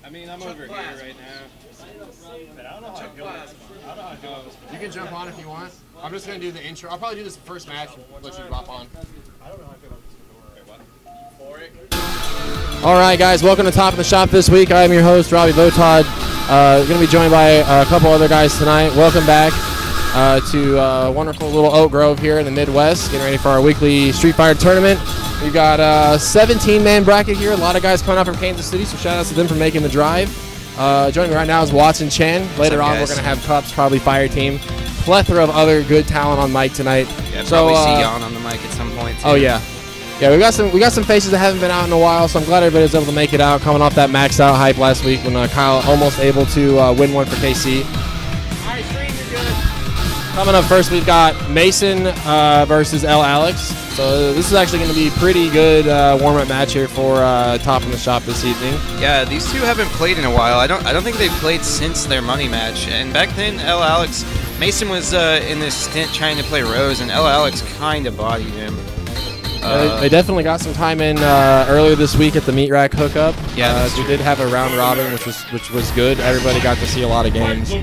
I mean, I'm over here right now. You can jump on if you want. I'm just going to do the intro. I'll probably do this first match and let you drop on. All right, guys, welcome to Top of the Shop this week. I am your host, Robbie Votod. Going to be joined by a couple other guys tonight. Welcome back to wonderful little Oak Grove here in the Midwest, getting ready for our weekly Street Fighter tournament. We've got a 17-man bracket here. A lot of guys coming out from Kansas City, so shout out to them for making the drive. Joining me right now is Watson Chen. Later on, we're going to have Cups, probably Fire Team. Plethora of other good talent on mic tonight. Yeah, so, probably see Jan on the mic at some point, too. Oh, yeah. Yeah, we got some faces that haven't been out in a while, so I'm glad everybody was able to make it out, coming off that maxed out hype last week when Kyle almost able to win one for KC. All right, Stream, you're good. Coming up first, we've got Mason versus L. Alex. So this is actually going to be a pretty good warm-up match here for Top in the Shop this evening. Yeah, these two haven't played in a while. I don't think they've played since their money match. And back then, L. Alex, Mason was in this stint trying to play Rose, and L. Alex kind of bodied him. They definitely got some time in earlier this week at the Meat Rack hookup. Yeah, we did have a round robin, which was good. Everybody got to see a lot of games.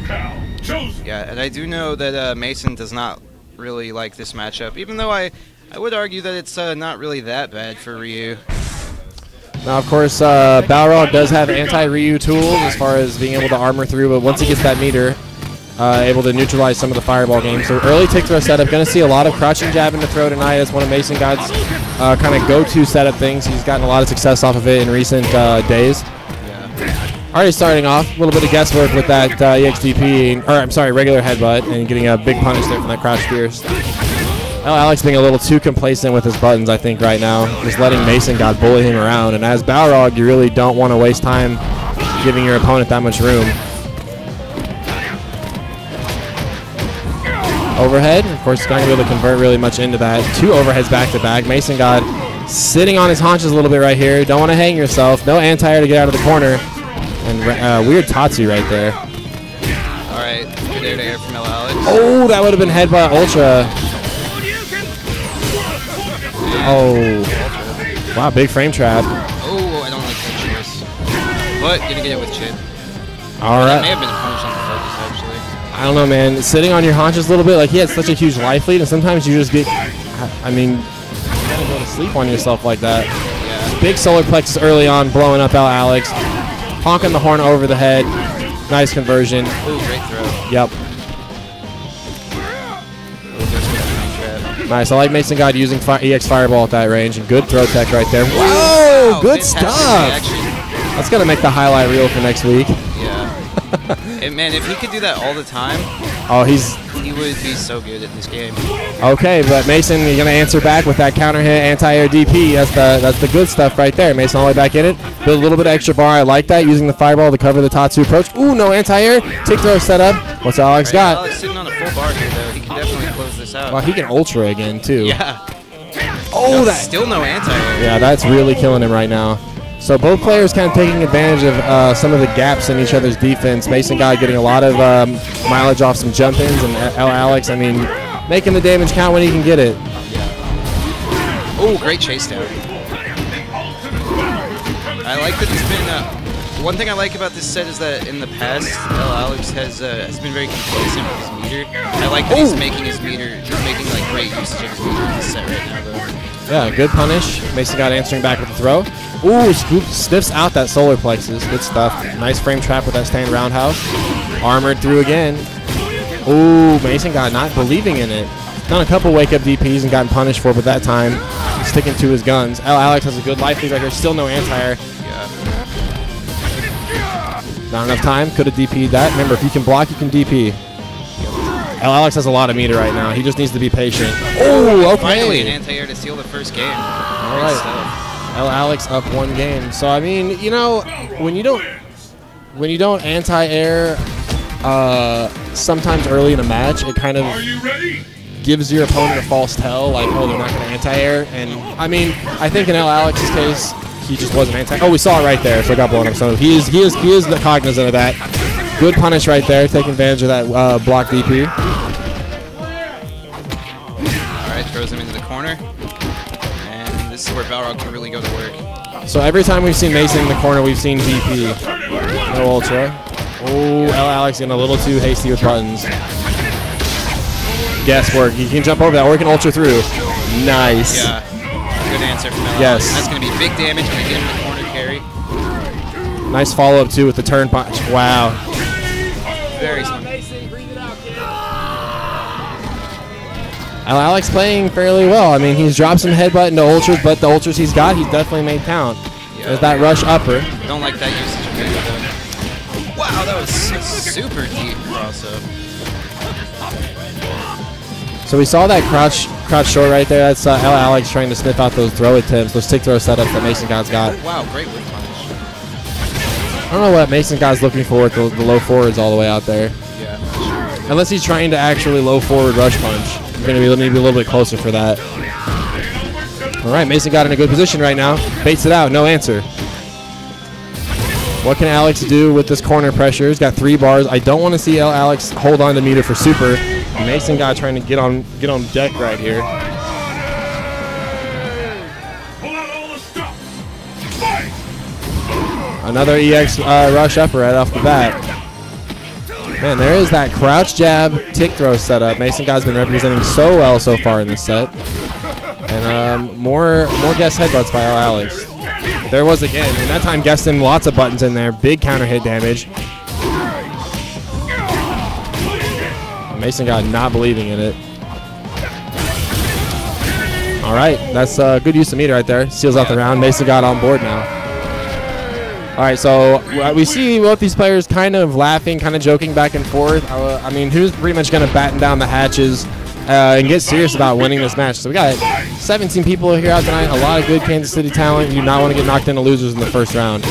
Yeah, and I do know that Mason does not really like this matchup, even though I would argue that it's not really that bad for Ryu. Now, of course, Balrog does have anti-Ryu tools as far as being able to armor through, but once he gets that meter, able to neutralize some of the fireball games. So early tick throw setup, going to see a lot of crouching jab into throw tonight. It's one of Mason God's kind of go-to setup things. He's gotten a lot of success off of it in recent days. Already starting off, a little bit of guesswork with that EXDP, or I'm sorry, regular headbutt, and getting a big punish there from that crouch fierce. Well, Alex being a little too complacent with his buttons, I think, right now. Just letting Mason God bully him around. And as Balrog, you really don't want to waste time giving your opponent that much room. Overhead, of course, he's not going to be able to convert really much into that. Two overheads back-to-back. Mason God sitting on his haunches a little bit right here. Don't want to hang yourself. No anti-air to get out of the corner. And weird Tatsu right there. All right, good air to air from L. Alex. Oh, that would have been headbutt ultra. Oh, wow, big frame trap. Oh, I don't like that choice. But gonna get it with Chip. All right. That may have been a punish on the focus, actually. I don't know, man. Sitting on your haunches a little bit, like he had such a huge life lead, and sometimes you just get, I mean, you gotta go to sleep on yourself like that. Yeah. Big solar plexus early on, blowing up L. Alex. Honking the horn over the head. Nice conversion. Ooh, great throw. Yep. Nice. I like Mason God using EX Fireball at that range. And good throw tech right there. Whoa! Wow, Good stuff! That's going to make the highlight reel for next week. Yeah. And man, if he could do that all the time, he would be so good at this game. Okay, but Mason, you're going to answer back with that counter hit anti-air DP. That's the good stuff right there. Mason all the way back in it. Build a little bit of extra bar. I like that. Using the fireball to cover the Tatsu approach. Ooh, no anti-air. Tick throw set up. What's Alex got? Alex sitting on a full bar here, though. He can definitely close this out. Well, he can ultra again, too. Yeah. Oh, that. Still no anti-air. Yeah, that's really killing him right now. So both players kind of taking advantage of some of the gaps in each other's defense. Mason God getting a lot of mileage off some jump-ins, and L. Alex, I mean, making the damage count when he can get it. Oh, great chase down. I like that it's been... one thing I like about this set is that in the past, L. Alex has been very complacent with his meter. I like that he's making his meter, he's making like great usage of his meter in this set right now, though. Yeah, good punish. Mason God answering back with the throw. Ooh, sniffs out that solar plexus. Good stuff. Nice frame trap with that stand roundhouse. Armored through again. Ooh, Mason God not believing in it. Done a couple wake-up DPs and gotten punished for it, but that time sticking to his guns. L. Alex has a good life lead right here. Still no anti-air. Not enough time. Could have DP'd that. Remember, if you can block, you can DP. L. Alex has a lot of meter right now. He just needs to be patient. Oh, okay. Finally an anti-air to steal the first game. All right. L. Alex up one game. So, I mean, you know, when you don't anti-air sometimes early in a match, it kind of gives your opponent a false tell, like, oh, they're not going to anti-air. And, I mean, I think in L. Alex's case, he just wasn't anti. Oh, we saw it right there. So it got blown up. So he is cognizant of that. Good punish right there, taking advantage of that block DP. All right, throws him into the corner. And this is where Balrog can really go to work. So every time we've seen Mason in the corner, we've seen DP. No ultra. Oh, Alex getting a little too hasty with buttons. Guesswork. He can jump over that, or he can ultra through. Nice. Yeah. Good answer from Alex. Yes. That's going to be big damage when you get in the corner carry. Nice follow-up, too, with the turn punch. Wow. Very smart. Alex playing fairly well. I mean, he's dropped some headbutt into ultras, but the ultras he's got, he's definitely made count. Yeah. There's that rush upper. Don't like that usage of it, though. Wow, that was super deep cross-up. So we saw that crouch short right there. That's Alex trying to sniff out those throw attempts, those tick throw setups that Mason God's got. Wow, great whip punch. I don't know what Mason God's looking for with the low forwards all the way out there. Yeah. Unless he's trying to actually low forward rush punch. You're going to need to be a little bit closer for that. All right, Mason got in a good position right now. Baits it out, no answer. What can Alex do with this corner pressure? He's got 3 bars. I don't want to see Alex hold on to meter for super. Mason got trying to get on deck right here. Another EX rush upper right off the bat. Man, there is that crouch jab tick throw setup. Mason God's been representing so well so far in this set. And more guest headbutts by Alex. There was again, and that time guessed him lots of buttons in there. Big counter hit damage. Mason God not believing in it. All right, that's a good use of meter right there. Seals out the round. Mason God on board now. All right, so we see both these players kind of laughing, kind of joking back and forth. I mean, who's pretty much going to batten down the hatches and get serious about winning this match? So we got 17 people here out tonight, a lot of good Kansas City talent. You do not want to get knocked into losers in the first round.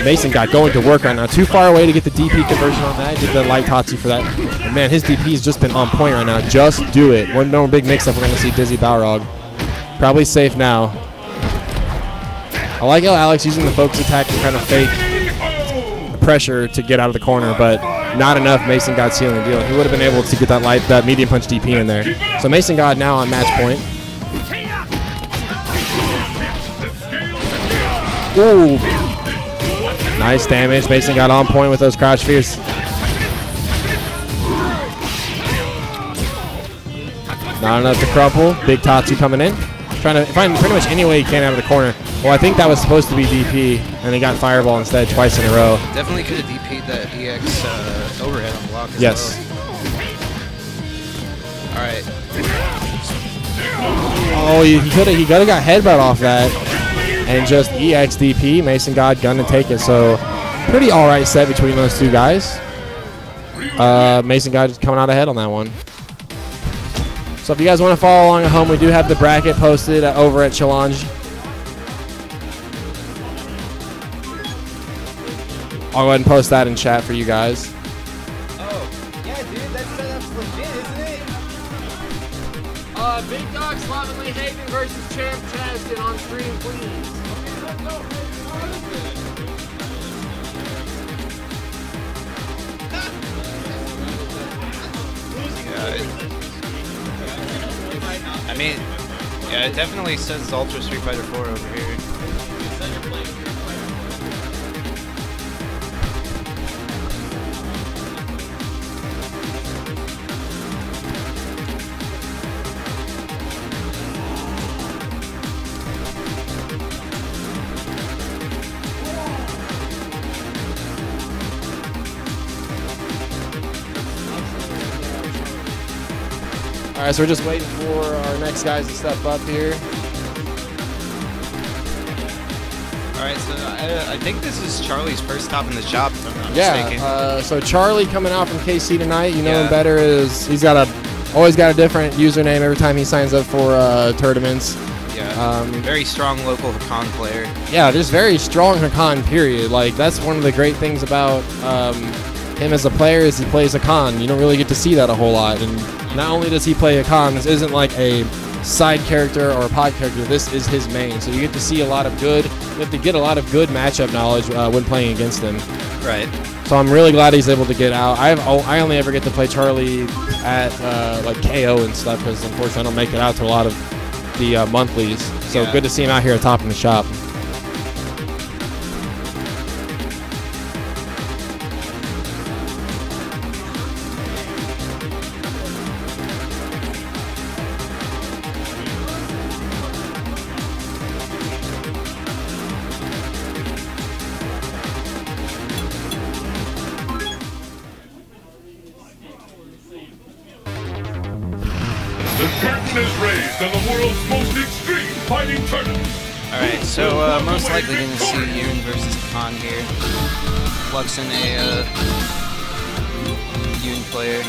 Mason got going to work right now. Too far away to get the DP conversion on that. Did the light Tatsu for that. And man, his DP has just been on point right now. Just do it. One more big mix-up, we're going to see Dizzy Balrog. Probably safe now. I like how Alex using the focus attack to kind of fake the pressure to get out of the corner, but not enough. Mason God sealing the deal. He would have been able to get that medium punch DP in there. So Mason God now on match point. Ooh. Nice damage. Mason got on point with those crouch fears. Not enough to crumple. Big Tatsu coming in. Trying to find pretty much any way he can out of the corner. Well, I think that was supposed to be DP, and he got Fireball instead twice in a row. Definitely could have DP'd that EX overhead on block as yes. well. All right. Oh, he could have got headbutt off that. And just EX DP, Mason God gonna take it. So pretty all right set between those two guys. Mason God just coming out ahead on that one. So if you guys want to follow along at home, we do have the bracket posted over at Challenge. I'll go ahead and post that in chat for you guys. Oh, yeah, dude, that setup's legit, isn't it? Big Dog Slovenly Haven versus Champ Chaston on stream, please. I mean, yeah, it definitely says Ultra Street Fighter 4 over here. All right, so we're just waiting for our next guys to step up here. All right, so I think this is Charlie's first stop in the shop, if I'm not mistaken. Yeah, so Charlie coming out from KC tonight, you know him better, is he's got always got a different username every time he signs up for tournaments. Yeah, very strong local Hakan player. Yeah, just very strong Hakan, period. Like, that's one of the great things about him as a player is he plays Hakan. You don't really get to see that a whole lot. And not only does he play Hakan, this isn't like a side character or a pod character. This is his main. So you get to see a lot of good, you have to get a lot of good matchup knowledge when playing against him. Right. So I'm really glad he's able to get out. I only ever get to play Charlie at like KO and stuff because unfortunately I don't make it out to a lot of the monthlies. So good to see him out here at top in the shop. curtain is raised on the world's most extreme fighting tournament. Alright, so most likely going to see Yoon versus Khan here. Luxin, a Yoon player.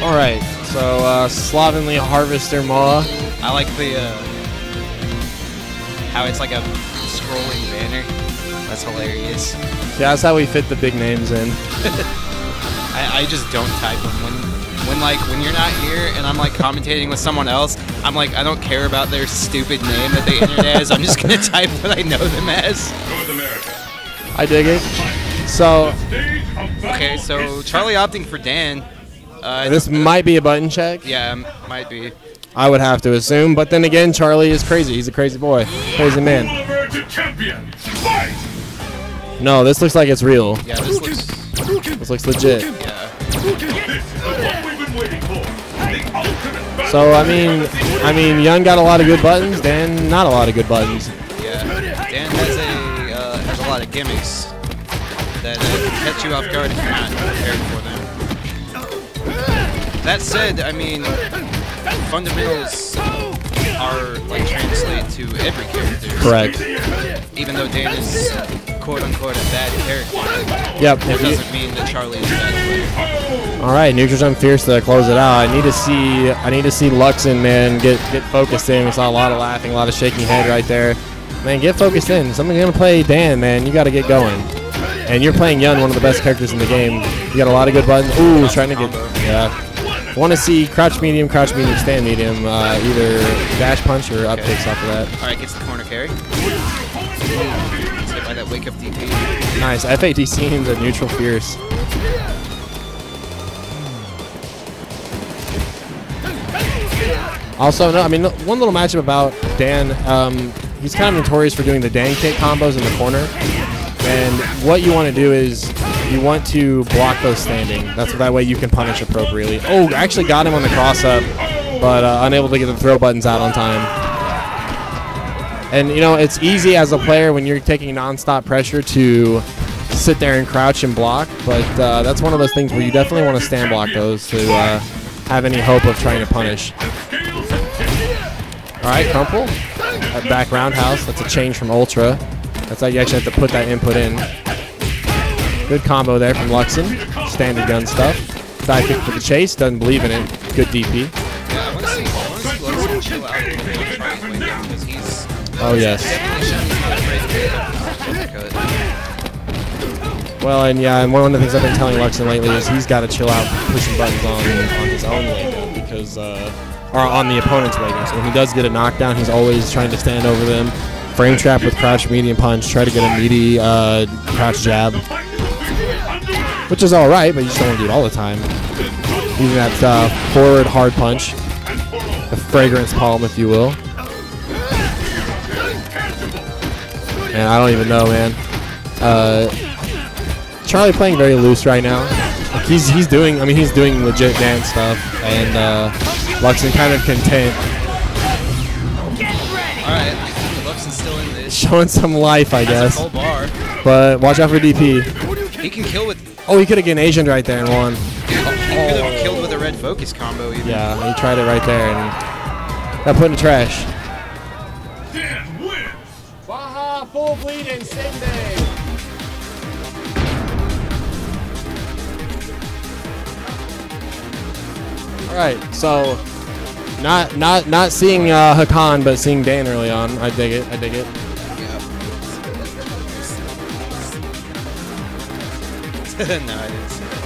Alright, so Slovenly Harvester Maw. I like the how it's like a scrolling banner. That's hilarious. Yeah, that's how we fit the big names in. I just don't type them when you're not here and I'm like commentating with someone else. I'm like, I don't care about their stupid name that they entered as. I'm just gonna type what I know them as. I dig it. So Okay, so Charlie opting for Dan. this might be a button check. Yeah, might be. I would have to assume, but then again, Charlie is crazy. He's a crazy boy, crazy man. No, this looks like it's real. Yeah, This looks legit. Yeah. So I mean, Young got a lot of good buttons. Dan, not a lot of good buttons. Yeah. Dan has a lot of gimmicks that can catch you off guard if you're not prepared for them. That said, I mean, fundamentals are like translate to every character. Correct. Even though Dan is quote unquote a bad character. Yep. That doesn't mean that Charlie is a bad player. All right, Neutral Jump Fierce to close it out. I need to see Luxin, man, get focused in. We saw a lot of laughing, a lot of shaking head right there. Man, get focused in. Somebody's gonna play Dan, man. You got to get going. And you're playing Yun, one of the best characters in the game. You got a lot of good buttons. Ooh, trying to get Want to see crouch medium, stand medium, either dash punch or up kicks off of that. All right, gets the corner carry. Gets hit by that wake up DP. Nice. FADC into Neutral Fierce. Also, no, I mean, one little matchup about Dan, he's kind of notorious for doing the Dan kick combos in the corner. And what you want to do is you want to block those standing. That way you can punish appropriately. Oh, actually got him on the cross up, but unable to get the throw buttons out on time. And, you know, it's easy as a player when you're taking nonstop pressure to sit there and crouch and block, but that's one of those things where you definitely want to stand block those to have any hope of trying to punish. All right, Crumple. That back roundhouse. That's a change from Ultra. That's how you actually have to put that input in. Good combo there from Luxin. Standard gun stuff. Side kick for the chase. Doesn't believe in it. Good DP. Yeah, I want to see Luxin chill out a little bit and try and win it because he's... Oh, yes. Well, and yeah, and one of the things I've been telling Luxin lately is he's got to chill out pushing buttons on his own wake-up because... or on the opponent's wake-up. So when he does get a knockdown, he's always trying to stand over them. Frame trap with crouch medium punch. Try to get a meaty crouch jab. Which is alright, but you just don't want to do it all the time. Using that forward hard punch. The fragrance palm, if you will. Man, I don't even know, man. Charlie playing very loose right now. Like he's doing legit dance stuff, and Luxin kind of content. Alright, Luxin's still in this. Showing some life, I guess. Full bar. But watch out for DP. He can kill with... Oh, he could have gotten Asian right there and won. He could have killed with a red focus combo even. Yeah, he tried it right there and got put in the trash. Baja, full bleed, and Sende. All right, so not seeing Hakan, but seeing Dan early on. I dig it. I dig it. No, I didn't see that.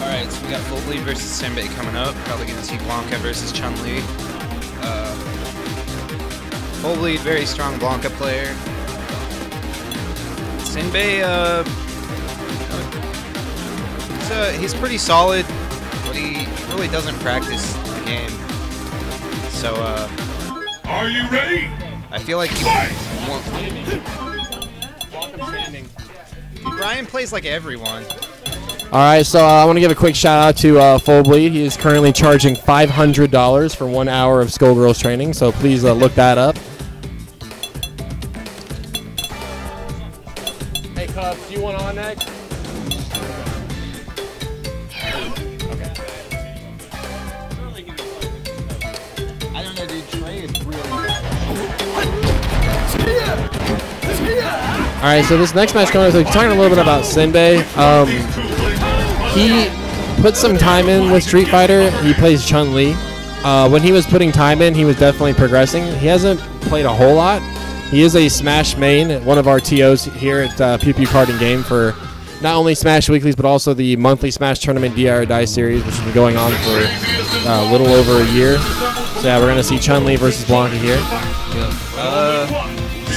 Alright, so we got Full Bleed versus Senbei coming up. Probably going to see Blanca versus Chun-Li. Full Bleed, very strong Blanca player. Senbei, he's pretty solid, but he really doesn't practice the game. So, Are you ready? I feel like he won't. Brian plays like everyone. All right, so I want to give a quick shout out to Full Bleed. He is currently charging $500 for 1 hour of Skullgirls training, so please look that up. Hey, Cubs, do you want on next? I don't know, dude. Trey is really. All right, so this next match coming up, so talking a little bit about Sinbei. He put some time in with Street Fighter. He plays Chun-Li. When he was putting time in, he was definitely progressing. He hasn't played a whole lot. He is a Smash main, one of our TOs here at Pew Pew Card and Game for not only Smash Weeklies, but also the monthly Smash Tournament DI or Die series, which has been going on for a little over a year. So yeah, we're going to see Chun-Li versus Blanka here.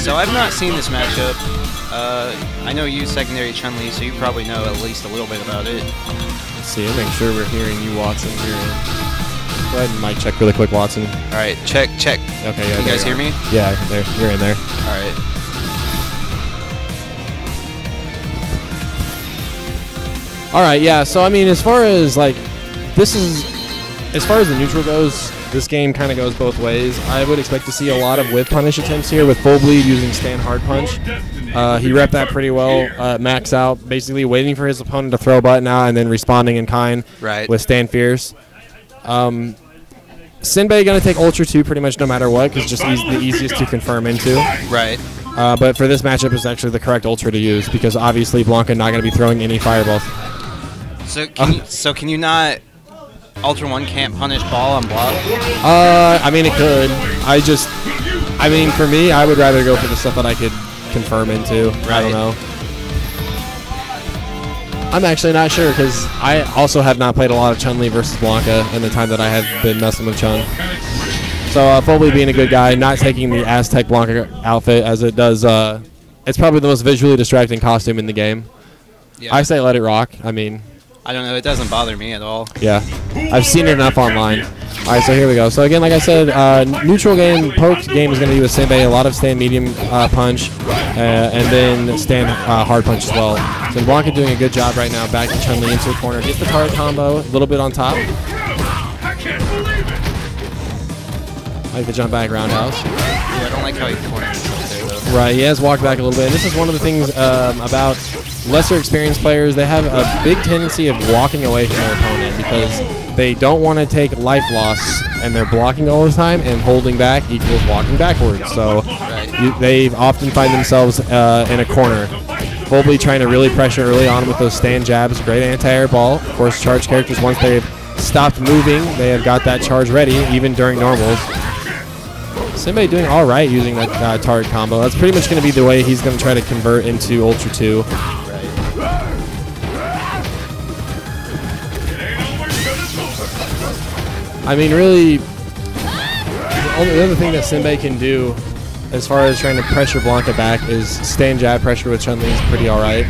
So I've not seen this matchup. I know you secondary Chun-Li, so you probably know at least a little bit about it. Let's see, I'll make sure we're hearing you, Watson. Here. Go ahead and mic check really quick, Watson. All right, check. Okay, yeah. Can you guys hear me? Yeah, there. You're in there. All right. All right, yeah. So I mean, as far as the neutral goes, this game kind of goes both ways. I would expect to see a lot of whip punish attempts here with Full Bleed using stand hard punch. He repped that pretty well, max out, basically waiting for his opponent to throw a button out and then responding in kind with stand fierce. Sinbei going to take Ultra 2 pretty much no matter what, because it's just the easiest to confirm into. Right. But for this matchup, it's actually the correct Ultra to use, because obviously Blanka not going to be throwing any fireballs. So can you not... Ultra 1 can't punish ball on block? I mean, it could. I mean, for me, I would rather go for the stuff that I could confirm into. Right. I don't know. I'm actually not sure, because I also have not played a lot of Chun-Li versus Blanka in the time that I have been messing with Chun. So Full Bleed being a good guy, not taking the Aztec Blanka outfit, as it does. It's probably the most visually distracting costume in the game. Yeah. I say let it rock. I mean... I don't know. It doesn't bother me at all. Yeah. I've seen it enough online. All right, so here we go. So, again, like I said, neutral game, poked game is going to be with Sinbei. A lot of stand medium punch, and then stand hard punch as well. So, Blanka doing a good job right now. Back to Chun-Li into the corner. Gets the target combo, a little bit on top. I like the jump back roundhouse. Yeah, I don't like how he corners there, though. Right, he has walked back a little bit. And this is one of the things about lesser experienced players. They have a big tendency of walking away from their opponent because they don't want to take life loss, and they're blocking all the time, and holding back equals walking backwards. So they often find themselves in a corner. Full Bleed trying to really pressure early on with those stand jabs. Great anti-air ball. Of course, charge characters, once they've stopped moving, they have got that charge ready, even during normals. Sinbei doing all right using that target combo. That's pretty much going to be the way he's going to try to convert into Ultra 2. I mean, really, the other thing that Sinbei can do as far as trying to pressure Blanka back is stand jab pressure with Chun-Li is pretty all right.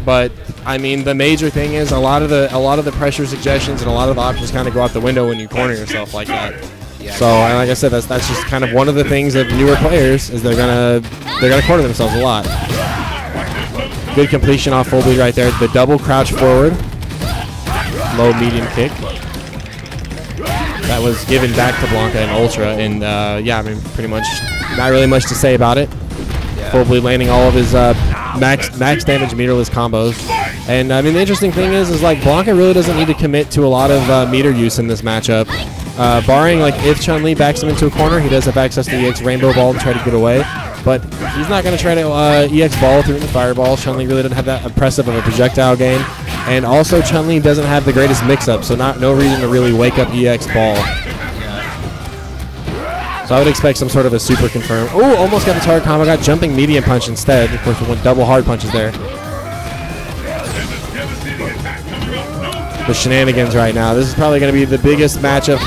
But I mean, the major thing is a lot of the pressure suggestions and a lot of the options kind of go out the window when you corner yourself like that. Yeah. So, and like I said, that's just kind of one of the things of newer players is they're gonna corner themselves a lot. Good completion off Full Bleed right there. The double crouch forward, low medium kick. That was given back to Blanka and Ultra, and yeah, I mean, pretty much not really much to say about it. Yeah. Full Bleed landing all of his max damage meterless combos. And I mean, the interesting thing is like Blanka really doesn't need to commit to a lot of meter use in this matchup. Barring like if Chun-Li backs him into a corner, he does have access to EX Rainbow Ball to try to get away. But he's not going to try to EX Ball through the Fireball. Chun-Li really doesn't have that impressive of a projectile game. And also Chun-Li doesn't have the greatest mix-up, so no reason to really wake up EX Ball. So I would expect some sort of a super confirm. Oh, almost got the target combo. Got jumping medium punch instead. Of course, we went double hard punches there. The shenanigans right now. This is probably going to be the biggest matchup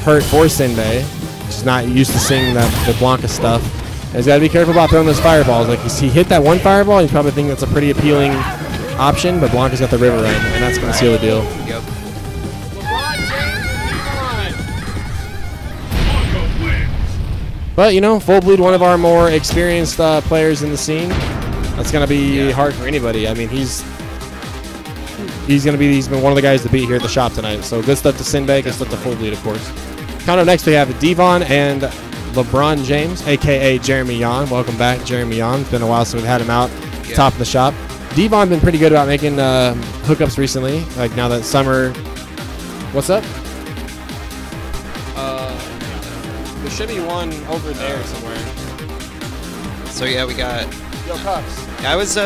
hurt for Sinbei. He's not used to seeing the Blanka stuff. And he's got to be careful about throwing those fireballs. Like, he hit that one fireball, you probably think that's a pretty appealing option, but Blanka's got the river end, and that's going to seal the deal. Yep. But, you know, Full Bleed, one of our more experienced players in the scene. That's gonna be hard for anybody. I mean, he's been one of the guys to beat here at the shop tonight. So good stuff to Sinbad, good stuff to Full Bleed, of course. Coming up next, we have Devon and LeBron James, aka Jeremy Yan. Welcome back, Jeremy Yan. It's been a while since we've had him out top of the shop. Devon been pretty good about making hookups recently. Like now that summer. What's up? There should be one over there somewhere. So yeah, we got. Yo, Cups. I was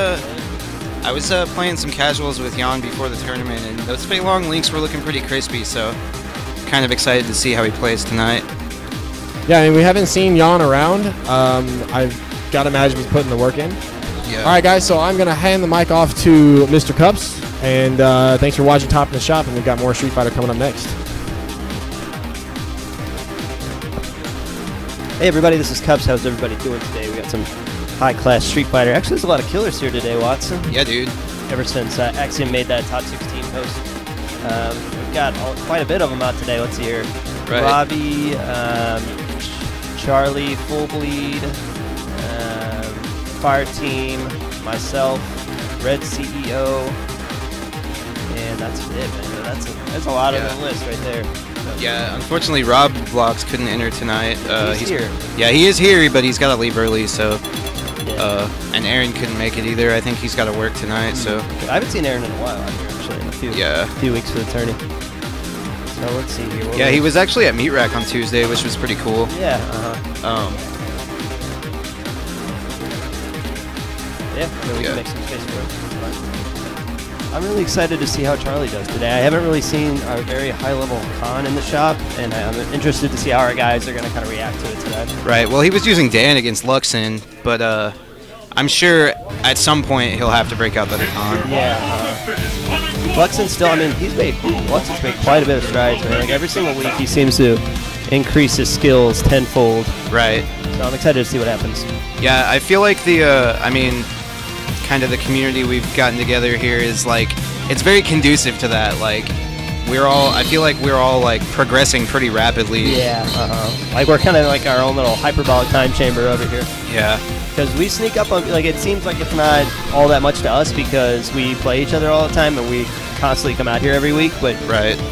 playing some casuals with Jan before the tournament, and those Fei Long links were looking pretty crispy. So kind of excited to see how he plays tonight. Yeah, I mean, we haven't seen Jan around. I've got to imagine he's putting the work in. Yeah. All right, guys, so I'm going to hand the mic off to Mr. Cups. And thanks for watching Top of the Shop, and we've got more Street Fighter coming up next. Hey, everybody, this is Cups. How's everybody doing today? We got some high-class Street Fighter. Actually, there's a lot of killers here today, Watson. Yeah, dude. Ever since Axiom made that top 16 post. We've got quite a bit of them out today. Let's see here. Right. Robbie, Charlie, Full Bleed, Fire Team, myself, Red CEO, and that's it, man. That's a lot of the list right there. So. Yeah, unfortunately, Rob Blocks couldn't enter tonight. He's here. Yeah, he is here, but he's got to leave early, so... and Aaron couldn't make it either. I think he's got to work tonight, so... Okay. I haven't seen Aaron in a while out here, actually, in a few weeks for the tourney. So let's see here. Yeah, he was actually at Meat Rack on Tuesday, which was pretty cool. Yeah, yeah, maybe we can make some space for it. I'm really excited to see how Charlie does today. I haven't really seen our very high-level Khan in the shop, and I'm interested to see how our guys are going to kind of react to it today. Right, well, he was using Dan against Luxon, but I'm sure at some point he'll have to break out the other Khan. Yeah. Luxon still, I mean, Luxon's made quite a bit of strides, man. Like, every single week he seems to increase his skills tenfold. Right. So I'm excited to see what happens. Yeah, I feel like kind of the community we've gotten together here is like, it's very conducive to that. Like, I feel like we're all like progressing pretty rapidly. Yeah, like we're kind of like our own little hyperbolic time chamber over here. Yeah. Because we sneak up on, like, it seems like it's not all that much to us because we play each other all the time and we constantly come out here every week. But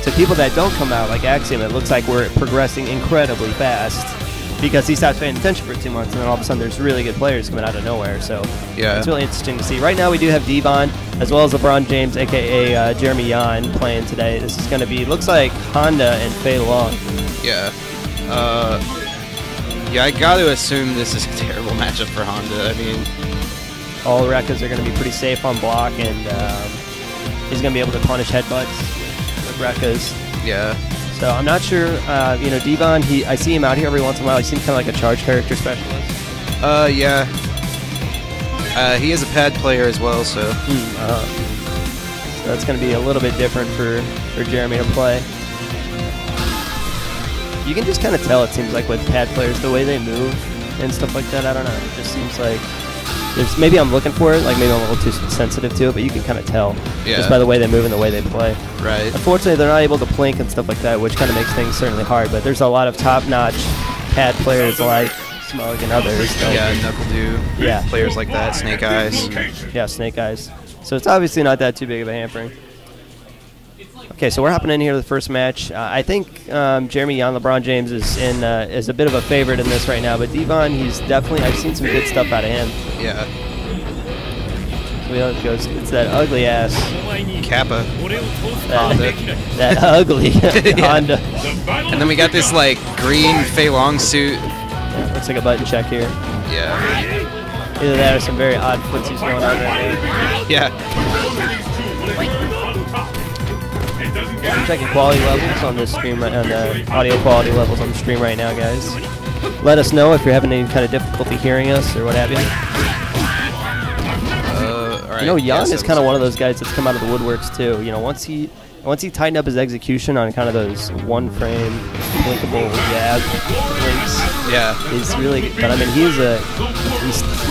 to people that don't come out, like Axiom, it looks like we're progressing incredibly fast. Because he stops paying attention for 2 months, and then all of a sudden there's really good players coming out of nowhere. So it's really interesting to see. Right now we do have Devon, as well as LeBron James, a.k.a. Jeremy Yan, playing today. This is going to be, looks like Honda and Fei Long. Yeah. Yeah, I got to assume this is a terrible matchup for Honda. I mean, all the Rekkas are going to be pretty safe on block, and he's going to be able to punish headbutts with Rekkas. Yeah. So I'm not sure, you know, Devon, I see him out here every once in a while. He seems kind of like a charge character specialist. Yeah. He is a pad player as well, so. So that's going to be a little bit different for Jeremy to play. You can just kind of tell, it seems like, with pad players, the way they move and stuff like that. I don't know. It just seems like maybe I'm looking for it, like maybe I'm a little too sensitive to it, but you can kind of tell just by the way they move and the way they play. Right. Unfortunately, they're not able to plink and stuff like that, which kind of makes things certainly hard, but there's a lot of top-notch pad players like Smug and others. Yeah, Knuckle Do. Yeah. Players like that, Snake Eyes. Yeah, Snake Eyes. So it's obviously not that too big of a hampering. Okay, so we're hopping in here to the first match. I think Jeremy Yan, LeBron James is a bit of a favorite in this right now, but Devon, he's definitely, I've seen some good stuff out of him. Yeah. It's that ugly ass Kappa. that ugly Honda. And then we got this like green Fei Long suit. Yeah, looks like a button check here. Yeah. Either that or some very odd footsies going on right now. Yeah. I'm checking quality levels on this stream, on the audio quality levels on the stream right now, guys. Let us know if you're having any kind of difficulty hearing us or what have you. All right. You know, Yan is kind of one of those guys that's come out of the woodworks too. You know, once he tightened up his execution on kind of those one-frame blinkable jab links. Yeah. He's really, but I mean,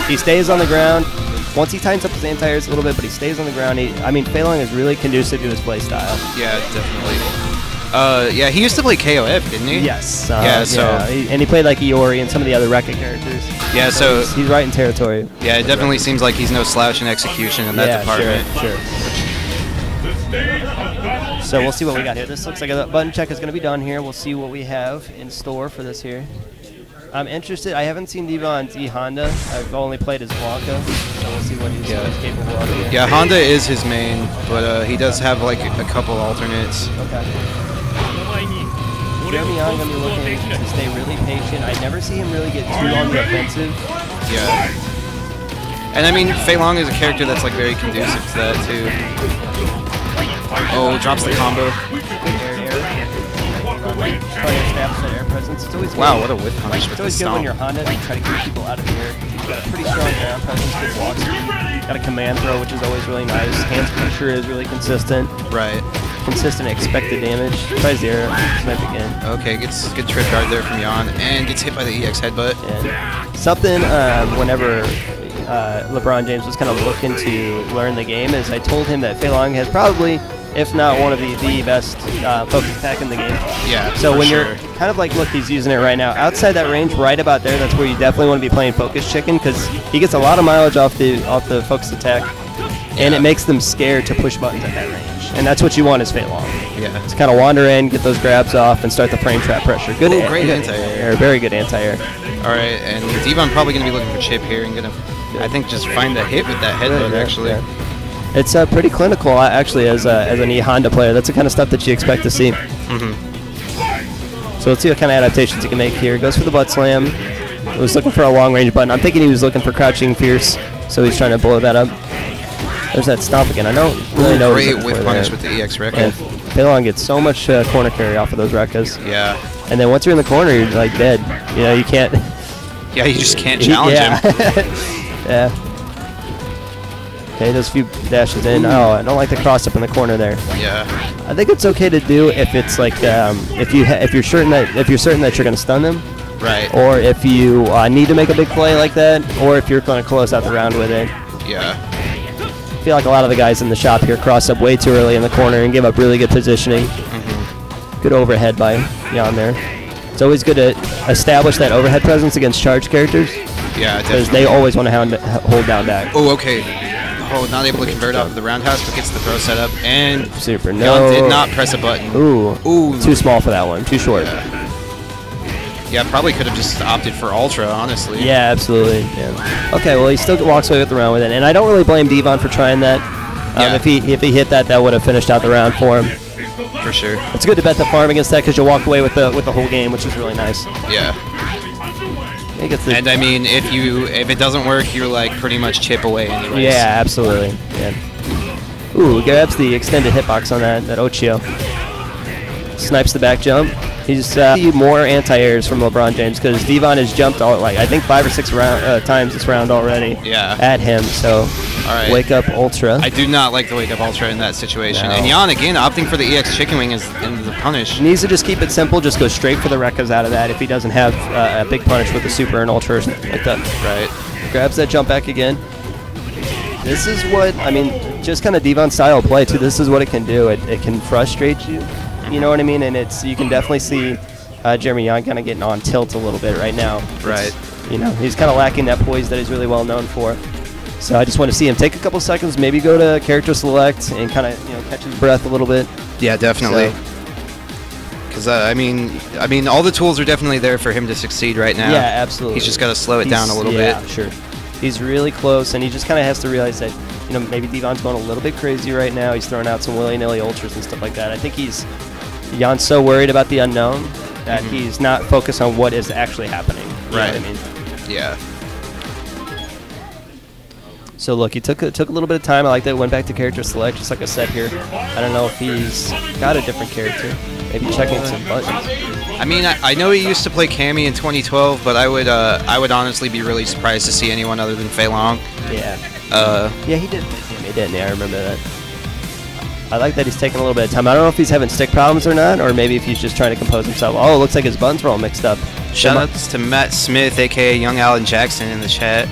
he stays on the ground. Once he tightens up his anti-airs a little bit, but he stays on the ground. I mean, Fei Long is really conducive to his play style. Yeah, definitely. Yeah, he used to play KOF, didn't he? Yes. Yeah, so and he played like Iori and some of the other Rekka characters. Yeah, so he's right in territory. Yeah, it definitely seems like he's no slouch in execution in that department. Sure. So we'll see what we got here. This looks like a button check is going to be done here. We'll see what we have in store for this here. I'm interested. I haven't seen D-Von's E-Honda. I've only played as Blanca, so we'll see what he's capable of here. Yeah, Honda is his main, but he does have like a couple alternates. Okay. Jeremy Yang going to be looking to stay really patient. I never see him really get too on the offensive. Yeah. And I mean, Fei Long is a character that's like very conducive to that too. Oh, drops the combo. Wow, what a whip punish with the It's always good when stomp. you're Honda to try to keep people out of the air. You've got a pretty strong ground presence, good block speed. Got a command throw, which is always really nice. Hands pressure is really consistent. Right. Consistent expected damage. Tries the air, snipe again. Okay, gets good trip guard there from Yan, and gets hit by the EX headbutt. And something whenever LeBron James was kind of looking to learn the game is I told him that Fei Long has probably, if not one of the best focus attack in the game. Yeah. So when sure. you're kind of like, look, he's using it right now. Outside that range, right about there, that's where you definitely want to be playing focus chicken because he gets a lot of mileage off the focus attack, and it makes them scared to push buttons at that range. And that's what you want is Fei Long. Yeah. Just kind of wander in, get those grabs off, and start the frame trap pressure. Good, great good anti-air. Very good anti-air. All right, and D-Von probably going to be looking for chip here and going to, I think, just find a hit with that headbutt, actually. Yeah. It's pretty clinical, actually, as an E-Honda player. That's the kind of stuff that you expect to see. So let's see what kind of adaptations he can make here. Goes for the butt slam. He was looking for a long-range button. I'm thinking he was looking for crouching fierce, so he's trying to blow that up. There's that stomp again. I don't really know what he's Great looking whip for punish there. with the EX Rekka. And Fei Long gets so much corner carry off of those Rekkas. Yeah. And then once you're in the corner, you're like dead. You know, you can't. Yeah, you just can't challenge him. Yeah. Okay, does a few dashes in. Oh, I don't like the cross up in the corner there. Yeah. I think it's okay to do if it's like if you're certain that you're going to stun them. Right. Or if you need to make a big play like that, or if you're going to close out the round with it. Yeah. I feel like a lot of the guys in the shop here cross up way too early in the corner and give up really good positioning. Good overhead by Yan there. It's always good to establish that overhead presence against charged characters. Yeah, because definitely. they always want to hold down back. Oh, okay. Oh, not able to convert off of the roundhouse, but gets the throw set up, and Super. Yan No. did not press a button. Ooh. Ooh. Too small for that one. Too short. Yeah, probably could have just opted for Ultra, honestly. Yeah, absolutely. Yeah. Okay, well, he still walks away with the round with it, and I don't really blame D-Von for trying that. If he hit that, that would have finished out the round for him. For sure. It's good to bet the farm against that because you'll walk away with the whole game, which is really nice. Yeah. He gets the And I mean, if it doesn't work, you're like pretty much chip away anyways. Yeah, absolutely. Yeah. Ooh, grabs the extended hitbox on that Ochio. Snipes the back jump. He's see more anti-airs from LeBron James because D-Von has jumped I think 5 or 6 times this round already. Yeah. At him. So right. Wake up Ultra. I do not like the Wake Up Ultra in that situation. No. And Yan again opting for the EX Chicken Wing in the punish. He needs to just keep it simple. Just go straight for the Rekkas out of that if he doesn't have a big punish with the Super and Ultra or something like that. Right. Grabs that jump back again. This is what, I mean, just kind of D-Von style play too. This is what it can do. It can frustrate you. You know what I mean? And you can definitely see Jeremy Yang kind of getting on tilt a little bit right now. Right. You know, he's kind of lacking that poise that he's really well known for. So I just want to see him take a couple seconds, maybe go to character select and kind of catch his breath a little bit. Yeah, definitely. Because I mean, all the tools are definitely there for him to succeed right now. Yeah, absolutely. He's just got to slow it down a little bit. Yeah, sure. He's really close, and he just kind of has to realize that maybe D-Von's going a little bit crazy right now. He's throwing out some willy-nilly ultras and stuff like that. I think Yan's so worried about the unknown that he's not focused on what is actually happening. You know what I mean? Yeah. So look, he took a little bit of time. I like that. Went back to character select, just like I said here. I don't know if he's got a different character. Maybe checking some buttons. I mean, I know he used to play Cammy in 2012, but I would honestly be really surprised to see anyone other than Fei Long. Yeah. Yeah, he did. He did. Yeah, I remember that. I like that he's taking a little bit of time. I don't know if he's having stick problems or not, or maybe if he's just trying to compose himself. Oh, it looks like his buttons were all mixed up. Shoutouts to Matt Smith, aka Young Alan Jackson, in the chat.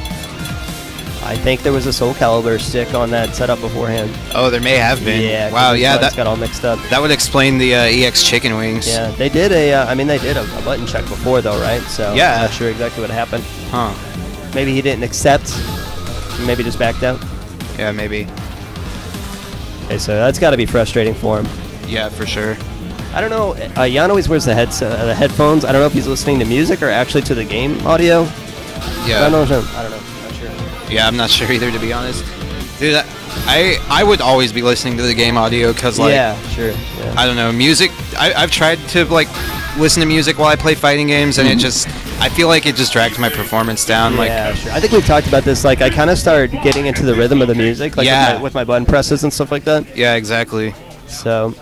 I think there was a Soul Calibur stick on that setup beforehand. Oh, there may have been. Yeah. Wow. Yeah. That got all mixed up. That would explain the EX chicken wings. Yeah. They did I mean, they did a button check before though, right? So yeah. I'm not sure exactly what happened. Huh. Maybe he didn't accept. Maybe just backed out. Yeah. Maybe. Okay, so that's got to be frustrating for him. Yeah, for sure. I don't know. Jan always wears the headphones. I don't know if he's listening to music or actually to the game audio. Yeah. I don't know. I'm not sure. Yeah, I'm not sure either, to be honest. Dude, I would always be listening to the game audio because, like, yeah, sure. Yeah. I don't know, music. I've tried to like listen to music while I play fighting games, and I feel like it just drags my performance down. Yeah, like, sure. I think we've talked about this. Like, I kind of started getting into the rhythm of the music, like with my button presses and stuff like that. Yeah, exactly. So,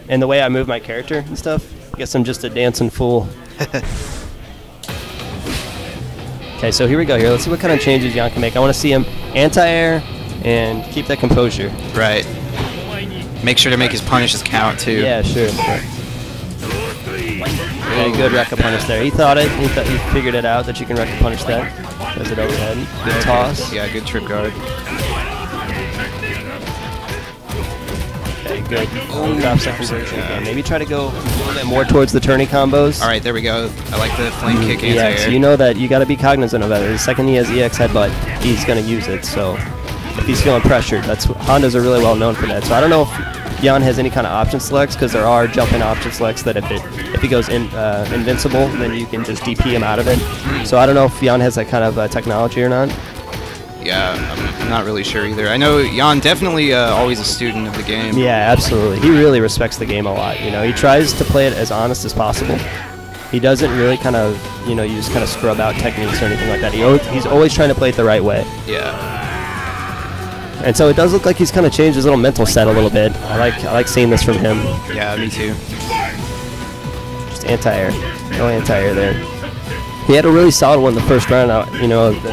and the way I move my character and stuff. I guess I'm just a dancing fool. Okay, so here we go. Here, let's see what kind of changes Jan can make. I want to see him anti-air and keep that composure. Right. Make sure to make his punishes count too. Yeah, sure. Okay, good Rekka punish there. He thought it. He figured it out that you can Rekka punish that. Does it overhead. Good toss. Yeah, good trip guard. Okay, good. Drop set conversion again. Maybe try to go a little bit more towards the turny combos. All right, there we go. I like the flame kick anti-air. So you know that you got to be cognizant of that. The second he has EX headbutt, he's going to use it. So if he's feeling pressured, Hondas are really well known for that. So I don't know if Jan has any kind of option selects, because there are jumping option selects that if he goes invincible, then you can just DP him out of it. So I don't know if Jan has that kind of technology or not. Yeah, I'm not really sure either. I know Jan definitely always a student of the game. Yeah, absolutely. He really respects the game a lot. You know, he tries to play it as honest as possible. He doesn't really kind of, you know, use kind of scrub out techniques or anything like that. He's always trying to play it the right way. Yeah. And so it does look like he's kind of changed his little mental set a little bit. I like seeing this from him. Yeah, me too. Just anti-air. No anti-air there. He had a really solid one the first round out, you know, the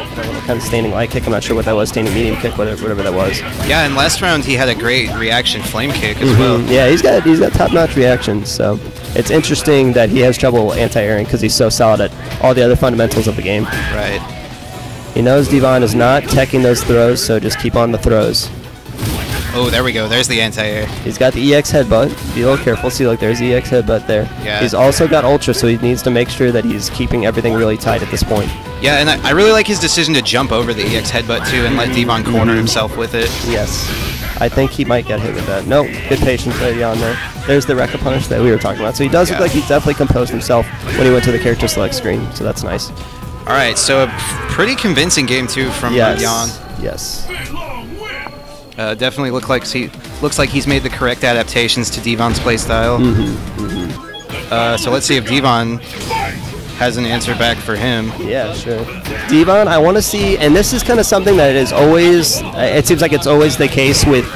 kind of standing light kick. I'm not sure what that was, standing medium kick, whatever that was. Yeah, and last round he had a great reaction flame kick as well. Yeah, he's got top-notch reactions, so it's interesting that he has trouble anti-airing because he's so solid at all the other fundamentals of the game. Right. He knows D-Von is not teching those throws, so just keep on the throws. Oh, there we go. There's the anti-air. He's got the EX headbutt. Be a little careful. See, like, there's the EX headbutt there. Yeah. He's also got Ultra, so he needs to make sure that he's keeping everything really tight at this point. Yeah, and I really like his decision to jump over the EX headbutt, too, and let D-Von corner himself with it. Yes. I think he might get hit with that. Nope. Good patience right on there. There's the Rekka punish that we were talking about. So he does look like he's definitely composed himself when he went to the character select screen, so that's nice. All right, so a pretty convincing game, too, from Jan. Yes. Definitely looks like he's made the correct adaptations to D-Von's playstyle. So let's see if D-Von has an answer back for him. Yeah, sure. D-Von, I want to see, and this is kind of something that is always, it seems like it's always the case with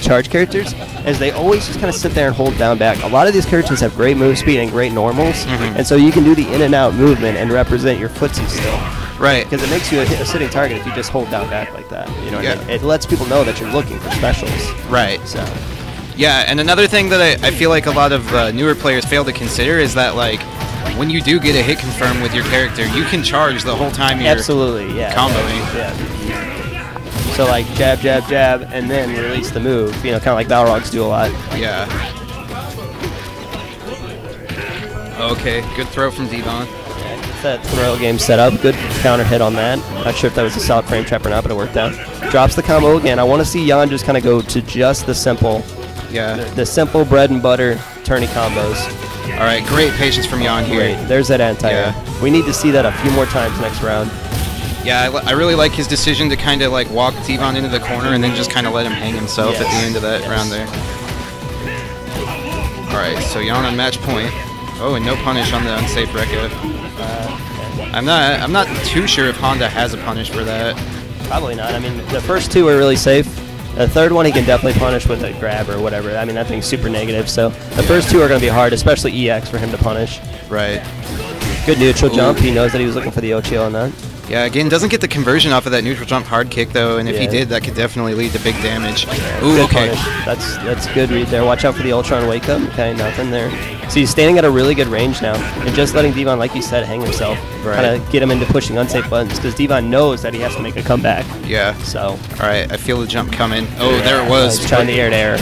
charge characters, is they always just kind of sit there and hold down back. A lot of these characters have great move speed and great normals, and so you can do the in and out movement and represent your footsie still. Right. Because it makes you a sitting target if you just hold down back like that. You know what I mean? It lets people know that you're looking for specials. Right. So. Yeah, and another thing that I feel like a lot of newer players fail to consider is that, like, when you do get a hit confirm with your character, you can charge the whole time you're absolutely, yeah, comboing. Yeah. So, like, jab, jab, jab, and then release the move. You know, kind of like Balrogs do a lot. Yeah. Okay, good throw from D-Von. That throw game set up. Good counter hit on that. Not sure if that was a solid frame trap or not, but it worked out. Drops the combo again. I want to see Jan just kind of go to just the simple, the simple bread and butter tourney combos. All right, great patience from Jan here. Great. There's that anti-air. Yeah. We need to see that a few more times next round. Yeah, I really like his decision to kind of like walk D-Von into the corner and then just kind of let him hang himself at the end of that round there. All right, so Jan on match point. Oh, and no punish on the unsafe Rekka. I'm not too sure if Honda has a punish for that. Probably not. I mean, the first two are really safe. The third one he can definitely punish with a grab or whatever. I mean, that thing's super negative. So the first two are going to be hard, especially EX for him to punish. Right. Good neutral jump. He knows that he was looking for the Ochio on that. Yeah, again, doesn't get the conversion off of that neutral jump hard kick, though, and if he did, that could definitely lead to big damage. Ooh, Good okay. punish. That's good read there. Watch out for the Ultron wake up. Okay, nothing there. So he's standing at a really good range now, and just letting Devon, like you said, hang himself. Right. Kind of get him into pushing unsafe buttons, because Devon knows that he has to make a comeback. Yeah. So. All right, I feel the jump coming. Oh, there it was. He's trying the air to air.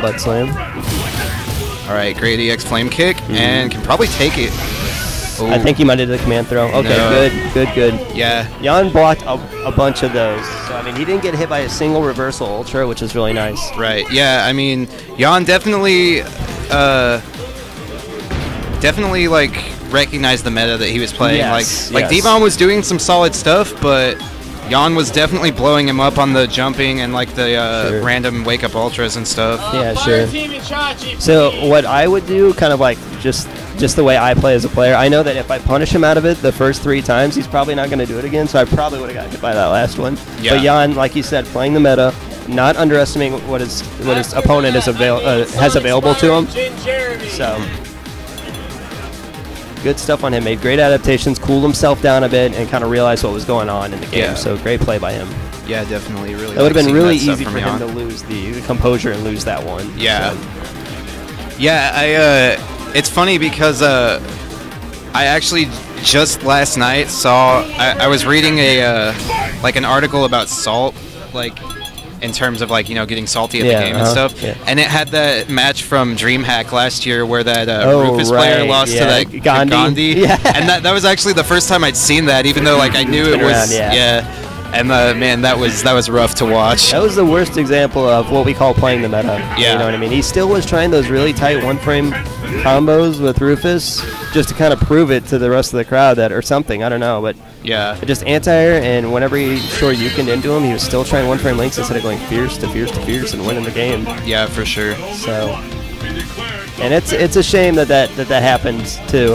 Butt slam. All right, great EX flame kick, and can probably take it. Ooh. I think he might have did the command throw. Okay, No. good. Yeah. Jan blocked a bunch of those. So, I mean, he didn't get hit by a single reversal ultra, which is really nice. Right. Yeah. I mean, Jan definitely like recognized the meta that he was playing. Yes, Like yes. Devon was doing some solid stuff, but Jan was definitely blowing him up on the jumping and like the random wake up ultras and stuff. Yeah, Fire sure. Team and Chachi. So what I would do, kind of like just the way I play as a player, I know that if I punish him out of it the first 3 times, he's probably not going to do it again, so I probably would have got hit by that last one. Yeah. But Jan, like you said, playing the meta, not underestimating what his opponent is has available to him. So good stuff on him. Made great adaptations, cooled himself down a bit, and kind of realized what was going on in the game. Yeah. So great play by him. Yeah, definitely. Really. That would have like been seeing really that stuff easy from for him Jan. to lose the composure and lose that one. Yeah. So. Yeah, it's funny because I actually just last night saw I was reading like an article about salt, like in terms of like getting salty at the game and stuff, and it had that match from DreamHack last year where that Rufus player lost to that Gandhi, and that was actually the first time I'd seen that, even though like I knew it was and man, that was rough to watch. That was the worst example of what we call playing the meta. Yeah. You know what I mean? He still was trying those really tight one-frame combos with Rufus just to kind of prove it to the rest of the crowd that, or something, I don't know, but yeah, just anti-air, and whenever he short Yukin into him, he was still trying one-frame links instead of going fierce to fierce to fierce and winning the game. Yeah, for sure. So, and it's a shame that happens to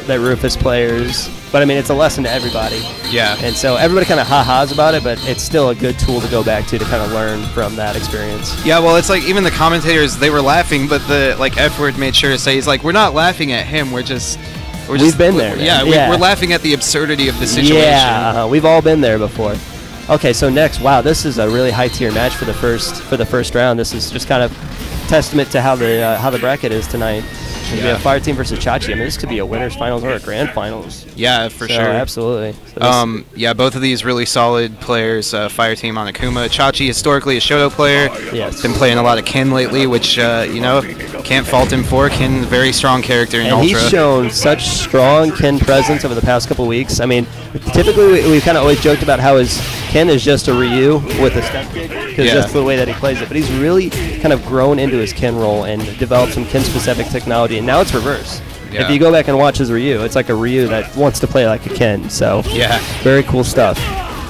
that Rufus players. But I mean, it's a lesson to everybody. Yeah. And so everybody kind of ha-has about it, but it's still a good tool to go back to kind of learn from that experience. Yeah, well, it's like even the commentators, they were laughing, but the like F-word made sure to say, he's like, we're not laughing at him, we've been there. Man. Yeah, we're laughing at the absurdity of the situation. Yeah, we've all been there before. Okay, so next, wow, this is a really high-tier match for the first round. This is just kind of testament to how the bracket is tonight. We have Fire Team versus Chachi. I mean, this could be a winners finals or a grand finals. Yeah, for sure. Absolutely. So yeah, both of these really solid players. Fire Team on Akuma. Chachi, historically a Shoto player. Yes. Been playing a lot of Ken lately, which can't fault him for. Ken, very strong character in and Ultra. He's shown such strong Ken presence over the past couple weeks. I mean, typically we've kind of always joked about how Ken is just a Ryu with a step kick, because just the way that he plays it. But he's really kind of grown into his Ken role and developed some Ken-specific technology, and now it's reverse. Yeah. If you go back and watch his Ryu, it's like a Ryu that wants to play like a Ken. So very cool stuff.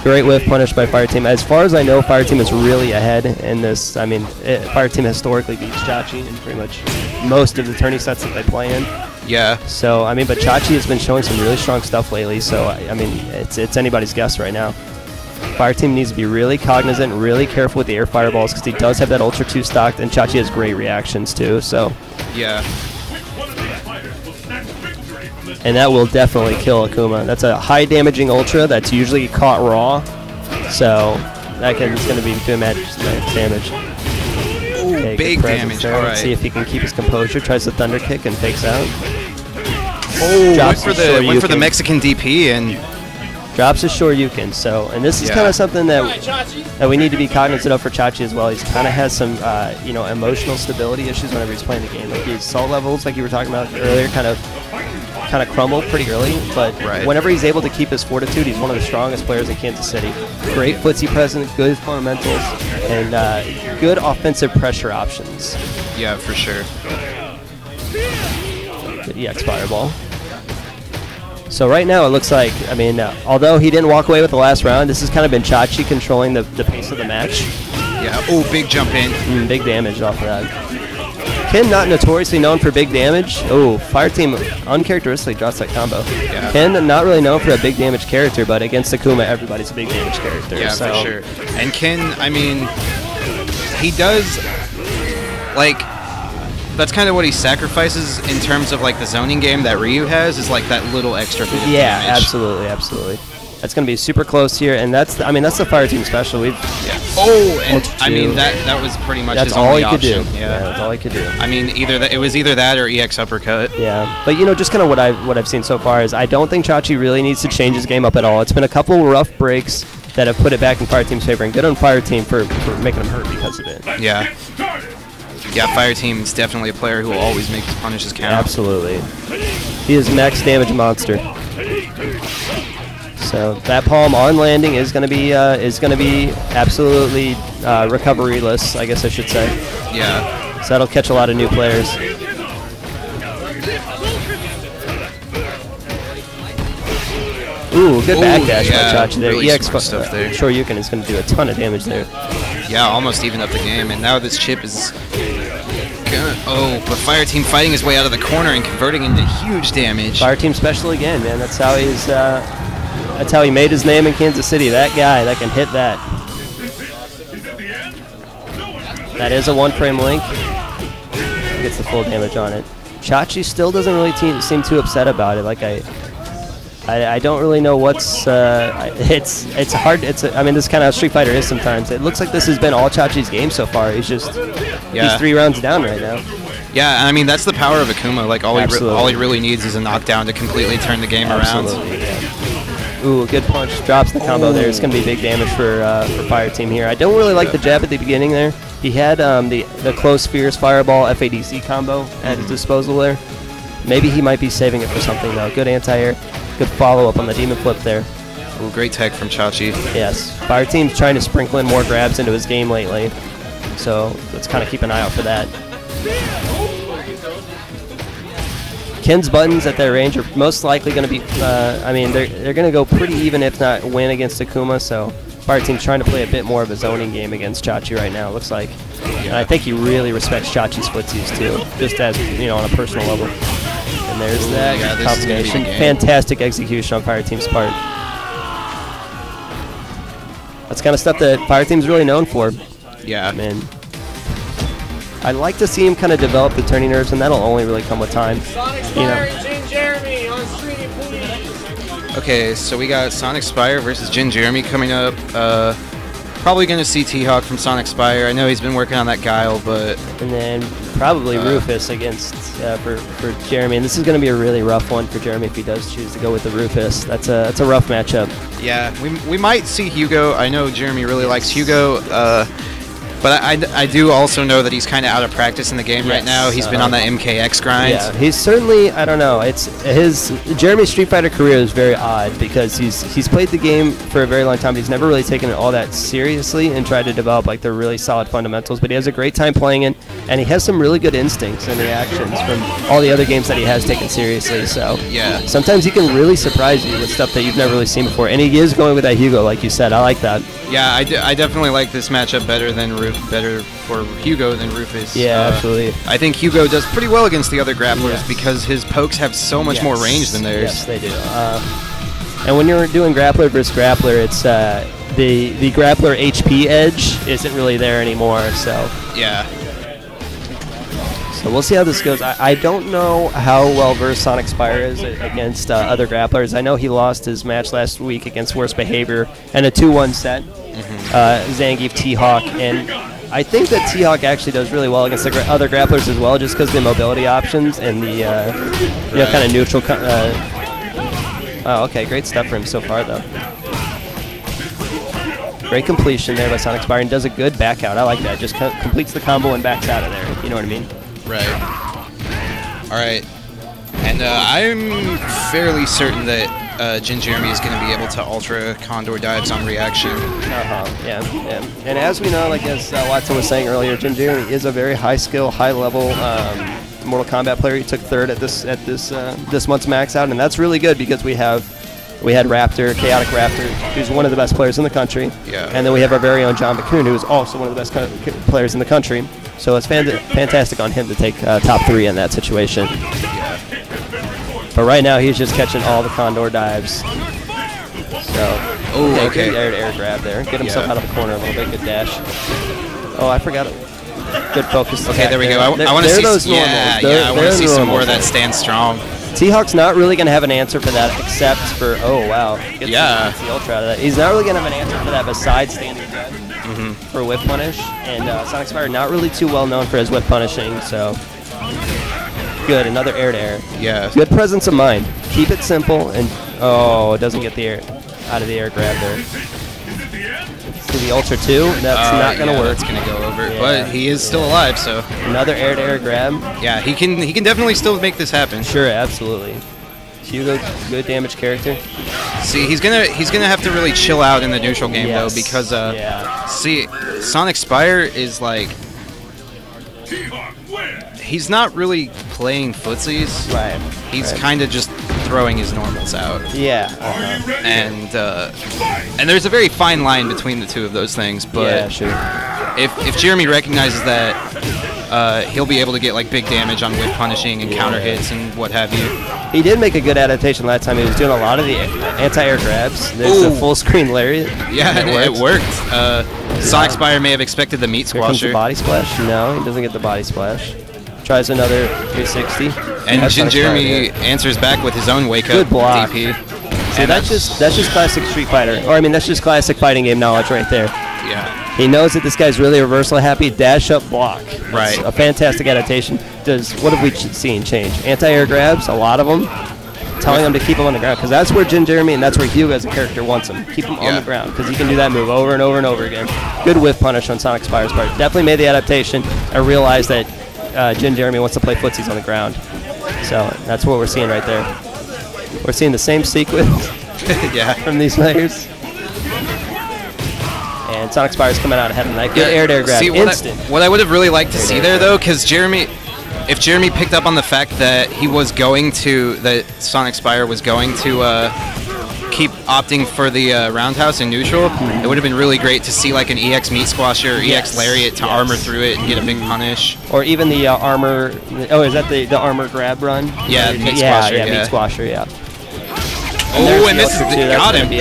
Great whiff punished by Fire Team. As far as I know, Fire Team is really ahead in this. I mean, Fire Team historically beats Chachi in pretty much most of the tourney sets that they play in. Yeah. So, I mean, but Chachi has been showing some really strong stuff lately, so, I mean, it's anybody's guess right now. Fire Team needs to be really cognizant and really careful with the air fireballs, because he does have that Ultra 2 stocked, and Chachi has great reactions, too, so. Yeah. And that will definitely kill Akuma. That's a high damaging Ultra that's usually caught raw, so it's going to be doing damage. Ooh, Okay, big damage. All right. Let's see if he can keep his composure. Tries the Thunder Kick and fakes out. Oh, Drops went for the Mexican DP and drops his Shoryuken. So, and this is kind of something that we need to be cognizant of for Chachi as well. He's kind of has some emotional stability issues whenever he's playing the game. Like his salt levels, like you were talking about earlier, kind of crumble pretty early. But whenever he's able to keep his fortitude, he's one of the strongest players in Kansas City. Great footsie presence, good fundamentals, and good offensive pressure options. Yeah, for sure. Good EX Fireball. So right now it looks like, I mean, although he didn't walk away with the last round, this has kind of been Chachi controlling the pace of the match. Yeah. Oh, big jump in. Big damage off of that. Ken not notoriously known for big damage. Oh, Fire Team uncharacteristically drops that combo. Yeah. Ken not really known for a big damage character, but against Akuma, everybody's a big damage character. Yeah, so. for sure. And Ken, I mean, he does, like, that's kind of what he sacrifices in terms of like the zoning game that Ryu has, is like that little extra bit of Yeah, damage. absolutely, absolutely. That's going to be super close here, and that's the fire team special. We've Oh, and Hook I mean two. that was pretty much that's his all only he could option. do. Yeah. That's all he could do. I mean, it was either that or EX uppercut. Yeah, but just kind of what I've seen so far is I don't think Chachi really needs to change his game up at all. It's been a couple rough breaks that have put it back in Fire Team's favor, and good on Fire Team for making him hurt because of it. Yeah. Yeah, Fire Team is definitely a player who will always make his punishes count. Absolutely, he is max damage monster. So that palm on landing is going to be absolutely recoveryless, I guess I should say. Yeah. So that'll catch a lot of new players. Ooh, good backdash yeah, by Chachi there. really EX smart stuff there. Shoryuken is going to do a ton of damage there. Yeah, almost even up the game, and now this chip is gonna. Oh, but Fire Team fighting his way out of the corner and converting into huge damage. Fire Team special again, man. That's how he's. That's how he made his name in Kansas City. That guy that can hit that. That is a one-frame link. Gets the full damage on it. Chachi still doesn't really seem too upset about it. Like I don't really know what's. It's hard. I mean, this is kind of how Street Fighter is sometimes. It looks like this has been all Chachi's game so far. He's 3 rounds down right now. Yeah, I mean that's the power of Akuma. Like all he really needs is a knockdown to completely turn the game Absolutely, around. Yeah. Ooh, good punch. Drops the combo there. It's going to be big damage for Fire Team here. I don't really like the jab at the beginning there. He had the close fierce fireball FADC combo at his disposal there. Maybe he might be saving it for something though. Good anti-air. Good follow-up on the demon flip there. Ooh, great tech from Chachi. Yes. Fire Team's trying to sprinkle in more grabs into his game lately. So let's kind of keep an eye out for that. Ken's buttons at their range are most likely going to be, I mean, they're going to go pretty even, if not win against Akuma. So Fire Team's trying to play a bit more of a zoning game against Chachi right now, it looks like. And I think he really respects Chachi's footsies too, just as, on a personal level. And there's that combination. Fantastic execution on Fire Team's part. That's kind of stuff that Fire Team's really known for. Yeah. Man. I'd like to see him kind of develop the turning nerves, and that'll only really come with time. Sonic Spire and Jin Jeremy on stream, please. Okay, so we got Sonic Spire versus Jin Jeremy coming up. Probably going to see T-Hawk from Sonic Spire. I know he's been working on that Guile, but... And then probably Rufus against for Jeremy. And this is going to be a really rough one for Jeremy if he does choose to go with the Rufus. That's a rough matchup. Yeah, we might see Hugo. I know Jeremy really likes Hugo. But I do also know that he's kind of out of practice in the game right now. He's been on that MKX grind. Yeah, he's certainly, I don't know, Jeremy's Street Fighter career is very odd because he's played the game for a very long time, but he's never really taken it all that seriously and tried to develop like the really solid fundamentals, but he has a great time playing it, and he has some really good instincts and reactions from all the other games that he has taken seriously, so yeah. Sometimes he can really surprise you with stuff that you've never really seen before, and he is going with that Hugo, like you said. I like that. Yeah, I definitely like this matchup better for Hugo than Rufus. Yeah, absolutely. I think Hugo does pretty well against the other grapplers because his pokes have so much more range than theirs. Yes, they do. And when you're doing grappler versus grappler, it's the grappler HP edge isn't really there anymore. So yeah. So we'll see how this goes. I don't know how well versed Sonic Spire is against other grapplers. I know he lost his match last week against Worst Behavior in a 2-1 set. Zangief, T-Hawk, and I think that T-Hawk actually does really well against the other grapplers as well, just because of the mobility options and the kind of neutral. Oh, okay, great stuff for him so far, though. Great completion there by Sonic Spire, and does a good back out. I like that. Just completes the combo and backs out of there. You know what I mean? Right. All right. And I'm fairly certain that Jin Jeremy is going to be able to ultra condor dives on reaction. Yeah. And as we know, like as Watson was saying earlier, Jin Jeremy is a very high skill, high level Mortal Kombat player. He took third at this month's Max Out, and that's really good because we had Raptor, Chaotic Raptor, who's one of the best players in the country. Yeah. And then we have our very own John McCoon, who is also one of the best players in the country. So it's fantastic on him to take top 3 in that situation. Yeah. But right now he's just catching all the condor dives. So okay. Good air grab there. Get himself out of the corner a little bit. Good dash. Oh, I forgot it. Good focus. Okay, there we go. I want to see. I want to see some more of that stand strong. T-Hawk's not really going to have an answer for that, except for wow, gets the ultra out of that. He's not really going to have an answer for that besides standing dead for whip punish. And Sonic Spire not really too well known for his whip punishing, so good. Another air to air. Yeah. Good presence of mind. Keep it simple, and it doesn't get the air out of the air grab there. To the ultra 2, that's not going to work. That's going to go over, but he is still alive, so another air to air grab. Yeah, he can definitely still make this happen. Sure, absolutely. Hugo, good damage character. See, he's gonna have to really chill out in the neutral game though, because see, Sonic Spire is like he's not really playing footsies. Right. He's kind of just throwing his normals out. Yeah. And there's a very fine line between the two of those things. But if Jeremy recognizes that, he'll be able to get like big damage on whip punishing and counter hits and what have you. He did make a good adaptation last time. He was doing a lot of the anti-air grabs. There's the full screen lariat. Yeah, it worked. Sonic Spire may have expected the meat squasher. Here comes the body splash. No, he doesn't get the body splash. Tries another 360. And Jin Jeremy answers back with his own wake-up good block. DP. See, that's just classic Street Fighter. Or, I mean, that's just classic fighting game knowledge right there. Yeah. He knows that this guy's really reversal happy. Dash up block. Right. That's a fantastic adaptation. What have we seen change? Anti-air grabs, a lot of them. Telling him to keep him on the ground, because that's where Jin Jeremy and that's where Hugo as a character wants him. Keep him on the ground, because he can do that move over and over and over again. Good whiff punish on Sonic Spire's part. Definitely made the adaptation and realized that Jin Jeremy wants to play footsies on the ground. So that's what we're seeing right there. We're seeing the same sequence from these players. And Sonic Spire's coming out ahead of the night. Good air-to-air grab. See, Instant. What I would have really liked to see there, though, because if Jeremy picked up on the fact that that Sonic Spire was going to keep opting for the roundhouse in neutral, it would have been really great to see like an EX meat squasher or EX lariat to armor through it and get a big punish. Or even the armor. Oh, is that the armor grab run? Yeah, meat squasher. Meat squasher. Yeah. And this is got him.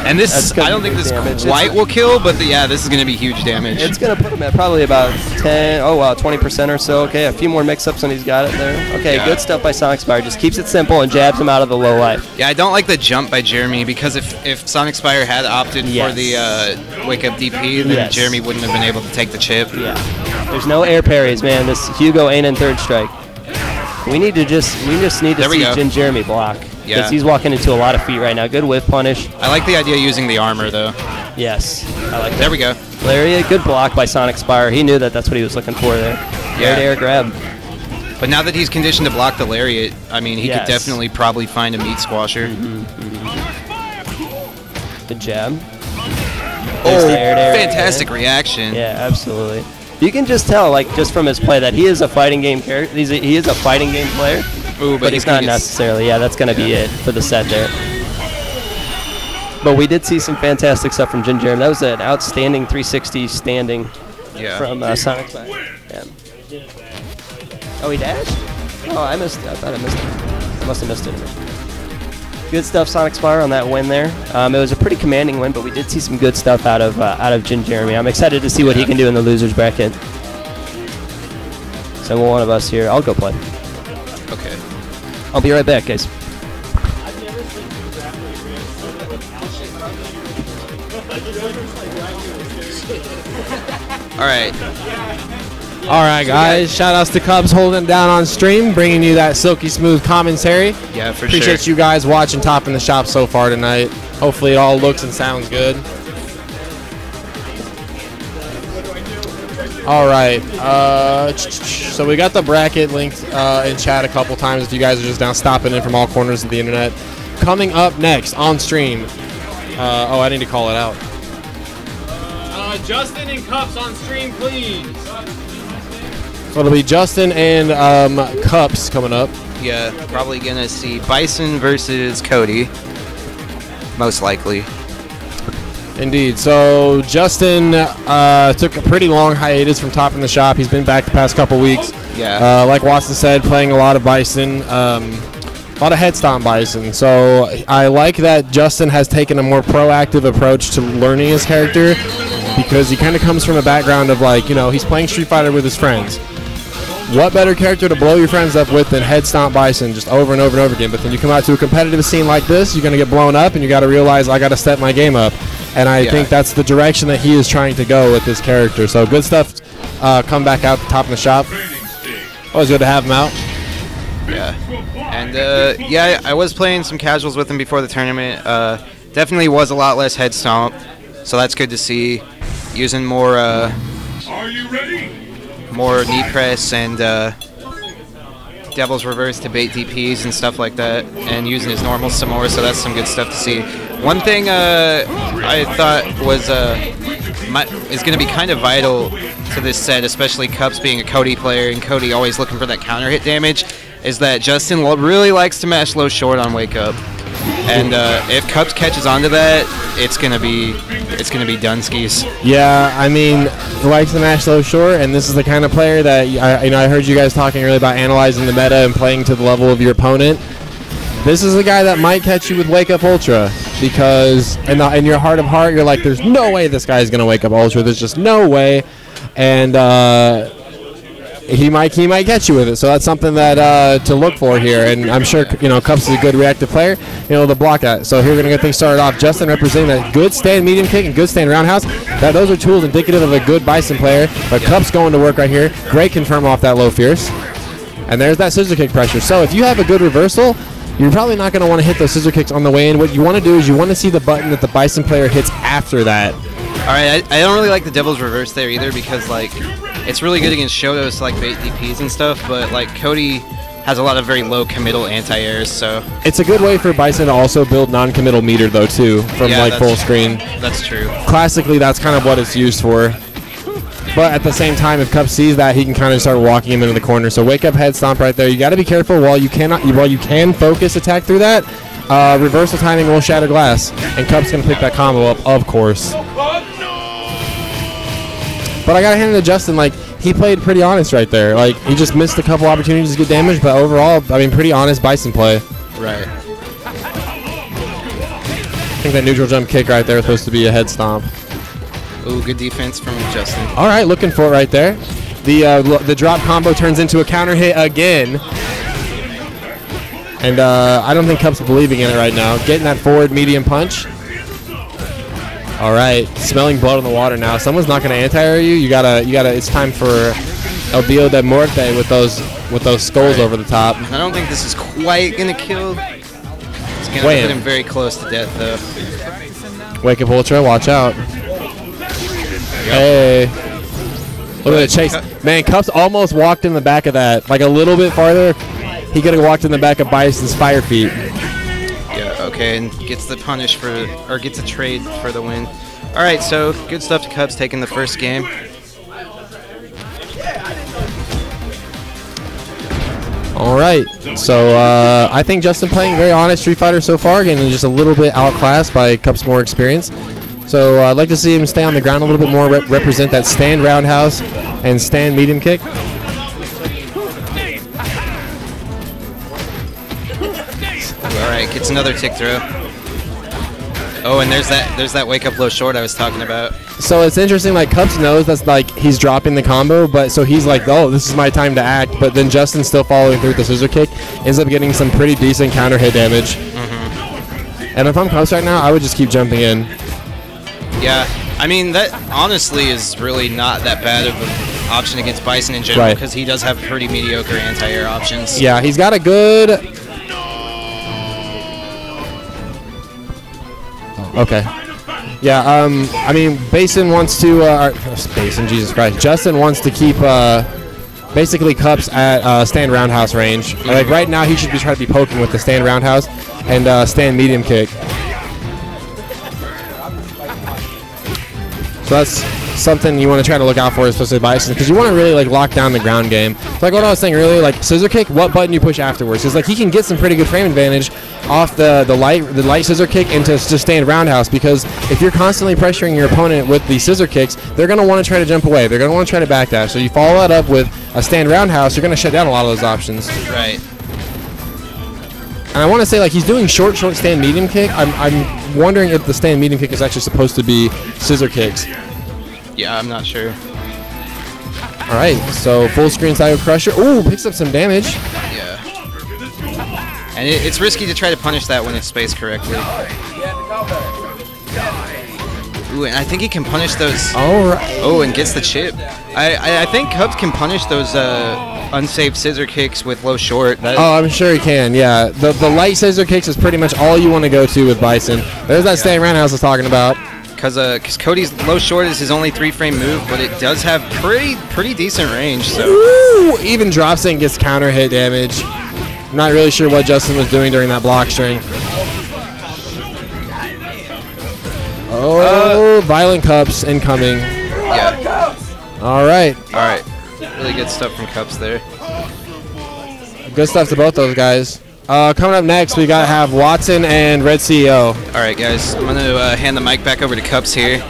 And this, I don't think this quite will kill, but this is going to be huge damage. It's going to put him at probably about 20% or so. Okay, a few more mix-ups and he's got it there. Okay, good stuff by Sonic Spire. Just keeps it simple and jabs him out of the low life. Yeah, I don't like the jump by Jeremy, because if Sonic Spire had opted for the wake-up DP, then Jeremy wouldn't have been able to take the chip. Yeah. There's no air parries, man. This Hugo ain't in third strike. We just need to see Jin Jeremy block. Because he's walking into a lot of feet right now. Good whiff punish. I like the idea of using the armor, though. Yes, I like that. There we go. Lariat, good block by Sonic Spire. He knew that that's what he was looking for there. Air grab. But now that he's conditioned to block the lariat, I mean, he could definitely probably find a meat squasher. Good jab. Fantastic reaction. Yeah, absolutely. You can just tell, like, just from his play, that he is a fighting game character. He is a fighting game player. But he's not necessarily. Yeah, that's going to be it for the set there. But we did see some fantastic stuff from Jin Jeremy. That was an outstanding 360 standing from Sonic Spire. Yeah. Oh, he dashed? Oh, I missed it. I thought I missed it. I must have missed it. Good stuff, Sonic Spire, on that win there. It was a pretty commanding win, but we did see some good stuff out of Jin Jeremy. I'm excited to see what he can do in the losers bracket. So one of us here. I'll go play. Okay. I'll be right back, guys. All right, guys. Shout-outs to Cubs holding it down on stream, bringing you that silky smooth commentary. Yeah, for sure. Appreciate you guys watching Top in the Shop so far tonight. Hopefully it all looks and sounds good. All right. So we got the bracket linked in chat a couple times if you guys are just now stopping in from all corners of the internet. Coming up next on stream. I need to call it out. Justin and Cups on stream, please. So it'll be Justin and Cups coming up. Yeah, probably going to see Bison versus Cody. Most likely. Indeed. So Justin took a pretty long hiatus from Top in the Shop. He's been back the past couple weeks. Yeah. Like Watson said, playing a lot of Bison, a lot of head stomp Bison. So I like that Justin has taken a more proactive approach to learning his character. because he kind of comes from a background of like, you know, he's playing Street Fighter with his friends. What better character to blow your friends up with than Head Stomp Bison just over and over and over again? But then you come out to a competitive scene like this, you're going to get blown up, and you got to realize I got to step my game up. And I think that's the direction that he is trying to go with this character. So good stuff. Come back out the top of the shop. Always good to have him out. Yeah. And yeah, I was playing some casuals with him before the tournament. Definitely was a lot less Head Stomp, so that's good to see. Using more Are you ready? more knee press and Devil's Reverse to bait DPs and stuff like that, and using his normal some more, so that's some good stuff to see. One thing I thought was is going to be kind of vital to this set, especially Cups being a Cody player and Cody always looking for that counter hit damage, is that Justin really likes to mash low short on Wake Up. And if Cups catches onto that, it's gonna be Dunskies. Yeah, I mean, he likes to mash low short, and this is the kind of player that I heard you guys talking earlier about analyzing the meta and playing to the level of your opponent. This is a guy that might catch you with Wake Up Ultra, because in your heart of heart, you're like, there's no way this guy's gonna Wake Up Ultra. There's just no way, and he might get you with it. So that's something that to look for here. And I'm sure Cups is a good reactive player, to block that. So here we're gonna get things started off. Justin representing that good stand medium kick and good stand roundhouse. Those are tools indicative of a good Bison player. But Cups going to work right here. Great confirm off that low fierce. And there's that scissor kick pressure. So if you have a good reversal, you're probably not going to want to hit those scissor kicks on the way in. What you want to do is you want to see the button that the Bison player hits after that. All right, I don't really like the Devil's Reverse there either, because like it's really good against Shotos to like bait DPs and stuff, but like Cody has a lot of very low committal anti-airs, so it's a good way for Bison to also build non-committal meter though too, from like full screen. That's true. Classically, that's kind of what it's used for. But at the same time, if Cup sees that, he can kind of start walking him into the corner. So Wake Up Head Stomp right there. You got to be careful while you can focus attack through that. Reversal timing will shatter glass, and Cup's gonna pick that combo up, of course. But I gotta hand it to Justin. Like, he played pretty honest right there. Like, he just missed a couple opportunities to get damage, but overall, I mean, pretty honest Bison play. Right. I think that neutral jump kick right there is supposed to be a head stomp. Ooh, good defense from Justin. All right, looking for it right there. The drop combo turns into a counter hit again. And I don't think Cup's believing in it right now. Getting that forward medium punch. All right, smelling blood on the water now. Someone's not gonna anti-air you. You gotta. It's time for El Dio de Muerte with those skulls over the top. I don't think this is quite gonna kill. It's gonna hit him very close to death though. Wake Up Ultra, watch out. Hey. Look at the chase. Man, Cups almost walked in the back of that. Like a little bit farther, he could have walked in the back of Bison's Fire Feet. Yeah, okay, and gets the punish gets a trade for the win. Alright, so good stuff to Cups taking the first game. Alright, so I think Justin playing very honest Street Fighter so far, getting just a little bit outclassed by Cups' more experience. So I'd like to see him stay on the ground a little bit more, represent that stand roundhouse and stand medium kick. Alright, gets another tick throw. Oh, and there's that wake up low short I was talking about. So it's interesting, like Cups knows that's like he's dropping the combo, but so he's like, oh, this is my time to act. But then Justin's still following through with the scissor kick, ends up getting some pretty decent counter hit damage. And if I'm Cups right now, I would just keep jumping in. Yeah, I mean, that honestly is really not that bad of an option against Bison in general, because he does have pretty mediocre anti-air options. Yeah, he's got a good... Okay. Yeah, I mean, Bison wants to... Bison, Jesus Christ. Justin wants to keep basically Cups at stand roundhouse range. Like right now, he should be trying to be poking with the stand roundhouse and stand medium kick. So that's something you want to try to look out for, especially Bison, because you want to really like lock down the ground game. It's like what I was saying earlier, like scissor kick, what button you push afterwards. Because like he can get some pretty good frame advantage off the light scissor kick into just stand roundhouse, because if you're constantly pressuring your opponent with the scissor kicks, they're going to want to try to jump away. They're going to want to try to backdash. So you follow that up with a stand roundhouse, you're going to shut down a lot of those options. Right. And I want to say, like, he's doing short stand medium kick. I'm wondering if the stand medium kick is actually supposed to be scissor kicks. Yeah, I'm not sure. All right, so full screen Psycho Crusher. Ooh, picks up some damage. Yeah. And it's risky to try to punish that when it's spaced correctly. Ooh, and I think he can punish those. All right. Oh, and gets the chip. I think Cubs can punish those unsafe scissor kicks with low short. Oh, I'm sure he can. Yeah, the light scissor kicks is pretty much all you want to go to with Bison. There's that staying round I was talking about. Because Cody's low short is his only 3-frame move, but it does have pretty decent range. So. Ooh, even drops it and gets counter hit damage. Not really sure what Justin was doing during that block string. Oh, Violent Cups incoming. Yeah. All right. All right. Really good stuff from Cups there. Good stuff to both those guys. Coming up next, we got to have Watson and Red CEO. All right, guys. I'm going to hand the mic back over to Cups here.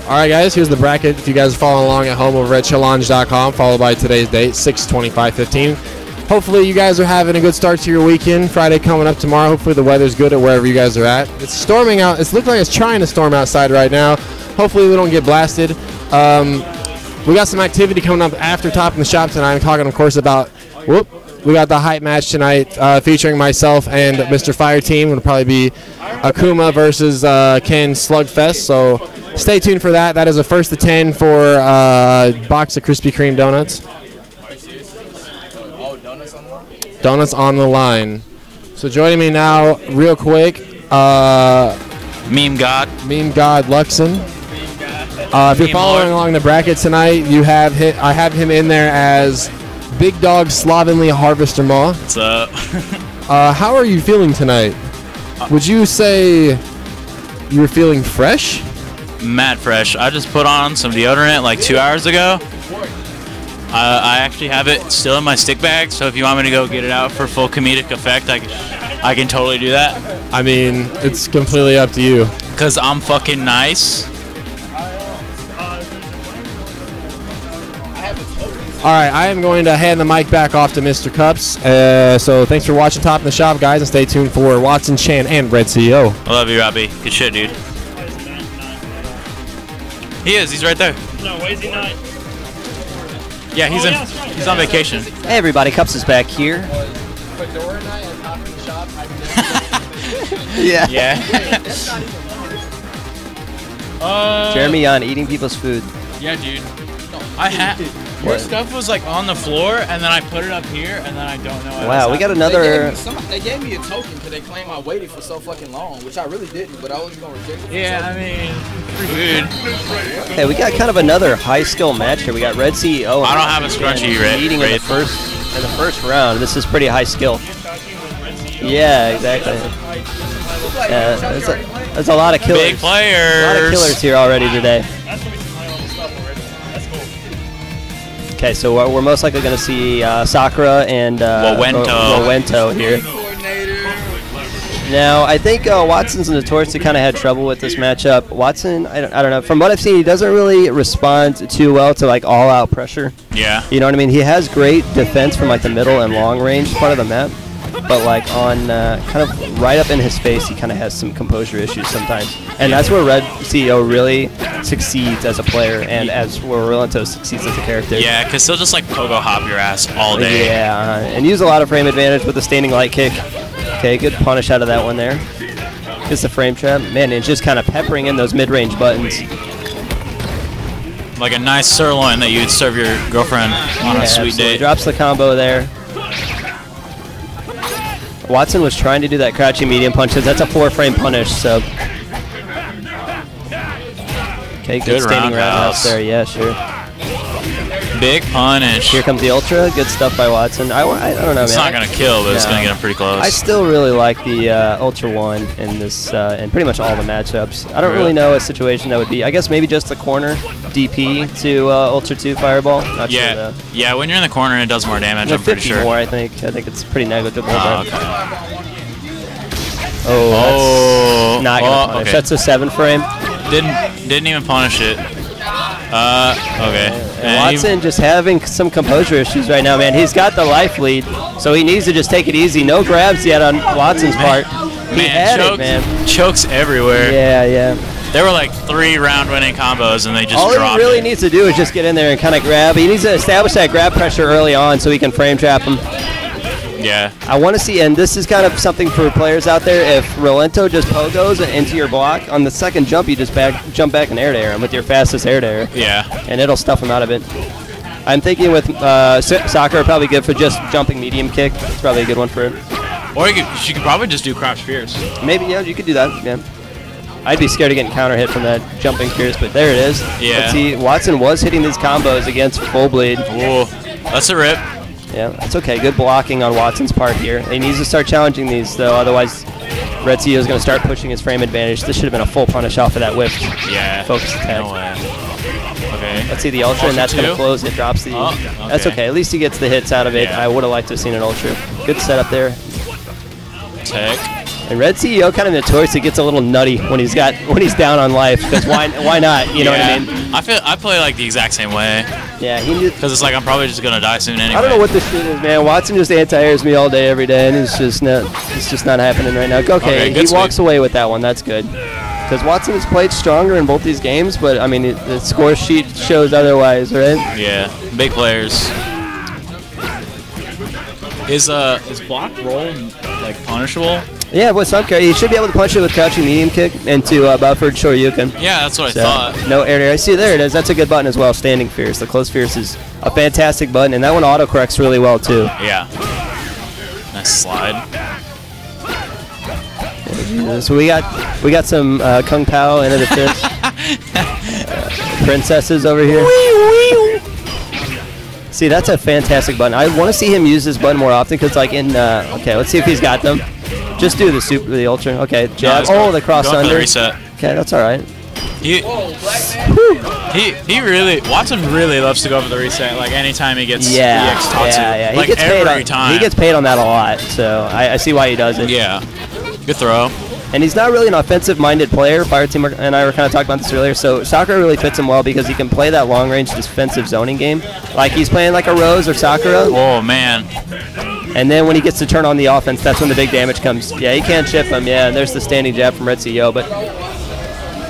All right, guys, here's the bracket. If you guys are following along at home over at challenge.com, followed by today's date, 6/25/15. Hopefully you guys are having a good start to your weekend. Friday coming up tomorrow. Hopefully the weather's good at wherever you guys are at. It's storming out. It's looking like it's trying to storm outside right now. Hopefully we don't get blasted. We got some activity coming up after Top in the Shop tonight. I'm talking, of course, about, we got the hype match tonight featuring myself and Mr. Fire Team. It'll probably be Akuma versus Ken Slugfest. So stay tuned for that. That is a 1st to 10 for a box of Krispy Kreme donuts. Donuts on the line. So joining me now, real quick, Meme God Luxon. If you're following along the bracket tonight, I have him in there as Big Dog Slovenly Harvester Maw. What's up? How are you feeling tonight? Would you say you're feeling fresh? Mad fresh. I just put on some deodorant like 2 hours ago. I actually have it still in my stick bag, so if you want me to go get it out for full comedic effect, I can totally do that. I mean, it's completely up to you. Because I'm fucking nice. All right, I am going to hand the mic back off to Mr. Cups. So thanks for watching Top in the Shop, guys, and stay tuned for Watson, Chan, and Red CEO. I love you, Robbie. Good shit, dude. He is. He's right there. No, why is he not? Yeah, he's on vacation. Hey everybody, Cups is back here. Fedora night at Top in the Shop. Yeah. Yeah. Jeremy on eating people's food. Yeah, dude. I had your stuff was like on the floor, and then I put it up here, and then I don't know. Wow, we got another. They gave me a token because they claim I waited for so fucking long, which I really didn't, but I was gonna reject it. Yeah, I mean, rude. Hey, we got kind of another high skill match here. We got Red CEO. I don't have a scrunchie, Red. Meeting in the first round. This is pretty high skill. Yeah, exactly. There's a lot of killers. Big players. A lot of killers here already today. Okay, so we're most likely going to see Sakura and Wowento here. Now, I think Watson's notoriously kind of had trouble with this matchup. Watson, I don't know. From what I've seen, he doesn't really respond too well to like all-out pressure. Yeah. You know what I mean? He has great defense from like the middle and long range part of the map, but like on kind of right up in his face, he kind of has some composure issues sometimes. And that's where Red CEO really succeeds as a player, and as where Rilento succeeds as a character. Yeah, because he'll just like pogo hop your ass all day. Yeah, and use a lot of frame advantage with the standing light kick. Okay, good punish out of that one there. Gets the frame trap. Man, it's just kind of peppering in those mid-range buttons. Like a nice sirloin that you'd serve your girlfriend on a sweet date. Drops the combo there. Watson was trying to do that crouching medium punches. That's a 4-frame punish, so. Okay, good standing roundhouse there. Yeah, sure. Big punish. Here comes the Ultra. Good stuff by Watson. I don't know, man. It's not going to kill, but it's going to get him pretty close. I still really like the Ultra 1 in this, in pretty much all the matchups. I don't really know a situation that would be, I guess maybe just the corner DP to Ultra 2 Fireball. Not sure though. Yeah, when you're in the corner, it does more damage, I'm pretty sure. More, I think. I think it's pretty negligible. Oh, okay. Oh, that's not going to punish. Okay. That's a 7-frame. Didn't even punish it. Okay. And Watson just having some composure issues right now, man. He's got the life lead, so he needs to just take it easy. No grabs yet on Watson's part. He had it, man. Chokes everywhere. Yeah. There were like 3 round-winning combos, and they just All dropped he really it. needs to do is just get in there and kind of grab. He needs to establish that grab pressure early on so he can frame trap him. Yeah. I want to see, and this is kind of something for players out there, if Rolento just pogos into your block, on the second jump, you just jump back and air to air him with your fastest air to air. Yeah. And it'll stuff him out of it. I'm thinking with Sakura, probably good for just jumping medium kick. It's probably a good one for him. Or she could probably just do crouch fierce. Maybe, yeah, you could do that, yeah. I'd be scared of getting counter hit from that jumping fierce, but there it is. Yeah. Let's see, Watson was hitting these combos against Full Bleed. Ooh, that's a rip. Yeah, that's okay. Good blocking on Watson's part here. He needs to start challenging these, though. Otherwise, Red CEO is going to start pushing his frame advantage. This should have been a full punish off of that whip. Yeah. Focus attack. No way. Okay. Let's see the ultra, and that's going to close. It drops the... Oh, okay. That's okay. At least he gets the hits out of it. Yeah. I would have liked to have seen an ultra. Good setup there. Tech. And Red CEO kind of notoriously gets a little nutty when he's down on life, because why not? You know what I mean? I play like the exact same way. Yeah, he knew. Because it's like I'm probably just gonna die soon anyway. I don't know what this shit is, man. Watson just anti-airs me all day, every day, and it's just not happening right now. Okay, he walks away with that one. That's good. Because Watson has played stronger in both these games, but I mean the score sheet shows otherwise, right? Yeah, big players. Is block roll like punishable? Yeah, with some he should be able to punch it with crouching medium kick into buffered Shoryuken. Yeah, that's what I thought. No air to air. See, there it is. That's a good button as well. Standing Fierce. The close Fierce is a fantastic button, and that one auto corrects really well too. Yeah. Nice slide. So we got some Kung Pao into the fist. Princesses over here. See, that's a fantastic button. I want to see him use this button more often because, like, okay, let's see if he's got them. Just do the ultra. Okay, jab. No, the cross under. under. Reset. Okay, that's all right. He really, Watson really loves to go for the reset. Like anytime he gets EX Tatsu. Yeah. Like he gets every time. He gets paid on that a lot, so I see why he does it. Yeah. Good throw. And he's not really an offensive-minded player. Fireteam and I were kind of talking about this earlier. So Sakura really fits him well because he can play that long-range defensive zoning game. Like he's playing like a Rose or Sakura. Oh, man. And then when he gets to turn on the offense, that's when the big damage comes. Yeah, he can't chip him. Yeah, and there's the standing jab from Red CEO. But,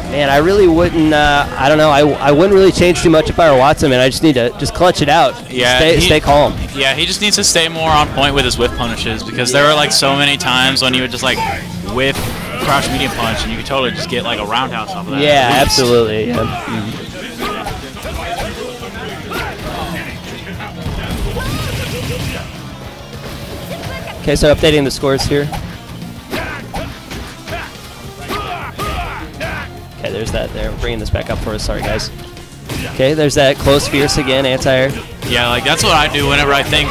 man, I really wouldn't, I don't know. I wouldn't really change too much if I were Watson, man. I just need to just clutch it out. Yeah, Stay calm. Yeah, he just needs to stay more on point with his whiff punishes because there were, like, so many times when he would just, like, whiff crouch medium punch, and you could totally just get like a roundhouse off of that. Yeah, absolutely. Yeah. Okay, so updating the scores here. Okay, there's that there. We're bringing this back up for us. Sorry, guys. Okay, there's that close Fierce again, anti-air. Yeah, like that's what I do whenever I think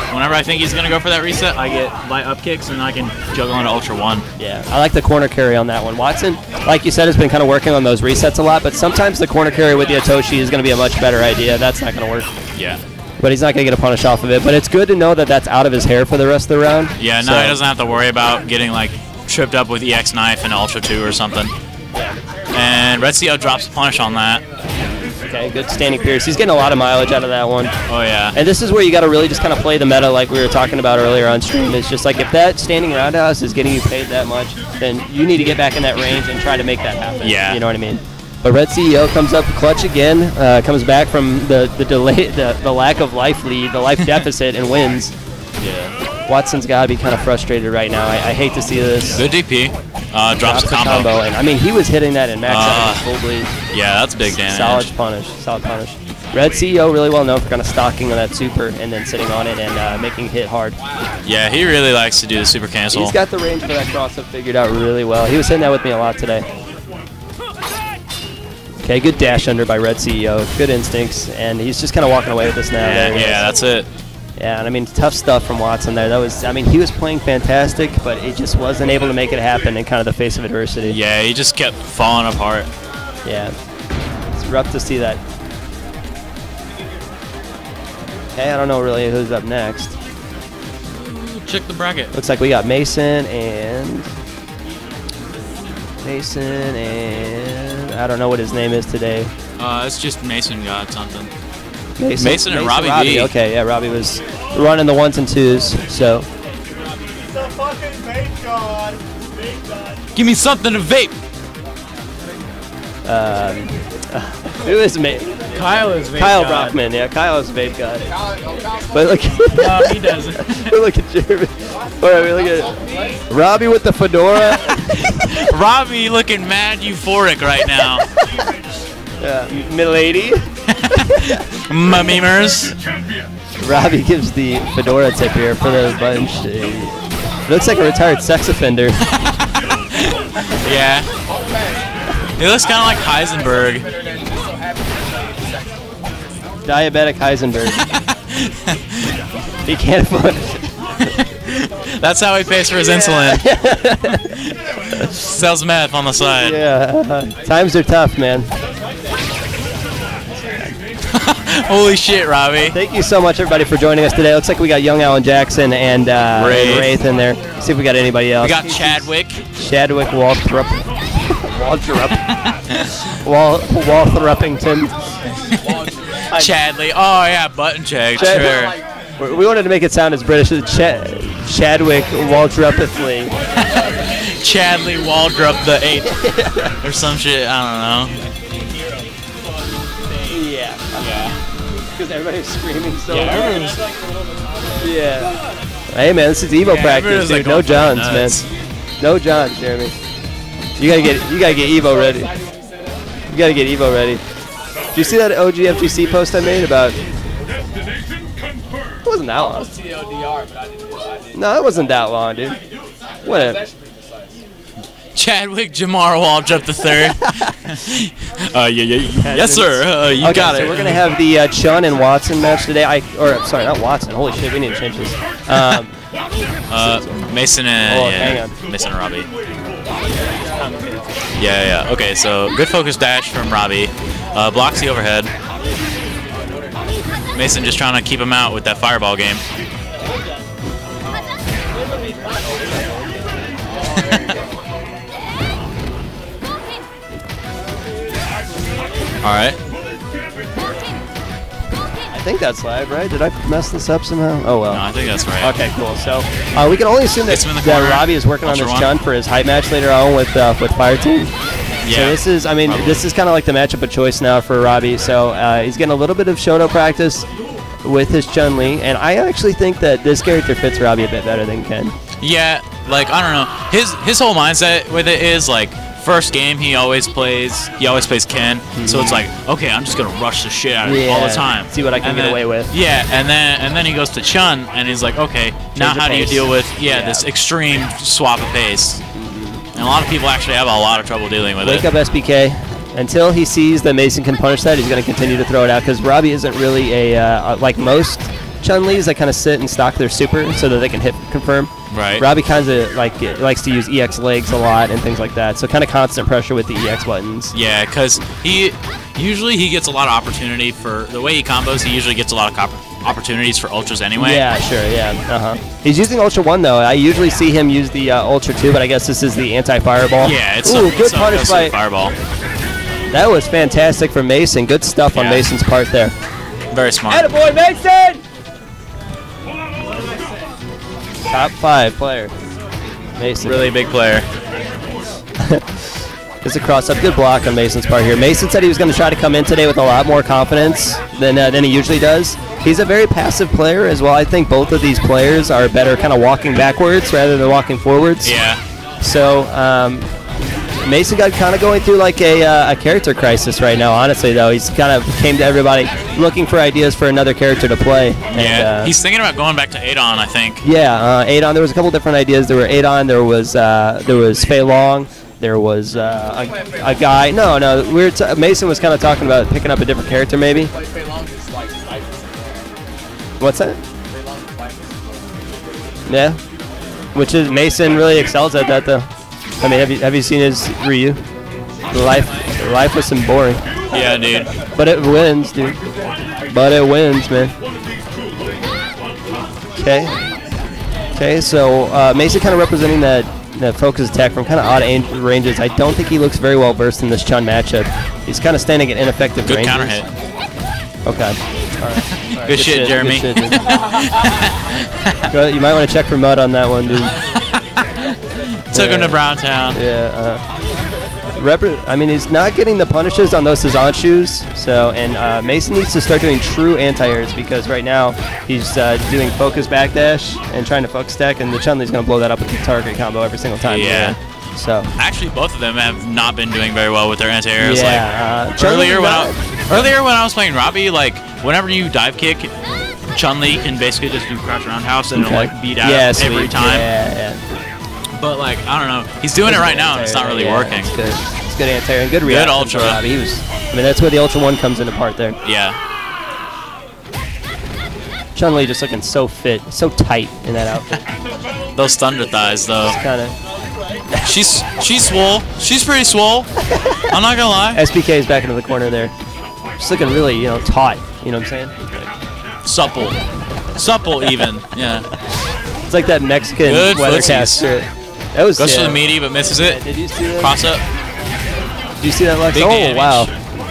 he's gonna go for that reset. I get light up kicks and I can juggle into Ultra 1. Yeah, I like the corner carry on that one. Watson, like you said, has been kind of working on those resets a lot, but sometimes the corner carry with the Atoshi is gonna be a much better idea. That's not gonna work. Yeah. But he's not gonna get a punish off of it. But it's good to know that that's out of his hair for the rest of the round. Yeah, now he doesn't have to worry about getting like tripped up with EX Knife and Ultra 2 or something. And Red CO drops a punish on that. Okay, good standing Pierce. He's getting a lot of mileage out of that one. Oh, yeah. And this is where you got to really just kind of play the meta like we were talking about earlier on stream. It's just like if that standing roundhouse is getting you paid that much, then you need to get back in that range and try to make that happen. Yeah. You know what I mean? But Red CEO comes up clutch again, comes back from the delay, the lack of life lead, the life deficit, and wins. Yeah. Watson's got to be kind of frustrated right now. I hate to see this. Good DP. Drops a combo. And I mean, he was hitting that in max out full bleed. Yeah, that's big damage. Solid punish. Red CEO really well known for kind of stalking on that super and then sitting on it and making hit hard. Yeah, he really likes to do the super cancel. He's got the range for that cross-up figured out really well. He was hitting that with me a lot today. Okay, good dash under by Red CEO. Good instincts, and he's just kind of walking away with this now. Yeah, that's it. Yeah, and I mean, tough stuff from Watson there. That was, I mean, he was playing fantastic, but it just wasn't able to make it happen in kind of the face of adversity. Yeah, he just kept falling apart. Yeah, it's rough to see that. Okay, I don't know really who's up next. Check the bracket. Looks like we got Mason and I don't know what his name is today. It's just Mason got something. Mason and Robbie B. Okay, yeah, Robbie was running the 1s and 2s, so. Give me something to vape. Who is Kyle is vape Kyle god. Brockman, yeah, Kyle is vape god. But look, No, he doesn't. look at Jeremy. Alright, look at Robbie with the fedora. Robbie looking mad euphoric right now. Milady. My memers. Robbie gives the fedora tip here for the bunch. Looks like a retired sex offender. Yeah. He looks kind of like Heisenberg. Diabetic Heisenberg. He can't afford. That's how he pays for his insulin. Sells meth on the side. Yeah, times are tough, man. Holy shit, Robbie. Thank you so much, everybody, for joining us today. Looks like we got young Alan Jackson and Wraith in there. See if we got anybody else. We got Chadwick. Chadwick Walthrop. Walthruppington. Chadley. Oh, yeah, button check. Sure. We wanted to make it sound as British as Chadwick Waltruppington. Chadley Waldrop the 8th. Or some shit. I don't know. Yeah. Because everybody's screaming so Yeah, hard. everyone's Yeah. Hey, man, this is Evo practice, everyone's, dude. like, No going Johns, nuts. man. No Johns, Jeremy. You gotta get Evo ready. You gotta get Evo ready. Did you see that OG FGC post I made about? It wasn't that long. No, it wasn't that long, dude. Whatever. Chadwick Jamar Waldrop the 3rd. Yes, sir. You Okay, got so it. we're gonna have the Chun and Watson match today. Sorry, not Watson. Holy shit, we need to change this. Mason and hang on. Mason and Robbie. Yeah. Okay, so good focus dash from Robbie. Blocks the overhead. Mason just trying to keep him out with that fireball game. All right. I think that's live, right? Did I mess this up somehow? Oh well. No, I think that's right. Okay, cool. So we can only assume that, Hits him in the corner. Robbie is working on Ultra this one. Chun for his hype match later on with Fire Team. Yeah. So this is, this is kind of like the matchup of choice now for Robbie. So he's getting a little bit of Shoto practice with his Chun-Li, and I actually think that this character fits Robbie a bit better than Ken. Yeah, like I don't know. His whole mindset with it is like first game he always plays Ken. So it's like, okay, I'm just gonna rush the shit out of it all the time. See what I can get away with. Yeah, and then he goes to Chun and he's like, okay, now the how do you pace. deal with this extreme swap of pace? And a lot of people actually have a lot of trouble dealing with Wake it. up SBK. Until he sees that Mason can punish that, he's going to continue to throw it out because Robbie isn't really like most Chun-Lis that kind of sit and stock their super so that they can hit confirm. Right. Robbie kind of likes to use EX legs a lot and things like that. So kind of constant pressure with the EX buttons. Yeah, because he gets a lot of opportunity for the way he combos. He usually gets a lot of opportunities for ultras anyway. Yeah, sure, yeah. He's using Ultra 1 though. I usually see him use the Ultra 2, but I guess this is the anti-fireball. Yeah, it's Ooh, good so punish aggressive by fireball. That was fantastic from Mason. Good stuff on Mason's part there. Very smart. Attaboy, Mason! Top 5 player. Mason. Really big player. It's a cross-up. Good block on Mason's part here. Mason said he was going to try to come in today with a lot more confidence than he usually does. He's a very passive player as well. I think both of these players are better kind of walking backwards rather than walking forwards. Yeah. So Mason got kind of going through like a character crisis right now, honestly, though. He's kind of came to everybody looking for ideas for another character to play. Yeah, he's thinking about going back to Adon, I think. Yeah, Adon. There was a couple different ideas. There were Adon. There was Fei Long. There was a guy. No. Mason was kind of talking about picking up a different character, maybe. What's that? Yeah. Which is Mason really excels at that, though. I mean, have you seen his Ryu? Life was some boring. Yeah, dude. But it wins, dude. But it wins, man. Okay. So Mason kind of representing that focus attack from kind of odd ranges. I don't think he looks very well versed in this Chun matchup. He's kind of standing at ineffective Good ranges. counter hit. Okay. right, Good shit, Jeremy. Good shit, dude. You might want to check for mud on that one, dude. Took him to Browntown. Yeah. I mean, he's not getting the punishes on those Cezanne shoes. So, and Mason needs to start doing true anti-airs because right now he's doing focus backdash and trying to focus stack, and the Chun-Li's going to blow that up with the target combo every single time. Yeah. So actually, both of them have not been doing very well with their anti-airs. Yeah. Like, earlier when I was playing Robbie, like whenever you dive kick, Chun-Li can basically just do crouch roundhouse and it'll like beat out every time. Yeah. But like I don't know, he's doing it right now and it's not really working. It's good. It's good anti-air and good reaction. Good ultra. Robbie. I mean, that's where the Ultra 1 comes into part there. Yeah. Chun-Li just looking so fit, so tight in that outfit. Those thunder thighs though. Kind of. She's swole. She's pretty swole. I'm not gonna lie. SBK is back into the corner there. She's looking really, taut. You know what I'm saying? Supple. Supple even. Yeah. It's like that Mexican Good weathercaster. That was goes for the meaty but misses it. Did you see that? Cross up. Did you see that, Lux? Big damage. Wow.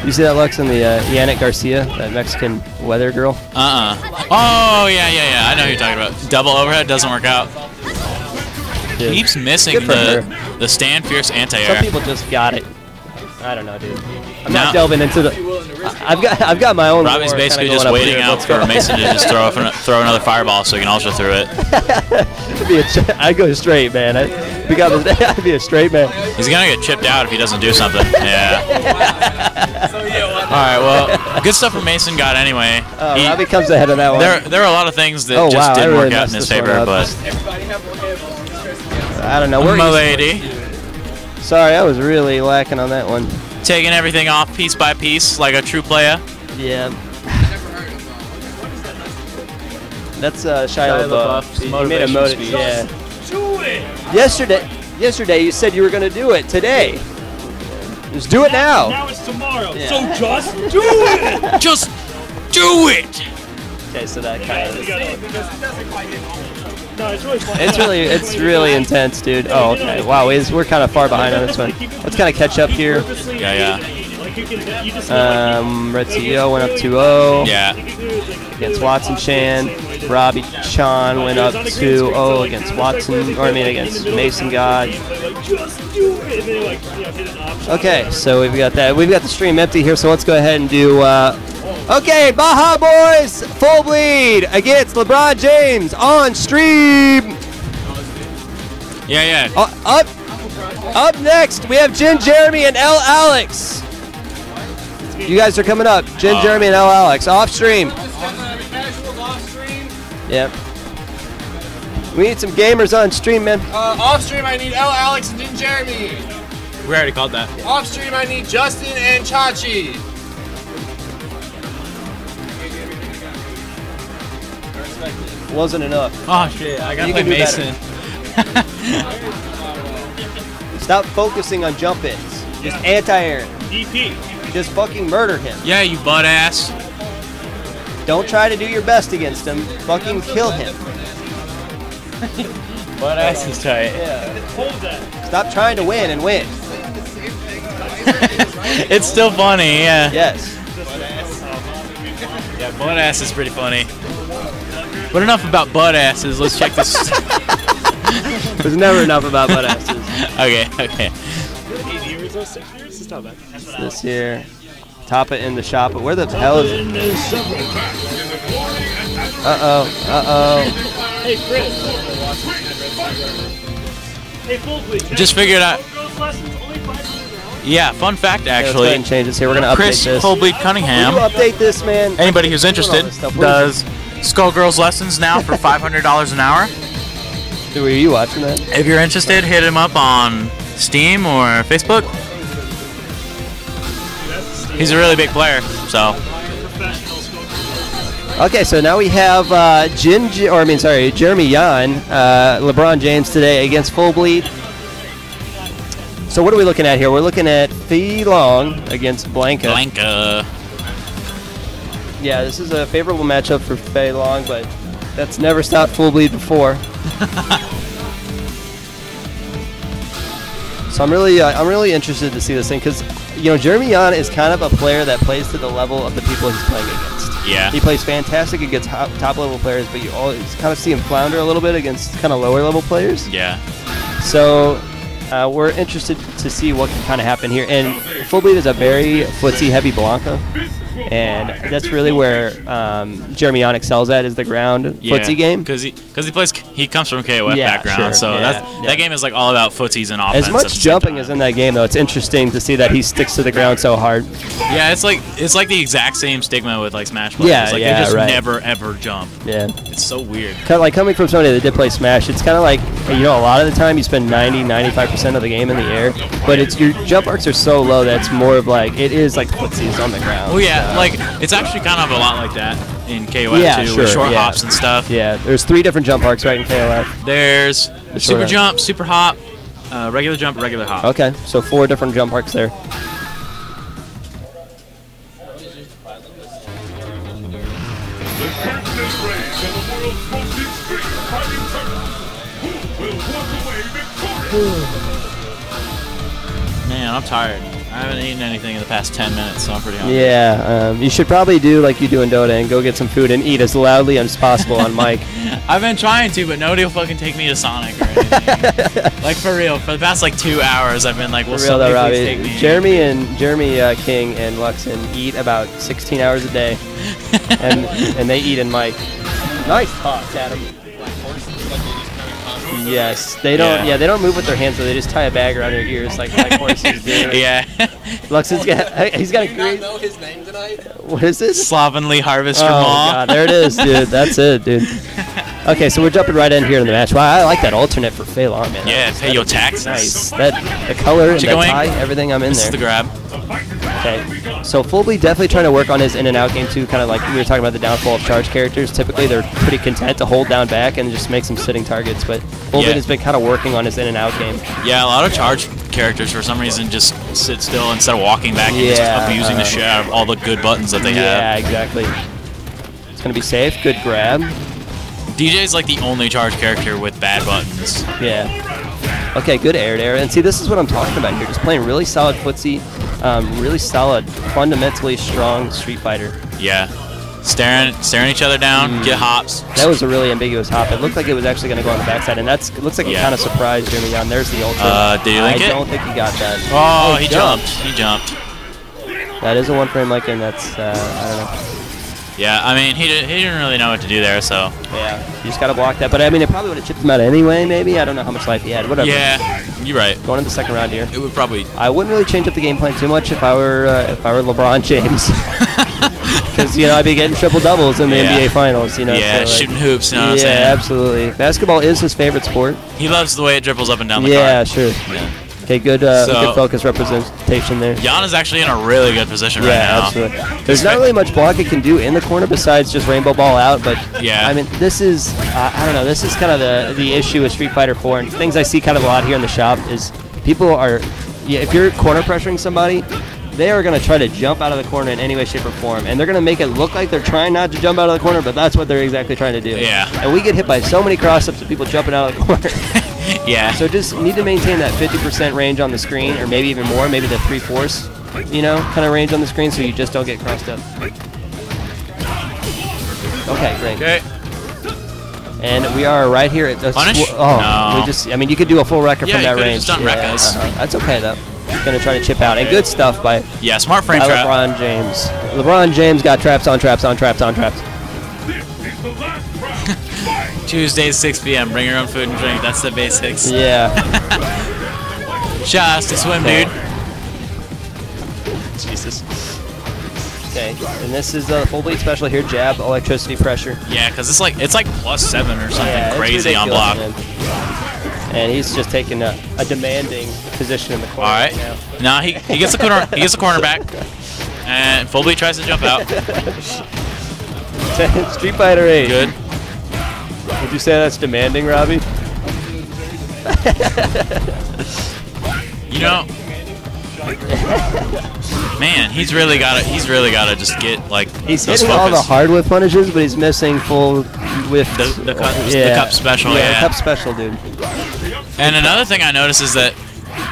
You see that, Lux, in the Yannick Garcia, that Mexican weather girl? Oh yeah. I know who you're talking about. Double overhead doesn't work out. Dude. Keeps missing the stand fierce anti-air. Some people just got it. I don't know, dude. I'm not delving into the. I've got my own. Robbie's basically just waiting out for Mason to just throw another fireball so he can ultra through it. I'd go straight, man. I'd be a straight man. He's gonna get chipped out if he doesn't do something. Yeah. All right. Well, good stuff from Mason got anyway. Robbie comes ahead of that one. There are a lot of things that just didn't work out in his favor, but I don't know. My lady. Sorry, I was really lacking on that one. Taking everything off piece by piece like a true player. Yeah. That's Shia LaBeouf. He made a motive. Yeah. Do it! Yesterday you said you were going to do it. Today. Just do it now. Now it's tomorrow. Yeah. So just do it! Just do it! Okay, so that kind of. No, it's really fun. It's really intense, dude. Oh, okay. Wow, we're kind of far behind on this one. Let's kind of catch up here. Yeah. Red CEO went up 2-0. Yeah. Against Watson Chan. Robbie Chan went up 2-0 against against Mason God. Okay, so we've got that. We've got the stream empty here, so let's go ahead and do. Okay, Baja Boys, Full Bleed against LeBron James on stream. Yeah. Up next, we have Jen Jeremy and L Alex. You guys are coming up. Jen Jeremy and L Alex off stream. Yep. We need some gamers on stream, man. Off stream, I need L Alex and Jen Jeremy. We already called that. Off stream, I need Justin and Chachi. Wasn't enough. Oh shit! I gotta play Mason. Stop focusing on jump ins. Just anti-air. DP. Just fucking murder him. Yeah, you butt ass. Don't try to do your best against him. Fucking kill him. Butt ass is tight. Yeah. Stop trying to win and win. It's still funny, yeah. Yes. Yeah, butt ass is pretty funny. But enough about butt asses. Let's check this. There's never enough about butt asses. Okay. This here. Top it in the shop. But where the hell is it? Uh-oh. Hey, Chris. Hey, Full Bleed. Just figured out. Yeah, fun fact actually. Let's change this here. We're gonna update Chris this. Full Bleed Cunningham. Will you update this, man? Anybody who's interested does Skullgirls lessons now for $500 an hour. Were you watching that? If you're interested, hit him up on Steam or Facebook. He's a really big player, so. Okay, so now we have Jeremy Yan, LeBron James today against Full Bleed. So what are we looking at here? We're looking at Fei Long against Blanca. Yeah, this is a favorable matchup for Fei Long, but that's never stopped Full Bleed before. So I'm really interested to see this thing because Jeremy Yan is kind of a player that plays to the level of the people he's playing against. Yeah. He plays fantastic against top level players, but you always kind of see him flounder a little bit against kind of lower level players. Yeah. So we're interested to see what can kind of happen here. And Full Bleed is a very footsie heavy Blanca. And that's really where Jeremy Yon excels at, is the ground footsie game. Because he comes from KOF background, sure, so that game is like all about footsies and offense. As much jumping as in that game, though, it's interesting to see that he sticks to the ground so hard. Yeah, it's like the exact same stigma with like Smash players. Yeah, like they just never ever jump. Yeah, it's so weird. Kind of like coming from somebody that did play Smash, it's kind of like, you know, a lot of the time you spend 90-95% of the game in the air, but it's your jump arcs are so low that it's more of like it is like footsies on the ground. Oh yeah. Like, it's actually kind of a lot like that in KOF too, with short hops and stuff. Yeah, there's 3 different jump arcs right in KOF. There's super jump, super hop, regular jump, regular hop. Okay, so 4 different jump arcs there. Man, I'm tired. I haven't eaten anything in the past 10 minutes, so I'm pretty hungry. Yeah, you should probably do like you do in Dota and go get some food and eat as loudly as possible on mic. I've been trying to, but nobody will fucking take me to Sonic or anything. Like, for real. For the past, like, 2 hours, I've been like, will somebody please take me? Jeremy King and Luxon eat about 16 hours a day, and they eat in mic. Nice toss, Adam. Yes, they don't. Yeah, they don't move with their hands, so they just tie a bag around their ears like horses do. Yeah. Luxon's he's got a great. Know his name tonight? What is this? Slovenly Harvester Oh Maw. God, there it is, dude. That's it, dude. Okay, so we're jumping right in here in the match. Wow, I like that alternate for Fei Long, man. Yeah, pay your taxes. Nice. The color and the tie, everything, I'm in this there. This is the grab. Okay, so Full Bleed definitely trying to work on his in and out game too, kind of like we were talking about the downfall of charge characters. Typically, they're pretty content to hold down back and just make some sitting targets, but Full Bleed has been kind of working on his in and out game. Yeah, a lot of charge characters for some reason just sit still instead of walking back and just abusing the shit out of all the good buttons that they have. Yeah, exactly. It's going to be safe. Good grab. DJ is like the only charge character with bad buttons. Yeah. Okay, good air to air. And see, this is what I'm talking about here. Just playing really solid footsie, really solid, fundamentally strong Street Fighter. Yeah. Staring each other down, get hops. That was a really ambiguous hop. It looked like it was actually going to go on the backside, and it looks like it kind of surprised Jeremy Yon. There's the ultra. Did he link it? I don't think he got that. Oh, he jumped. He jumped. That is a one-frame like, and that's, I don't know. Yeah, I mean, he didn't really know what to do there, so. Yeah, you just got to block that. But, I mean, it probably would have chipped him out anyway, maybe. I don't know how much life he had. Whatever. Yeah, you're right. Going into the second round here. It would probably. I wouldn't really change up the game plan too much if I were LeBron James. Because, you know, I'd be getting triple doubles in the NBA Finals, you know. Yeah, so, shooting hoops, you know what I'm saying? Yeah, absolutely. Basketball is his favorite sport. He loves the way it dribbles up and down the court. Yeah, card. sure. Yeah. Okay, good focus representation there. Yon is actually in a really good position right now. Yeah, absolutely. There's not really much block it can do in the corner besides just rainbow ball out, but yeah. I mean, this is, I don't know, this is kind of the issue with Street Fighter 4, and things I see kind of a lot here in the shop is people are, if you're corner pressuring somebody, they are going to try to jump out of the corner in any way, shape, or form, and they're going to make it look like they're trying not to jump out of the corner, but that's what they're exactly trying to do. Yeah. And we get hit by so many cross-ups of people jumping out of the corner. Yeah. So just need to maintain that 50% range on the screen, or maybe even more, maybe the 3/4, you know, kind of range on the screen, so you just don't get crossed up. Okay, great. Okay. And we are right here at the punish. No. We just, I mean, you could do a full record from that range. Just done Rekkas. That's okay though. Gonna try to chip out, and good stuff by smart frame trap. LeBron James. LeBron James got traps on traps on traps on traps. Tuesdays 6 p.m. Bring your own food and drink. That's the basics. Yeah. Shots to swim, dude. Jesus. Okay, and this is a full bleed special here. Jab, electricity, pressure. Yeah, because it's like +7 or something crazy on ridiculous, block. Man. And he's just taking a demanding position in the corner. All right. Now he gets the corner. He gets the corner back, and full bleed tries to jump out. Street Fighter 8. Good. Would you say that's demanding, Robbie? You know, man, he's really got to just get like. He's hitting all the hard whip punishes, but he's missing full whip. The cup special. Yeah, the cup special, dude. And another thing I noticed is that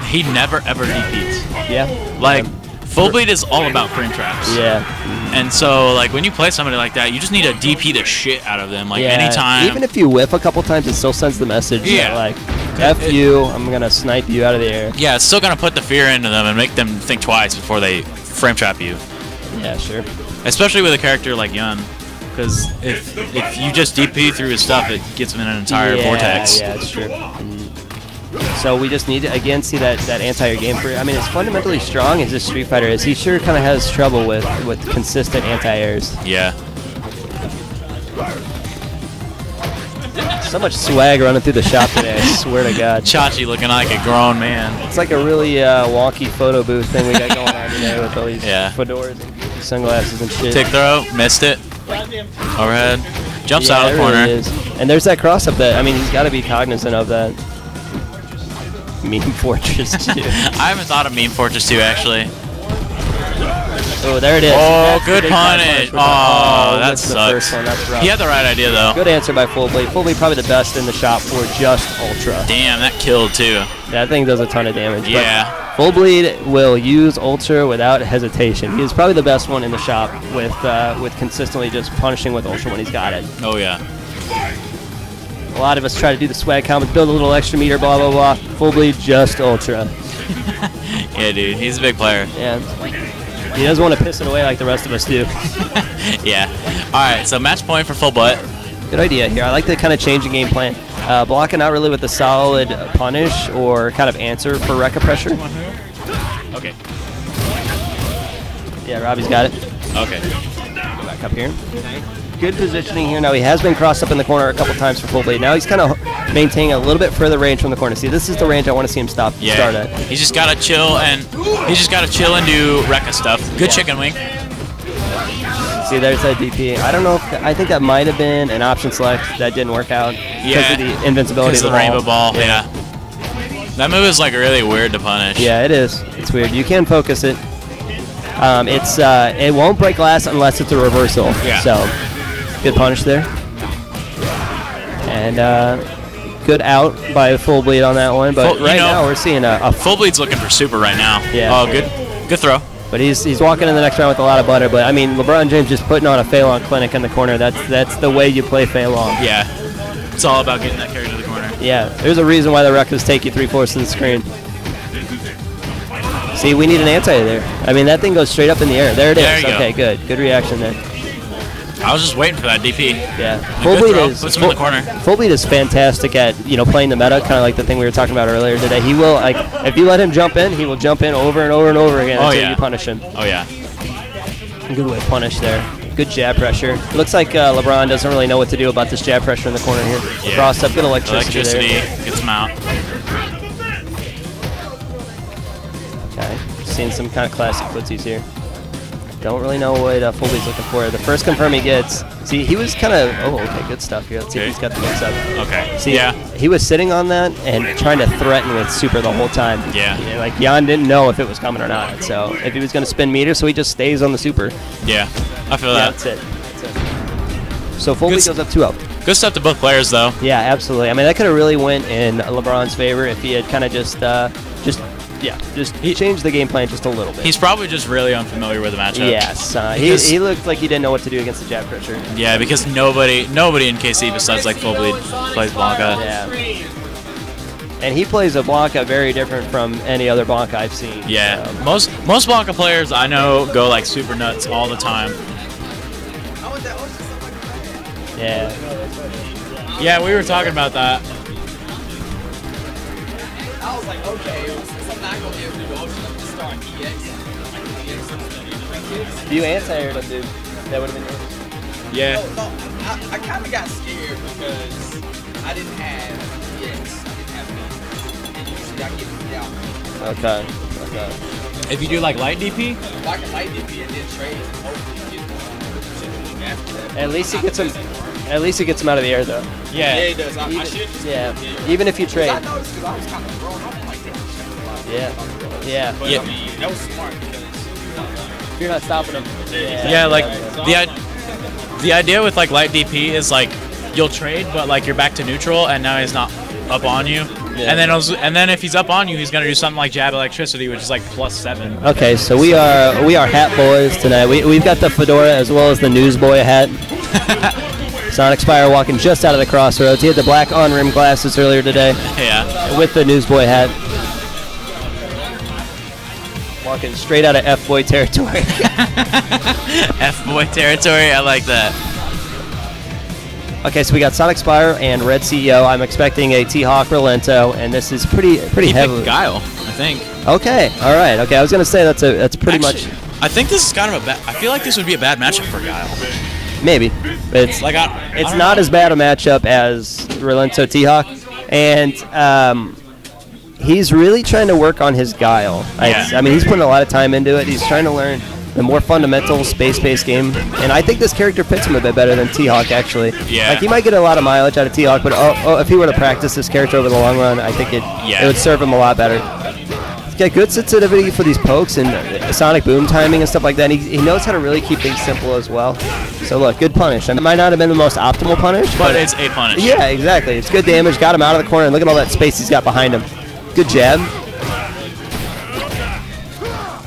he never ever DPs. Yeah. Like full bleed is all about frame traps. Yeah. And so, like, when you play somebody like that, you just need to DP the shit out of them, like, anytime. Even if you whiff a couple times, it still sends the message that, like, F you, I'm going to snipe you out of the air. Yeah, it's still going to put the fear into them and make them think twice before they frame trap you. Yeah, sure. Especially with a character like Yun, because if you just DP through his stuff, it gets him in an entire vortex. Yeah, it's true. So we just need to, again, see that anti-air game for. I mean, it's fundamentally strong as a Street Fighter is. He sure kind of has trouble with consistent anti-airs. Yeah. So much swag running through the shop today, I swear to God. Chachi looking like a grown man. It's like a really wonky photo booth thing we got going on today with all these fedoras and sunglasses and shit. Tick throw, missed it. Overhead. Jumps out of the corner. Really is. And there's that cross-up that, I mean, he's got to be cognizant of that. Meme Fortress 2. I haven't thought of Meme Fortress 2, actually. Oh, there it is. Oh, good punish. Oh, that that's the first sucks. one. That's rough. He had the right idea, though. Good answer by Full Blade. Full Blade probably the best in the shop for just Ultra. Damn, that killed, too. That thing does a ton of damage. Yeah. Full Bleed will use Ultra without hesitation. He's probably the best one in the shop with consistently just punishing with Ultra when he's got it. Oh, yeah. A lot of us try to do the swag combos, build a little extra meter, blah, blah, blah. Full Bleed, just Ultra. Yeah, dude. He's a big player. Yeah. He doesn't want to piss it away like the rest of us do. Yeah. All right, so match point for Full Butt. Good idea here. I like the kind of changing game plan. Blocking out really with a solid punish or kind of answer for Rekka pressure. Okay. Yeah, Robbie's got it. Okay. Go back up here. Good positioning here. Now he has been crossed up in the corner a couple times for Full Blade. Now he's kind of maintaining a little bit further range from the corner. See, this is the range I want to see him start at. He's just gotta chill and do Rekka stuff. Good chicken wing. See, there's that DP. I don't know if I think that might have been an option select that didn't work out because of the invincibility of the rainbow ball. Yeah. That move is like really weird to punish. Yeah, it is. It's weird. You can focus it. It won't break glass unless it's a reversal. Yeah. So. Good punish there. And good out by Full Bleed on that one. But now we're seeing a Full Bleed's looking for super right now. Yeah. Oh, good throw. But he's walking in the next round with a lot of butter. But I mean, LeBron James just putting on a Fei Long clinic in the corner. That's the way you play Fei Long. Yeah. It's all about getting that character to the corner. Yeah. There's a reason why the Rekkas take you 3/4 of the screen. See, we need an anti there. I mean, that thing goes straight up in the air. There it is. Okay, good. Good reaction there. I was just waiting for that DP. Yeah, Full Bleed puts him in the corner. Full Bleed is fantastic at playing the meta, kind of like the thing we were talking about earlier today. He will if you let him jump in, he will jump in over and over and over again until you punish him. Oh yeah. Good way to punish there. Good jab pressure. It looks like LeBron doesn't really know what to do about this jab pressure in the corner here. Yeah. Cross up, good electricity there. Gets him out. Okay, seeing some kind of classic footsies here. Don't really know what Full Bleed's looking for. The first confirm he gets, see, he was kind of, okay, good stuff here. Let's see if he's got the mix up. Okay. See, he was sitting on that and trying to threaten with super the whole time. Yeah. Like, Jan didn't know if it was coming or not. So, if he was going to spin meter, so he just stays on the super. Yeah, I feel that. That's it. So, Full Bleed goes up 2-0. Good stuff to both players, though. Yeah, absolutely. I mean, that could have really went in LeBron's favor if he had kind of just changed the game plan just a little bit. He's probably just really unfamiliar with the matchup. Yes, he looked like he didn't know what to do against the jab pressure. Yeah, because nobody in KC besides like Full Bleed plays Blanca. Yeah. And he plays a Blanca very different from any other Blanca I've seen. Yeah, most Blanca players I know go like super nuts all the time. Yeah. Yeah, we were talking about that. I was like, okay, since I'm not going to be able to do Ocean, I'm going to start EX. If you anti-aired him, dude, that would have been yours. Yeah. No, I kind of got scared because I didn't have EX. I didn't have me. And usually I get it out. Okay. If you do like light DP? If I can light DP and then trade and hopefully get after that. At least he gets him out of the air, though. Yeah, it does. I should just even if you trade. I noticed because I was kind of thrown off. I'm like, damn, Yeah. But I mean, that was smart because you're not stopping him. Yeah, like the idea with like light DP is like you'll trade, but like you're back to neutral, and now he's not up on you. And then if he's up on you, he's gonna do something like jab electricity, which is like +7. Okay, so we are hat boys tonight. We've got the fedora as well as the newsboy hat. Sonic Spire walking just out of the crossroads. He had the black on-rim glasses earlier today. Yeah. With the newsboy hat. Walking straight out of F-boy territory. F-boy territory, I like that. Okay, so we got Sonic Spire and Red CEO. I'm expecting a T-Hawk Rolento, and this is pretty heavy. Guile, I think. Okay, all right. Okay, I was gonna say that's pretty much. I think this is kind of a bad. I feel like this would be a bad matchup for Guile. Maybe it's like it's not as bad a matchup as Rolento T-Hawk, and he's really trying to work on his Guile. I mean, he's putting a lot of time into it. He's trying to learn the more fundamental space-based game, and I think this character fits him a bit better than T-Hawk, actually. Yeah. Like, he might get a lot of mileage out of T-Hawk, but if he were to practice this character over the long run, I think it would serve him a lot better. He's got good sensitivity for these pokes and sonic boom timing and stuff like that. And he knows how to really keep things simple as well. So look, good punish. And it might not have been the most optimal punish, but it's a punish. Yeah, exactly. It's good damage. Got him out of the corner, and look at all that space he's got behind him. Good jab.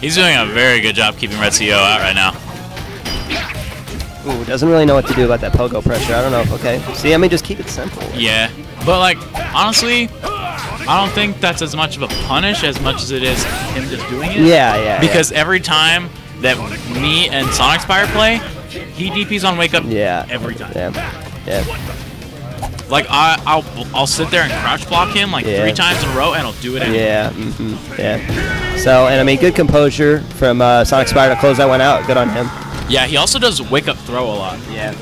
He's doing a very good job keeping Red CEO out right now. Ooh, doesn't really know what to do about that pogo pressure. I don't know. Okay. See, I mean, just keep it simple. Yeah. But, like, honestly, I don't think that's as much of a punish as much as it is him just doing it. Yeah. Because every time that me and Sonic Spire play, he DPs on Wake Up every time. Yeah. Like, I'll sit there and crouch block him like 3 times in a row, and I'll do it anyway. Yeah. So, and I mean, good composure from Sonic Spire to close that one out. Good on him. Yeah, he also does Wake Up Throw a lot. Yeah.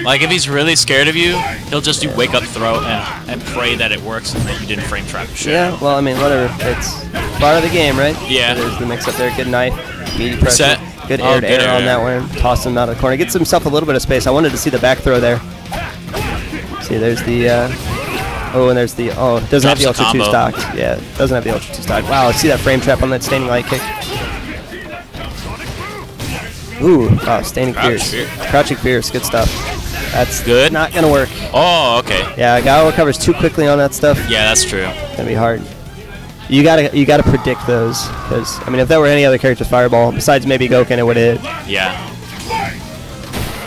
Like, if he's really scared of you, he'll just do Wake Up Throw and pray that it works and that you didn't frame trap shit. Yeah, well, I mean, whatever. It's part of the game, right? Yeah. So there's the mix up there. Good knife. Meaty pressure. Set. Good air to air on that one. Toss him out of the corner. Gets himself a little bit of space. I wanted to see the back throw there. See, there's the, and there's the, it doesn't have the Ultra 2 stocked. Yeah, it doesn't have the Ultra 2 stocked. Wow, see that frame trap on that Standing Light kick? Ooh, wow, Standing Fierce. Crouching Fierce, good stuff. That's good. Not going to work. Oh, okay. Yeah, Guile recovers too quickly on that stuff. Yeah, that's true. It's going to be hard. You gotta predict those, because, I mean, if that were any other character's Fireball, besides maybe Gouken, it would have hit. Yeah.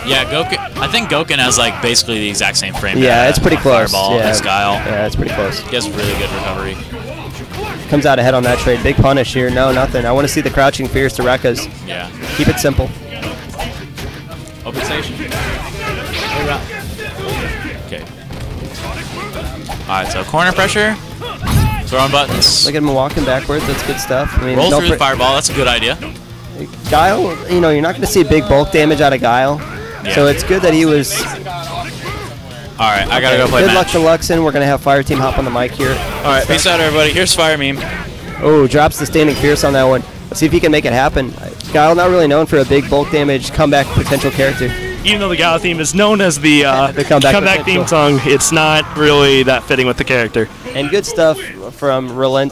Yeah, Gouken. I think Gouken has like basically the exact same frame. Yeah, it's pretty close. Fireball, yeah. Guile. Yeah, it's pretty close. He has really good recovery. Comes out ahead on that trade. Big punish here. No, nothing. I want to see the Crouching Fierce to Rekka's. Yeah. Keep it simple. Open station. Okay. All right, so corner pressure. Throwing buttons. Look at him walking backwards. That's good stuff. I mean, roll through the Fireball. That's a good idea. Guile, you know, you're not going to see big bulk damage out of Guile. Yeah. So it's good that he was... All right, I got to go play Good luck to Luxon. We're going to have Fire Team hop on the mic here. All right, peace out, everybody. Here's Fire Meme. Oh, drops the Standing Fierce on that one. Let's see if he can make it happen. Guile not really known for a big bulk damage comeback potential character. Even though the Guile theme is known as the comeback theme song, it's not really that fitting with the character. And good stuff from Good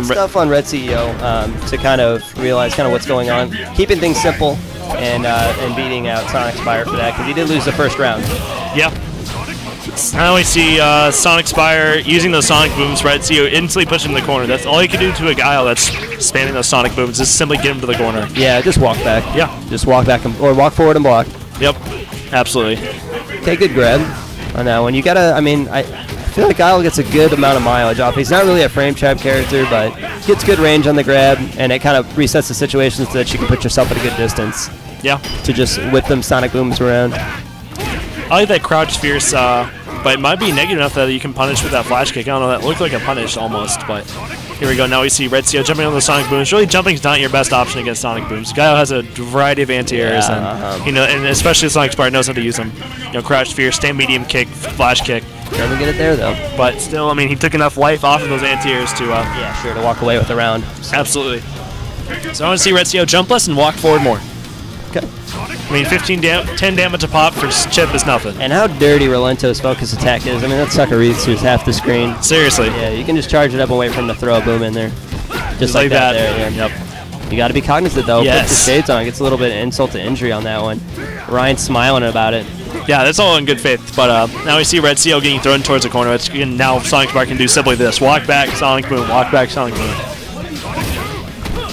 stuff on Red CEO to kind of realize kind of what's going on. Keeping things simple and beating out Sonic Spire for that, because he did lose the first round. Yeah. I only see Sonic Spire using those Sonic Booms, Red CEO instantly pushing the corner. That's all you can do to a Guile that's spamming those Sonic Booms, is simply get him to the corner. Yeah, just walk back. Yeah. Just walk back or walk forward and block. Yep, absolutely. Okay, good grab on that one. You gotta, I mean, I feel like Guile gets a good amount of mileage off. He's not really a frame trap character, but gets good range on the grab, and it kind of resets the situation so that you can put yourself at a good distance. Yeah. To just whip them Sonic Booms around. I like that Crouch Fierce, but it might be negative enough that you can punish with that flash kick. I don't know, that looked like a punish almost, but here we go. Now we see Red CEO jumping on the Sonic Booms. Really, jumping's not your best option against Sonic Booms. Guile has a variety of anti-airs, and you know, and especially Sonic Spire knows how to use them. You know, Crouch Fierce, stand medium kick, flash kick. Doesn't get it there though. But still, I mean, he took enough life off of those anti-airs to yeah, sure, to walk away with the round. So. Absolutely. So I want to see Red CEO jump less and walk forward more. Okay. I mean, 10 damage a pop for Chip is nothing. And how dirty Rolento's focus attack is. I mean, that sucker reads through half the screen. Seriously. Yeah, you can just charge it up and wait for him to throw a boom in there. Just like that. There, yeah. Yep. You got to be cognizant, though. Yes. Put the shades on. Gets a little bit of insult to injury on that one. Ryan's smiling about it. Yeah, that's all in good faith. But now we see Red CO getting thrown towards the corner. And now Sonic Spark can do simply this: walk back, Sonic Boom, walk back, Sonic Boom.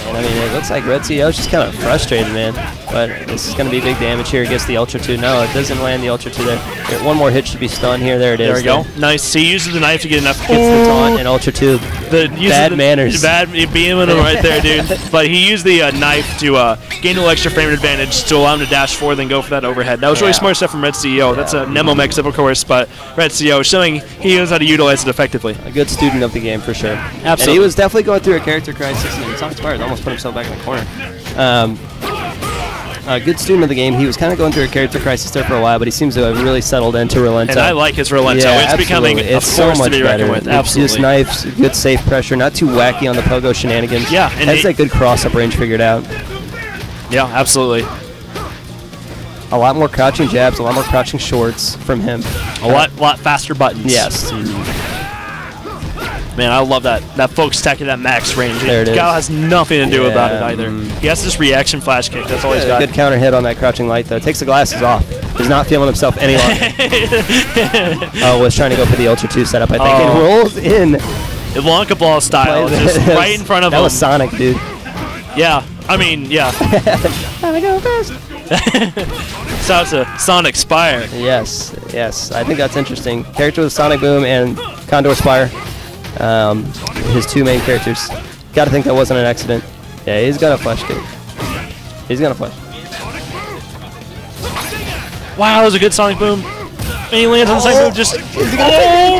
And I mean, it looks like Red CO's just kind of frustrated, man. But this is going to be big damage here against the Ultra 2. No, it doesn't land the Ultra 2 there. Here, one more hit should be stunned here. There it is. There we go. Nice. So he uses the knife to get enough. Gets the taunt and Ultra 2. Bad manners. Bad beaming him right there, dude. But he used the knife to gain a little extra frame advantage to allow him to dash forward and go for that overhead. That was really smart stuff from Red CEO. That's a Nemo mix, of course, but Red CEO showing he knows how to utilize it effectively. A good student of the game for sure. Absolutely. And he was definitely going through a character crisis, and Sonic Spires almost put himself back in the corner. A good student of the game. He was kind of going through a character crisis there for a while, but he seems to have really settled into Relento. And I like his Relento. Yeah, it's becoming a force to be reckoned with. Absolutely. Just knives, good safe pressure, not too wacky on the pogo shenanigans. Yeah, and has that good cross-up range figured out. Yeah, absolutely. A lot more crouching jabs, a lot more crouching shorts from him. A lot faster buttons. Yes. Man, I love that. That focus attack at that max range. There it is. Guile has nothing to do about it either. He has this reaction flash kick. That's all he's got. Good counter hit on that crouching light, though. Takes the glasses off. He's not feeling himself any longer. Was trying to go for the Ultra 2 setup, I think. It rolls in. Wonka Ball style. Just right in front of him. That was Sonic, dude. Yeah. I mean, yeah. I go fast. Shout out to Sonic Spire. Yes, yes. I think that's interesting. Character with Sonic Boom and Condor Spire. His two main characters. Gotta think that wasn't an accident. Yeah, he's got a flash kick. He's gonna flash. Wow, that was a good Sonic Boom. And he lands on the Sonic Boom just...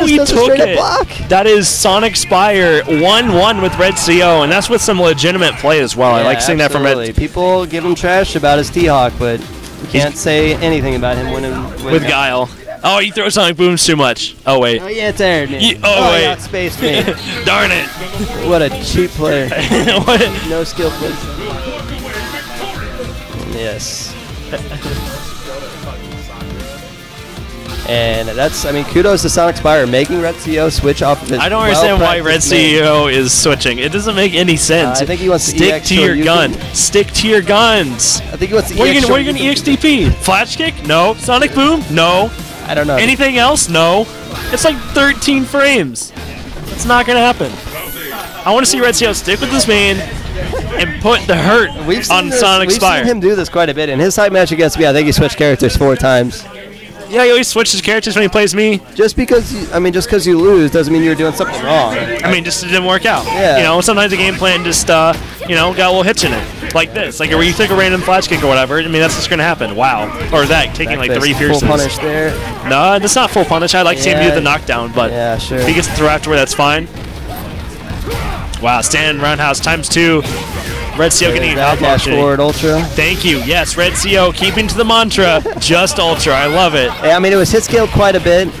he took it. Block. That is Sonic Spire 1-1 with Red CO, and that's with some legitimate play as well. Yeah, I like seeing that from Red. People give him trash about his T-Hawk, but you can't say anything about him winning with Guile. Oh, he throws Sonic Booms too much. Oh, wait. Oh, yeah, it's aired. Wait. He outspaced me. Darn it. What a cheap player. No skill play. Yes. And that's, I mean, kudos to Sonic Spire making Red CEO switch off of his. I don't understand why Red CEO is switching. It doesn't make any sense. I think he wants to stick to your gun. Stick to your guns. I think he wants to. What are you going to EXTP? Flash kick? No. Sonic Boom? No. I don't know. Anything else? No. It's like 13 frames. It's not going to happen. I want to see Red CEO stick with this main and put the hurt on Sonic Spire. We've seen him do this quite a bit. In his side match against me, I think he switched characters 4 times. Yeah, he always switches characters when he plays me. Just because you lose doesn't mean you're doing something wrong. I mean, just it didn't work out. Yeah. You know, sometimes the game plan just, got a little hitch in it. Like this. Like where you take a random flash kick or whatever. I mean, that's just going to happen. Wow. Or that, taking like 3 pierces. Full punish there. No, that's not full punish. I'd like to see him do the knockdown, but sure. if he gets to throw afterward, that's fine. Wow, stand roundhouse ×2. Red CO getting dash forward Ultra. Thank you. Yes, Red CO keeping to the mantra. Just Ultra. I love it. Yeah, I mean, it was hit scaled quite a bit.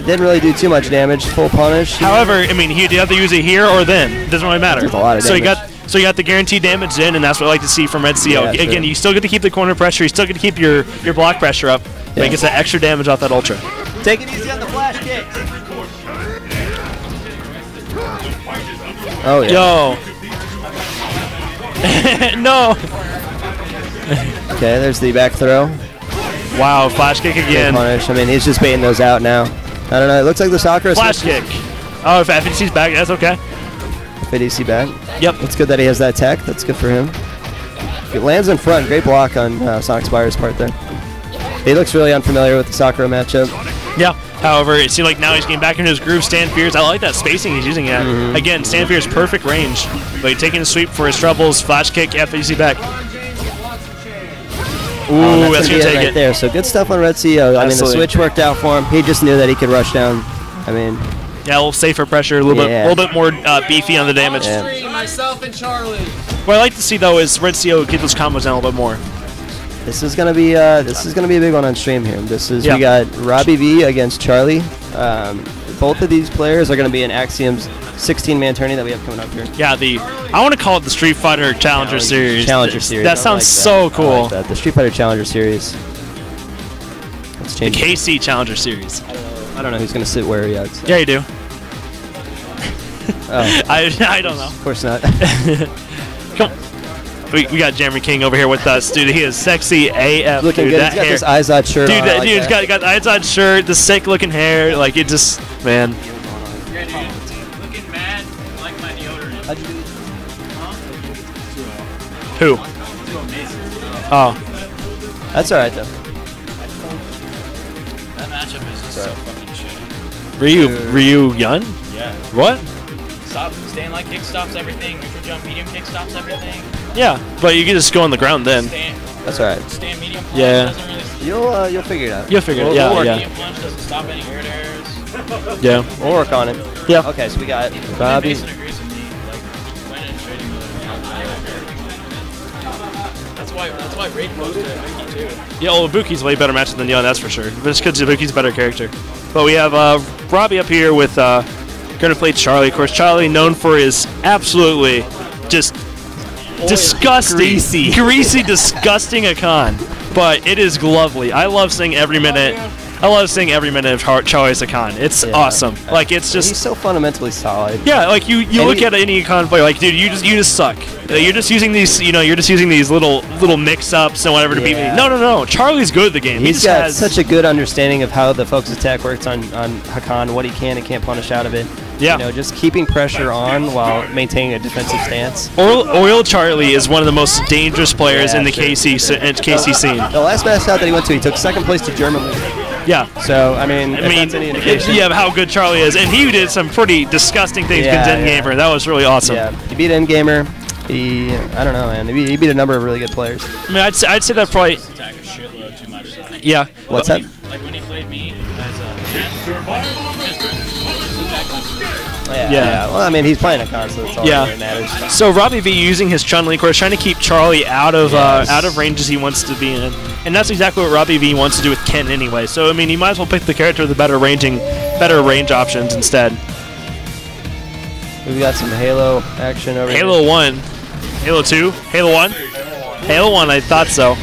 Didn't really do too much damage. Full punish. However, I mean, you have to use it here or then. It doesn't really matter. That's a lot of damage. So you got the guaranteed damage in, and that's what I like to see from Red CO. Yeah, Again, you still get to keep the corner pressure. You still get to keep your block pressure up. But it gets that extra damage off that Ultra. Take it easy on the flash kick. Oh, yeah. Yo. No. Okay, there's the back throw. Wow, flash kick again. Punish. I mean, he's just baiting those out now. I don't know. It looks like the Sakura flash kick. Oh, if FDC's back, that's okay. FDC back. Yep. It's good that he has that tech. That's good for him. It lands in front. Great block on Sonic Spire's part there. He looks really unfamiliar with the Sakura matchup. Yeah. However, it seemed like now he's getting back into his groove. Stand Fierce. I like that spacing he's using at. Again, Stand Fierce perfect range. But he's taking a sweep for his troubles. Flash kick, FDC back. Ooh, that's going to take right it. There. So good stuff on Red CO. I mean, the switch worked out for him. He just knew that he could rush down. I mean... Yeah, a little safer pressure, a little bit more beefy on the damage. Yeah. Myself and Charlie. What I like to see, though, is Red CO get those combos down a little bit more. This is gonna be a big one on stream here. We got Robbie V against Charlie. Both of these players are gonna be in Axiom's 16-man tourney that we have coming up here. Yeah, I want to call it the Street Fighter Challenger Series. Challenger Series. That sounds so cool. Like that. The Street Fighter Challenger Series. Let's change the KC Challenger Series. I don't know who's gonna sit where yet. So. Yeah, you do. Oh. I don't know. Of course not. Come on. we got Jeremy King over here with us, dude. He is sexy AF. Looking dude. good. That He's got hair. this Izod shirt Dude, on. that I like dude's that. got the Izod shirt, the sick looking hair. Like, it just, man. Yeah, dude. Looking mad like my deodorant. How'd you do this? Who? Oh. That's all right, though. That matchup is just so fucking shit. Ryu Yun? Yeah. What? Stop. Stand like kick stops everything. Neutral jump, medium kick stops everything. Yeah, but you can just go on the ground then. Stand, That's all right. stand medium punch Yeah. doesn't really. You'll figure it out. You'll figure it. We'll Yeah, work. yeah. Medium punch doesn't stop any weird errors. Yeah. We'll work on it. Yeah. Okay, so we got Robbie. Mason agrees with me. Like, went in trading mode. That's why Raid posted Ibuki too. Yeah, well, Ibuki's way better matchup than Yun, that's for sure. But it's because Ibuki's a better character. But we have Robbie up here with going to play Charlie. Of course, Charlie known for his absolutely just disgusting, greasy, disgusting Hakan. But it is lovely. I love seeing every minute. I love seeing every minute of Charlie's Hakan. It's awesome. Like, it's just. He's so fundamentally solid. Yeah, like you look at any Hakan player, like, dude, you just suck. You're just using these, you're just using these little mix-ups and whatever to beat me. No. Charlie's good at the game. He's got such a good understanding of how the focus attack works on Hakan, what he can and can't punish out of it. Yeah. Just keeping pressure on while maintaining a defensive stance. Oil Charlie is one of the most dangerous players in the KC scene. The last match out that he went to, he took second place to German League. Yeah. So, I mean, that's any indication. Yeah, how good Charlie is. And he did some pretty disgusting things against Endgamer. That was really awesome. Yeah, he beat Endgamer. I don't know, man. He beat a number of really good players. I mean, I'd say that probably. Attack a shitload too much. Yeah. What's that? Like when he played me as Yeah. Well, I mean, he's playing a console. That's all that really matters. So Robbie V using his Chun-Li, of course, trying to keep Charlie out of ranges he wants to be in, and that's exactly what Robbie V wants to do with Ken anyway. So I mean, he might as well pick the character with the better range options instead. We've got some Halo action over here. Halo 1, Halo 2, Halo 1, Halo 1. I thought so.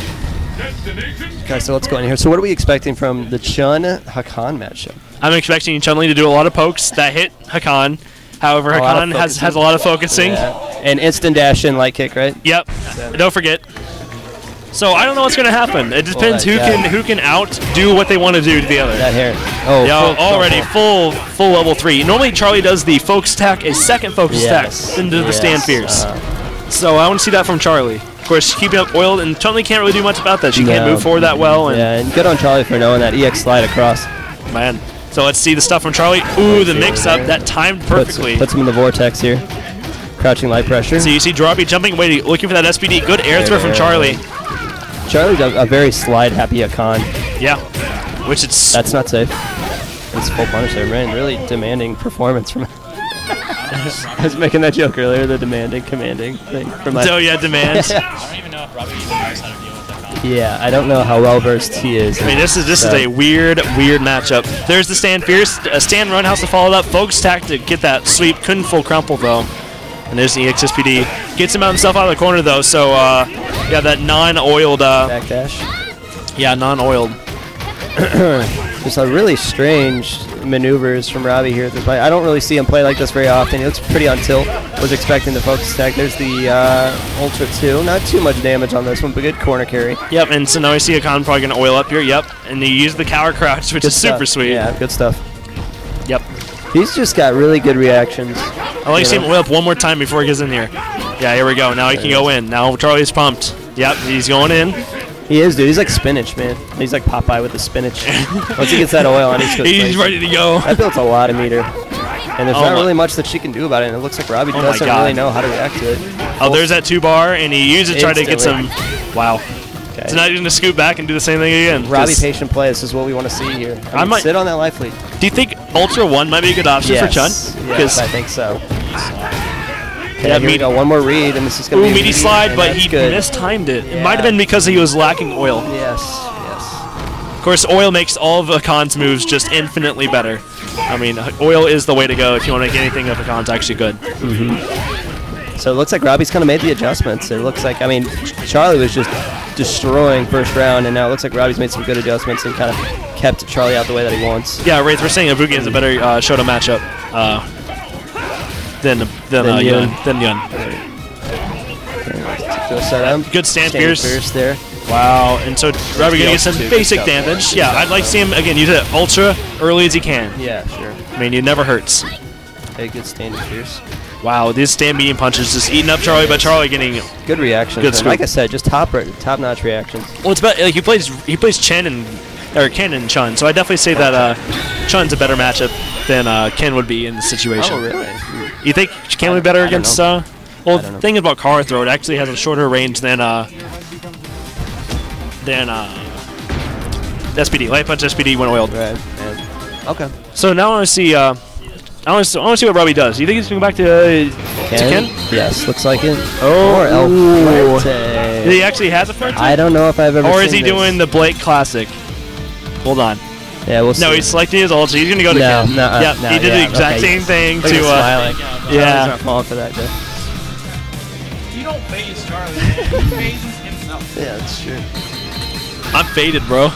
Okay, so let's go in here. So what are we expecting from the Chun-Hakan matchup? I'm expecting Chun-Li to do a lot of pokes that hit Hakan. However, Hakan has a lot of focusing. Yeah. And instant dash in light kick, right? Yep. Don't forget. So I don't know what's going to happen. It depends who can outdo what they want to do to the other. That hair. Oh, yeah, already full level 3. Normally Charlie does the focus attack, a second focus attack, then do the stand fierce. So I want to see that from Charlie. Of course, keeping up oiled, and Chun-Li can't really do much about that. She can't move forward that well. And yeah, and good on Charlie for knowing that EX slide across. Man. So let's see the stuff from Charlie. Ooh, the mix-up. That timed perfectly. Puts him in the vortex here. Crouching light pressure. So you see Robbie jumping away, looking for that SPD. Good air throw from Charlie. Charlie's a very slide-happy Hakan. Yeah. Which it's... That's not safe. It's full punish there, man. Really demanding performance from... I was making that joke earlier, the commanding thing. From oh, yeah, demands. I don't even know if Robbie even knows how to deal with that. Yeah, I don't know how well-versed he is. I mean, this is a weird matchup. There's the stand fierce. Stand run has to follow that. Focus attack to get that sweep. Couldn't full crumple, though. And there's the EXSPD. Gets himself out of the corner, though, so yeah, that non-oiled... Backdash? Yeah, non-oiled. Just a really strange maneuvers from Robbie here at this fight. I don't really see him play like this very often. He looks pretty on tilt. Was expecting the focus attack. There's the Ultra 2. Not too much damage on this one, but good corner carry. Yep, and so now we see Hakan probably going to oil up here. Yep, and he used the cower crouch, which is super sweet. Yeah, good stuff. Yep. He's just got really good reactions. I like seeing him oil up one more time before he gets in here. Yeah, here we go. Now he can go in. Now Charlie's pumped. Yep, he's going in. He is, dude. He's like spinach, man. He's like Popeye with the spinach. Once he gets that oil on, he's ready to go. That builds a lot of meter. And there's not really much that she can do about it. And it looks like Robbie doesn't really know how to react to it. Oh, there's that 2-bar, and he used it to try to get some... Wow. Okay. So now he's going to scoot back and do the same thing again. Robbie patient play. This is what we want to see here. I might sit on that life lead. Do you think Ultra 1 might be a good option for Chun? Yes, I think so. Okay, here we go. One more read, and this is going to be meaty slide, but he mistimed it. It might have been because he was lacking oil. Yes. Of course, oil makes all of Hakan's moves just infinitely better. I mean, oil is the way to go if you want to make anything of Hakan's actually good. So it looks like Robbie's kind of made the adjustments. It looks like, I mean, Charlie was just destroying first round, and now it looks like Robbie's made some good adjustments and kind of kept Charlie out the way that he wants. Yeah, Wraith, we're saying Ibuki is a better Shoto matchup than Yun. Okay, Go set up. Good stand Fierce. there. Wow, and so Robbie gonna get some Good basic stuff. damage. Yeah, I'd like to see him, again, use it ultra early as he can. Yeah, sure. I mean, it never hurts. Hey, good stand Fierce. Wow, these stand medium punches just eating up Charlie, but Charlie getting good reactions. Good scoop. Like I said, just top-notch reactions. Well, it's about like he plays Ken and Ken and Chun, so I definitely say that Chun's a better matchup than Ken would be in this situation. Oh, really? You think Ken would be better against? Well, the thing about Car Throw, it actually has a shorter range than SPD. Light Punch SPD when oiled. Right. Yeah. Okay. So now I want to see. I want to see what Robbie does. You think he's going back to Ken? Yes, looks like it. Oh, or El Fuerte. He actually has a Fuerte? I don't know if I've ever Or seen is he this. doing the Blake Classic? Hold on. Yeah, we'll see. No, he's selecting his ult, so he's going to go to Ken. Yep, he did the exact same thing Look to... at him smiling. Yeah. He's not falling for that, though. You don't phase Charlie. He phases himself. Yeah, that's true. I'm faded, bro.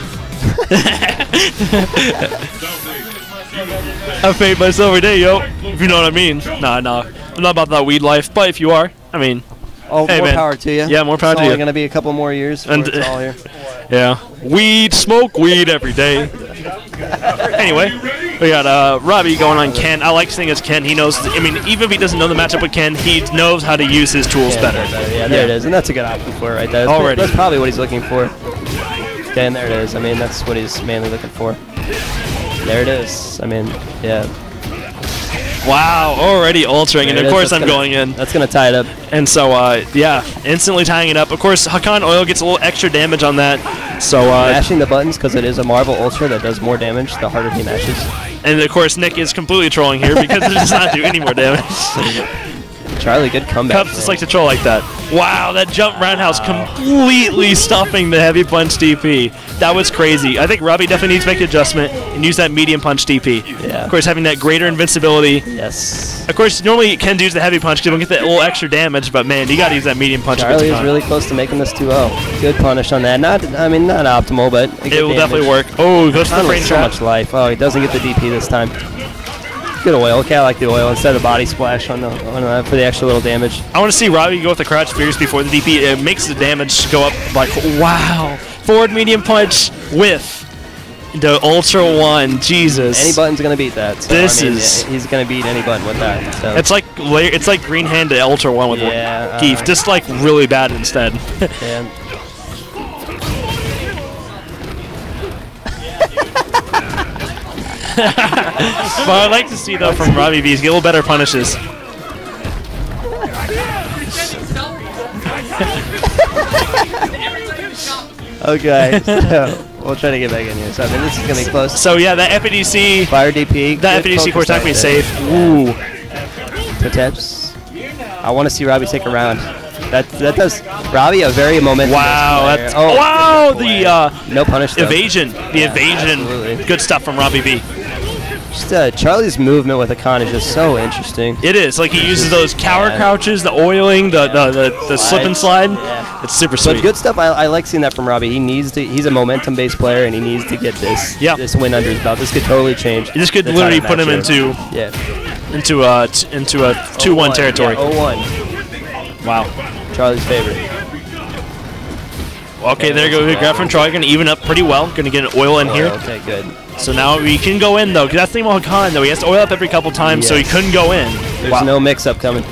I fade myself every day, yo. If you know what I mean. Nah. I'm not about that weed life, but if you are, I mean... Oh, hey, more man. power to you. Yeah, more power it's to you. only going to be a couple more years before And, it's all here. Yeah. Smoke weed every day. Anyway, we got Robbie going on Ken. I like seeing as Ken. He knows, I mean, even if he doesn't know the matchup with Ken, he knows how to use his tools better. Yeah, there it is. And that's a good option for it right there. Already. That's probably what he's looking for. Okay, and there it is. I mean, that's what he's mainly looking for. There it is. I mean, yeah. Wow, already ultraing, and of course I'm going in. That's going to tie it up. And so, yeah, instantly tying it up. Of course, Hakan Oil gets a little extra damage on that. So, mashing the buttons, because it is a Marvel Ultra that does more damage the harder he mashes. And of course, Nick is completely trolling here because it does not do any more damage. Charlie, good comeback. Cups just like to troll like that. Wow, that jump roundhouse completely stuffing the heavy punch DP. That was crazy. I think Robbie definitely needs to make an adjustment and use that medium punch DP. Yeah. Of course, having that greater invincibility. Yes. Of course, normally Ken use the heavy punch because he'll get that little extra damage, but man, you got to use that medium punch. Charlie is really close to making this 2-0. Good punish on that. Not optimal, but it will definitely work. Oh, goes for the frame so trap. much life. Oh, he doesn't get the DP this time. Good oil. Okay, I like the oil instead of body splash on for the extra little damage. I want to see Robbie go with the crouch fierce before the DP. It makes the damage go up like, wow. Forward medium punch with the Ultra 1. Jesus. Any button's going to beat that. So, he's going to beat any button with that. So. It's like Green Hand to Ultra 1 with Geef. Just like really bad instead. Yeah. But I'd like to see, though, from Robbie V's, get a little better punishes. Okay, so we'll try to get back in here. So I mean, this is going to be close. So yeah, that FADC. Fire DP. That FADC course not going to be safe. Ooh. Protects. I want to see Robbie take a round. That does Robbie a very momentum. Wow, that's the no punish though. evasion. The evasion. Absolutely. Good stuff from Robbie V. Just Charlie's movement with Hakan is just so interesting. It is. Like he uses those cower crouches, the oiling, the slip and slide. Yeah. It's super sweet. But good stuff. I like seeing that from Robbie. He needs to. He's a momentum-based player, and he needs to get this win under his belt. This could totally change. This could literally put him into a 2-1 territory. Yeah, 0-1. Wow. Charlie's favorite. Okay, there you go. Grab from Charlie. Going to even up pretty well. Going to get an oil in here. Okay, good. So now we can go in, though. Because that's the thing about Hakan, though. He has to oil up every couple times, so he couldn't go in. There's no mix-up coming.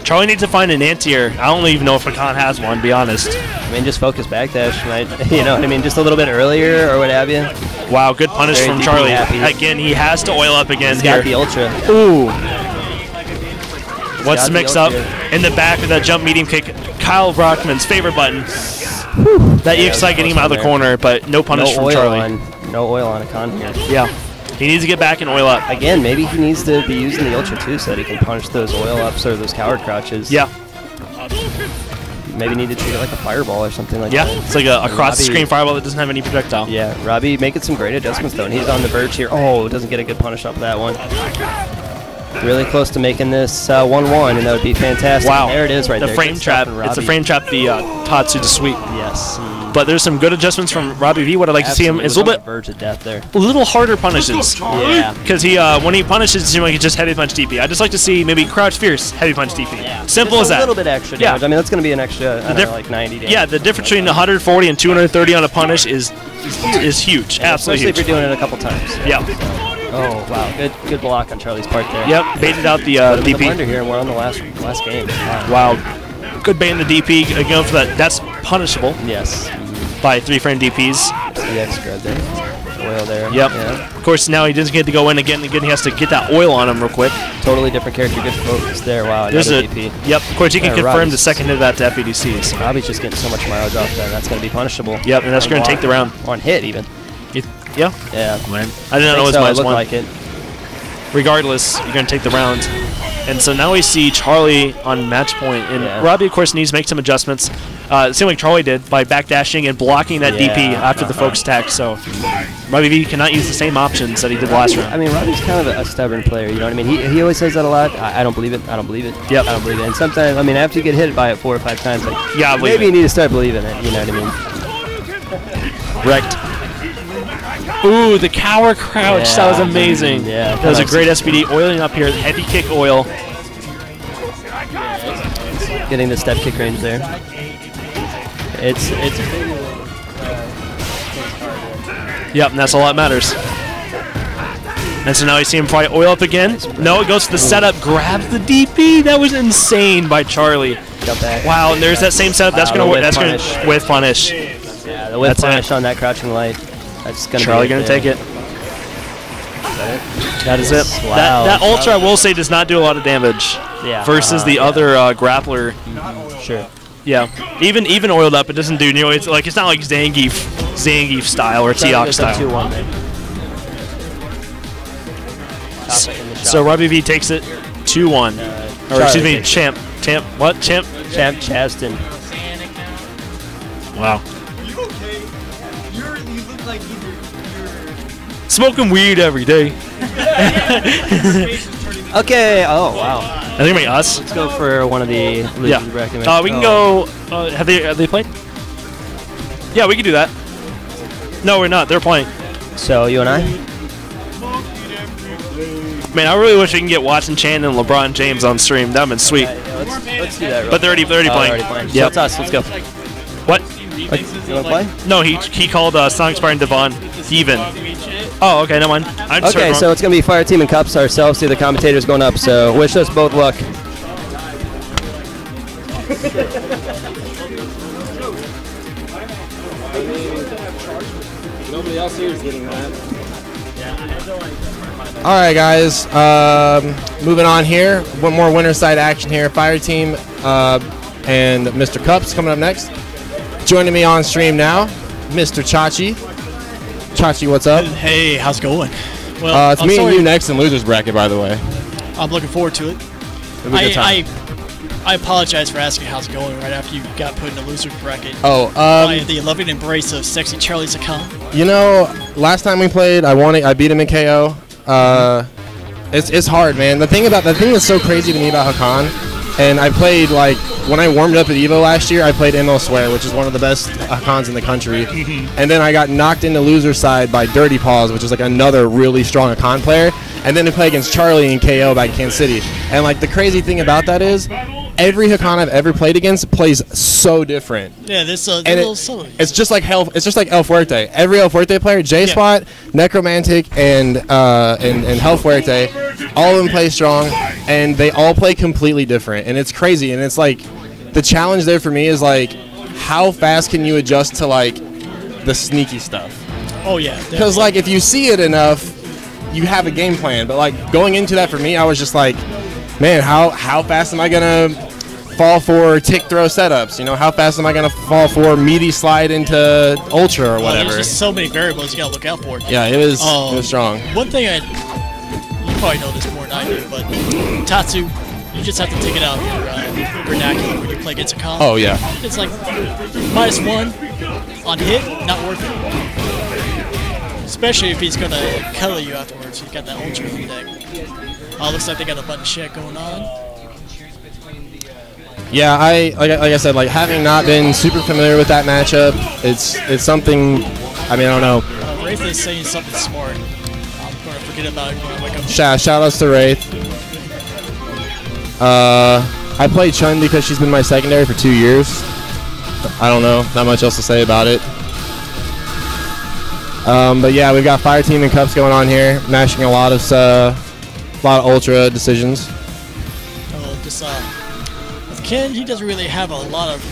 Charlie needs to find an anti-air. I don't even know if Hakan has one, to be honest. I mean, just focus backdash, right? You know what I mean? Just a little bit earlier or what have you. Wow, good punish from Charlie. Again, he has to oil up again here. He's got the Ultra. Ooh. What's the mix-up? In the back of that jump medium kick, Kyle Brockman's favorite button. That EXI getting him out of the corner, but no punish from Charlie. No oil on Hakan here. Yeah. He needs to get back and oil up. Again, maybe he needs to be using the Ultra too so that he can punish those oil ups or those coward crouches. Yeah. Maybe need to treat it like a fireball or something like that. Yeah, it's like a cross-screen fireball that doesn't have any projectile. Yeah, Robbie making some great adjustments though, and he's on the verge here. Oh, doesn't get a good punish off that one. Really close to making this 1-1, and that would be fantastic. Wow. There it is right the there. Frame Good trap. stuff from It's a Robbie. frame trap, the Tatsu to sweep. Yes. But there's some good adjustments from Robbie V. What I'd like to see him is a little On the bit, verge of death there. a little harder punishes. Yeah. Because he, when he punishes, it seems like he just heavy punch DP. I'd just like to see maybe crouch fierce, heavy punch DP. Simple Just as that. a little bit extra Yeah. damage. I mean, that's going to be an extra, I don't know, like 90 damage. Yeah, the difference between 140 and 230 on a punish is huge. Yeah, Absolutely especially huge. if you're doing it a couple times. Yep. Oh, wow. Good block on Charlie's part there. Yep. Baited out the Put him in the DP. blender here, and we're on the last game. Wow. Good bait in the DP. Going for that. That's punishable Yes. by 3-frame DPs. The extra there. Oil there. Yep. Yeah. Of course, now he doesn't get to go in again. Again, he has to get that oil on him real quick. Totally different character. Good focus there. Wow. There's another a DP. Yep. Of course, he can Yeah, confirm Robbie's- the second hit of that to FEDCs. Robbie's just getting so much mileage off that. That's going to be punishable. Yep, and that's going to take the round. On hit, even. Yeah. Yeah. I didn't know it was so. It minus looked one. like it. Regardless, you're going to take the round. And so now we see Charlie on match point. And Yeah. Robbie, of course, needs to make some adjustments. It seemed like Charlie did by backdashing and blocking that DP Yeah. after the focus attack. So Robbie V cannot use the same options that he did last round. I mean, Robbie's kind of a stubborn player. You know what I mean? He always says that a lot. I don't believe it. I don't believe it. Yep. I don't believe it. And sometimes, I mean, after you get hit by it 4 or 5 times, like, Yeah, maybe you need to start believing it. You know what I mean? Wrecked. Ooh, the cower crouch. That was Yeah. amazing. Yeah. That was a great SPD. Oiling up here. Heavy kick oil. Getting the step kick range there. It's Yep, and that's all that matters. And so now you see him probably oil up again. No, it goes to the setup, grabs the DP. That was insane by Charlie. got back. Wow, and there's that same setup. That's Wow, gonna the work. whip That's gonna punish. with punish. Yeah, the whip That's punish it. on that crouching light. That's gonna Charlie be gonna take it. That is it. Wow. That ultra, I will say, does not do a lot of damage. Yeah. Versus the other grappler. Sure. Yeah. Even oiled up, it doesn't do nearly. It's like it's not like Zangief style or T-Ox style. 2-1 there. So Robbie V takes it 2-1. Or excuse me, Champ. What? Champ Chaston. Wow. You okay? You look like you're Smoking weed every day. Okay. Oh wow. I think maybe us. Let's go for one of the Yeah. losers bracket. We can go. Have they played? Yeah, we can do that. No, we're not. They're playing. So you and I. Man, I really wish we can get Watson Chan and LeBron James on stream. That'd been sweet. Let's do that. Real But they're already quick. playing. They're already playing. Yep. So it's us. Let's go. What? You want to play? No, he called Sonic Spire and Devon even. Oh, okay, never mind. I just Okay, heard so it's going to be Fire Team and Cups ourselves. See the commentators going up, so wish us both luck. Nobody else here is getting that. All right, guys. Moving on here. One more winner side action here. Fire Team and Mr. Cups coming up next. Joining me on stream now, Mr. Chachi. Chachi, what's up? Hey, how's it going? Well, It's I'm me and sorry. you next in losers bracket, by the way. I'm looking forward to it. It'll be a good time. I apologize for asking how's it going right after you got put in the loser bracket. Oh, by the loving embrace of sexy Charlie Sakan. You know, last time we played, I won it. I beat him in KO. It's hard, man. The thing that's so crazy to me about Hakan, and I played like when I warmed up at Evo last year, I played ML Swear, which is one of the best Hakans in the country. And then I got knocked into loser side by Dirty Paws, which is like another really strong Hakan player. And then to play against Charlie in KO back in Kansas City. And like the crazy thing about that is, every Hakan I've ever played against plays so different. Yeah, this And little silly. it's just like El Fuerte. Every El Fuerte player, J Spot, Necromantic, and El Fuerte, all of them play strong, and they all play completely different, and it's crazy. And it's like the challenge there for me is like, how fast can you adjust to like the sneaky stuff? Oh yeah. Because like if you see it enough, you have a game plan. But like going into that for me, I was just like, man, how fast am I gonna fall for tick throw setups? You know, how fast am I gonna fall for meaty slide into ultra or whatever? There's just so many variables you gotta look out for. Yeah, it was strong. One thing you probably know this more than I do, but Tatsu, you just have to take it out of your vernacular when you play against a comp. Oh, yeah. It's like -1 on hit, not worth it. Especially if he's gonna color you afterwards. He's got that ultra on deck. Looks like they got a button check going on. Yeah, like I said, like having not been super familiar with that matchup, it's something. I mean, I don't know. Wraith is saying something smart. I'm going to forget about it when I wake up. Shout outs to Wraith. I played Chun because she's been my secondary for 2 years. I don't know, not much else to say about it. But yeah, we've got Fire Team and Cups going on here, mashing a lot of Ultra decisions. With Ken, he doesn't really have a lot of.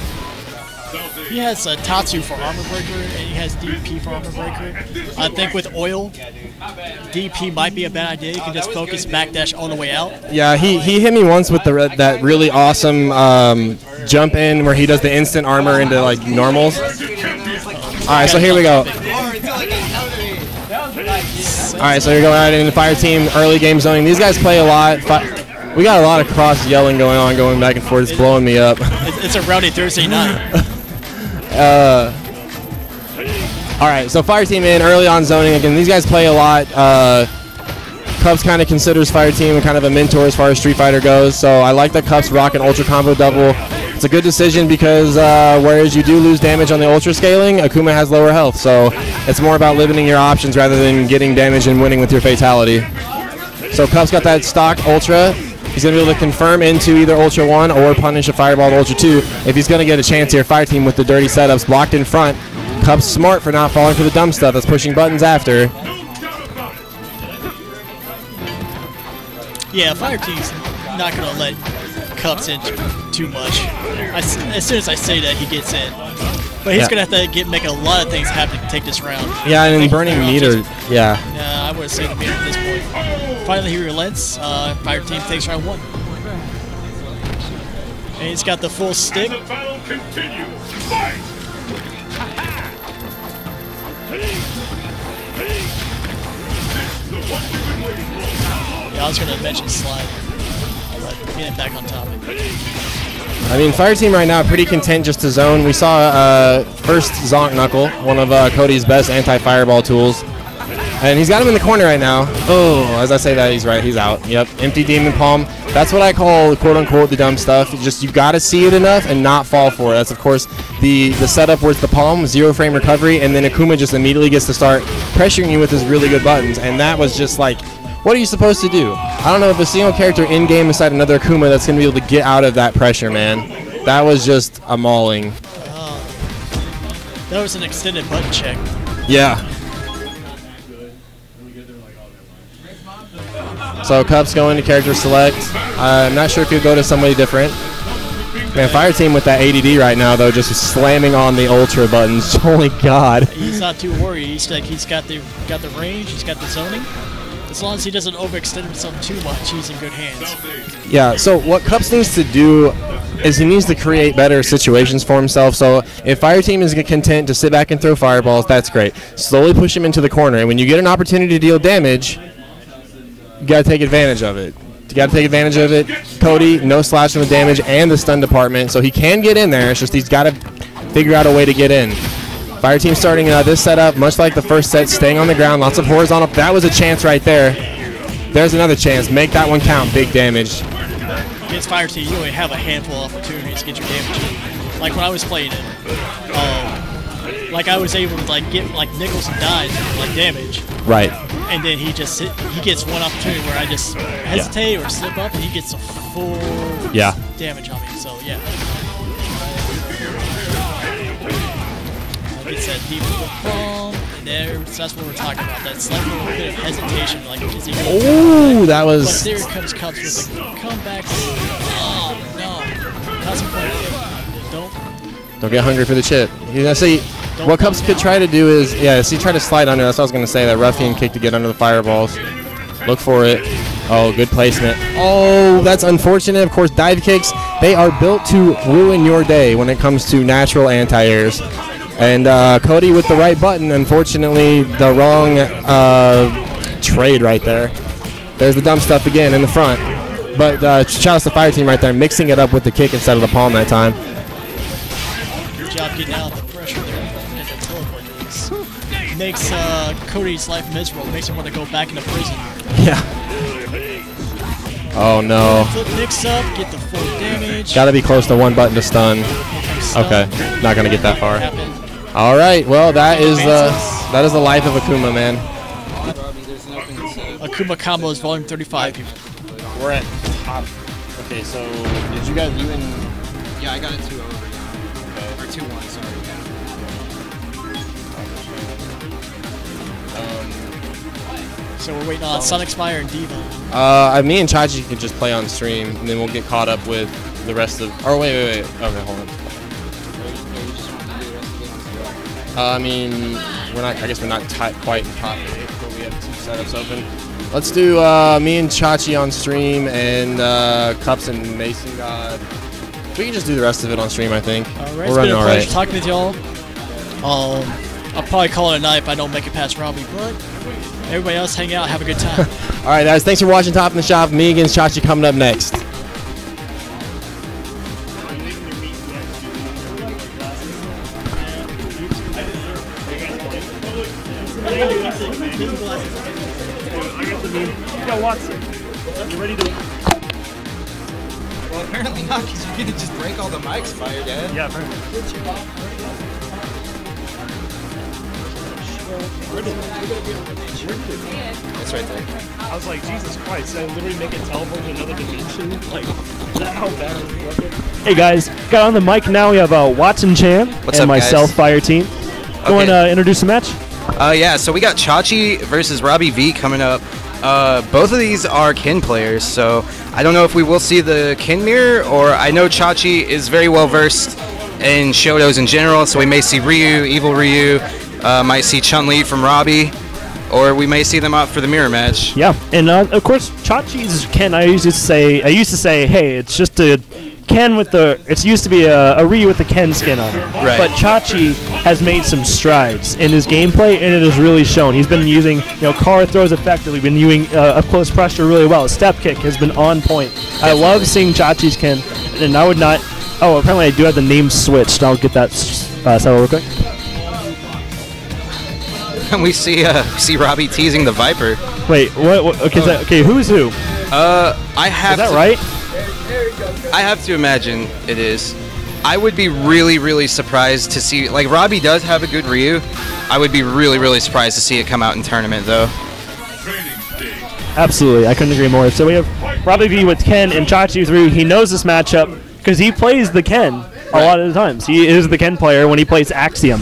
He has Tatsu for Armor Breaker, and he has DP for Armor Breaker. I think with Oil, DP might be a bad idea. You can just focus backdash all the way out. Yeah, he hit me once with that really awesome jump in where he does the instant armor into like normals. Alright, so here we go. Alright, so you're going out into Fire Team, early game zoning. These guys play a lot. We got a lot of cross yelling going on, going back and forth. It's blowing me up. It's a rowdy Thursday night. Alright, so Fire Team in, early on zoning. Again, these guys play a lot. Cups kind of considers Fire Team kind of a mentor as far as Street Fighter goes, so I like that Cups rock an Ultra Combo double. It's a good decision because whereas you do lose damage on the Ultra scaling, Akuma has lower health, so it's more about limiting your options rather than getting damage and winning with your fatality. So Cups got that stock Ultra. He's going to be able to confirm into either Ultra 1 or punish a Fireball to Ultra 2 if he's going to get a chance here. Fire Team with the dirty setups blocked in front. Cups smart for not falling for the dumb stuff that's pushing buttons after. Yeah, Fire Team's not going to let Cups in too much. As soon as I say that, he gets in. But he's going to have to make a lot of things happen to take this round. Yeah, and burning meter, yeah. I would say the meter at this point. Finally, he relents. Fire Team takes round 1. And he's got the full stick. The battle continues. Fight! Yeah, I was going to mention slide, but getting back on topic. I mean, Fire Team right now pretty content just to zone. We saw first Zonk Knuckle, one of Cody's best anti-fireball tools. And he's got him in the corner right now. Oh, as I say that, he's right. He's out. Yep, empty Demon Palm. That's what I call, quote-unquote, the dumb stuff. It's just you got to see it enough and not fall for it. That's, of course, the setup where it's the palm, 0 frame recovery, and then Akuma just immediately gets to start pressuring you with his really good buttons. And that was just like, what are you supposed to do? I don't know if a single character in-game inside another Akuma that's going to be able to get out of that pressure, man. That was just a mauling. That was an extended button check. Yeah. So Cups going to character select. I'm not sure if he'll go to somebody different. Man, Fire Team with that ADD right now, though, just slamming on the Ultra buttons. Holy God. He's not too worried. He's like he's got the range. He's got the zoning. As long as he doesn't overextend himself too much, he's in good hands. Yeah. So what Cups needs to do is he needs to create better situations for himself. So if Fire Team is content to sit back and throw fireballs, that's great. Slowly push him into the corner, and when you get an opportunity to deal damage, you got to take advantage of it. You got to take advantage of it. Cody, no slashing with damage and the stun department, so he can get in there. It's just he's got to figure out a way to get in. Fire Team starting this setup, much like the first set, staying on the ground, lots of horizontal. That was a chance right there. There's another chance. Make that one count. Big damage. Against Fire Team, you only have a handful of opportunities to get your damage. Like when I was playing it, like I was able to like get like nickels and dimes like damage. Right. And then he gets one opportunity where I just hesitate or slip up, and he gets a full damage on me. So yeah. Gets that deep palm, and that's what we're talking about. That slight little bit of hesitation, like is he? Oh, that was. But there comes Cups with a comeback. Oh no! Don't get hungry for the chip. You know, see, what Cups could try to do is, see, try to slide under. That's what I was gonna say. That ruffian kick to get under the fireballs. Look for it. Oh, good placement. Oh, that's unfortunate. Of course, dive kicks, they are built to ruin your day when it comes to natural anti-airs. And Cody with the right button, unfortunately, the wrong trade right there. There's the dumb stuff again in the front. But shout out to the Fire Team right there, mixing it up with the kick instead of the palm that time. Good job getting out of the pressure there and the teleport moves. Makes Cody's life miserable, makes him want to go back into prison. Yeah. Oh no. Flip mix up, get the full damage. Gotta be close to one button to stun. Okay, not gonna get that far. All right, well that is the life of Akuma, man. Akuma combo is volume 35. We're at top. Okay, so did you guys Yeah, I got it 2-0 now. Or 2-1, sorry. So we're waiting on Sonic Spire and Diva. Me and Chachi can just play on stream, and then we'll get caught up with the rest of. Oh wait. Okay, hold on. I mean, we're not. I guess we're not quite in top 8, but we have 2 setups open. Let's do me and Chachi on stream, and Cups and Mason God. We can just do the rest of it on stream, I think. All right, we're it's running been a all pleasure right. talking with y'all. I'll probably call it a night if I don't make it past Robbie, but everybody else hang out, have a good time. All right, guys. Thanks for watching Top in the Shop. Me against Chachi coming up next. Yo, Watson, you ready to? Well, apparently not, because you're gonna just break all the mics, Fire Dad. Yeah, apparently. It's right there. I was like, Jesus Christ, I literally make it teleport to another dimension. Like, is that how bad it is? Hey guys, got on the mic now. We have Watson Chan What's and up, myself, guys? Fire Team. Go and introduce the match. Yeah, so we got Chachi versus Robbie V coming up. Both of these are Ken players, so I don't know if we will see the Ken mirror, or I know Chachi is very well versed in Shotos in general, so we may see Ryu, Evil Ryu, might see Chun-Li from Robbie, or we may see them out for the mirror match. Yeah, and of course, Chachi's Ken. I used to say, hey, it's just a Ken with the. It used to be a Ryu with the Ken skin on it. Right. But Chachi has made some strides in his gameplay, and it has really shown. He's been using, car throws effectively, been using up close pressure really well. His step kick has been on point. I love seeing Chachi's Ken, and I would not. Oh, apparently I do have the name switched. I'll get that settled real quick. And we see Robbie teasing the Viper. Wait, what okay, okay, who's who? I have. Is that right? I have to imagine it is. I would be really, really surprised to see, like, Robbie does have a good Ryu. I would be really, really surprised to see it come out in tournament, though. Absolutely, I couldn't agree more. So we have Robbie V with Ken and Chachi with Ryu. He knows this matchup because he plays the Ken a lot of the times. He is the Ken player when he plays Axiom.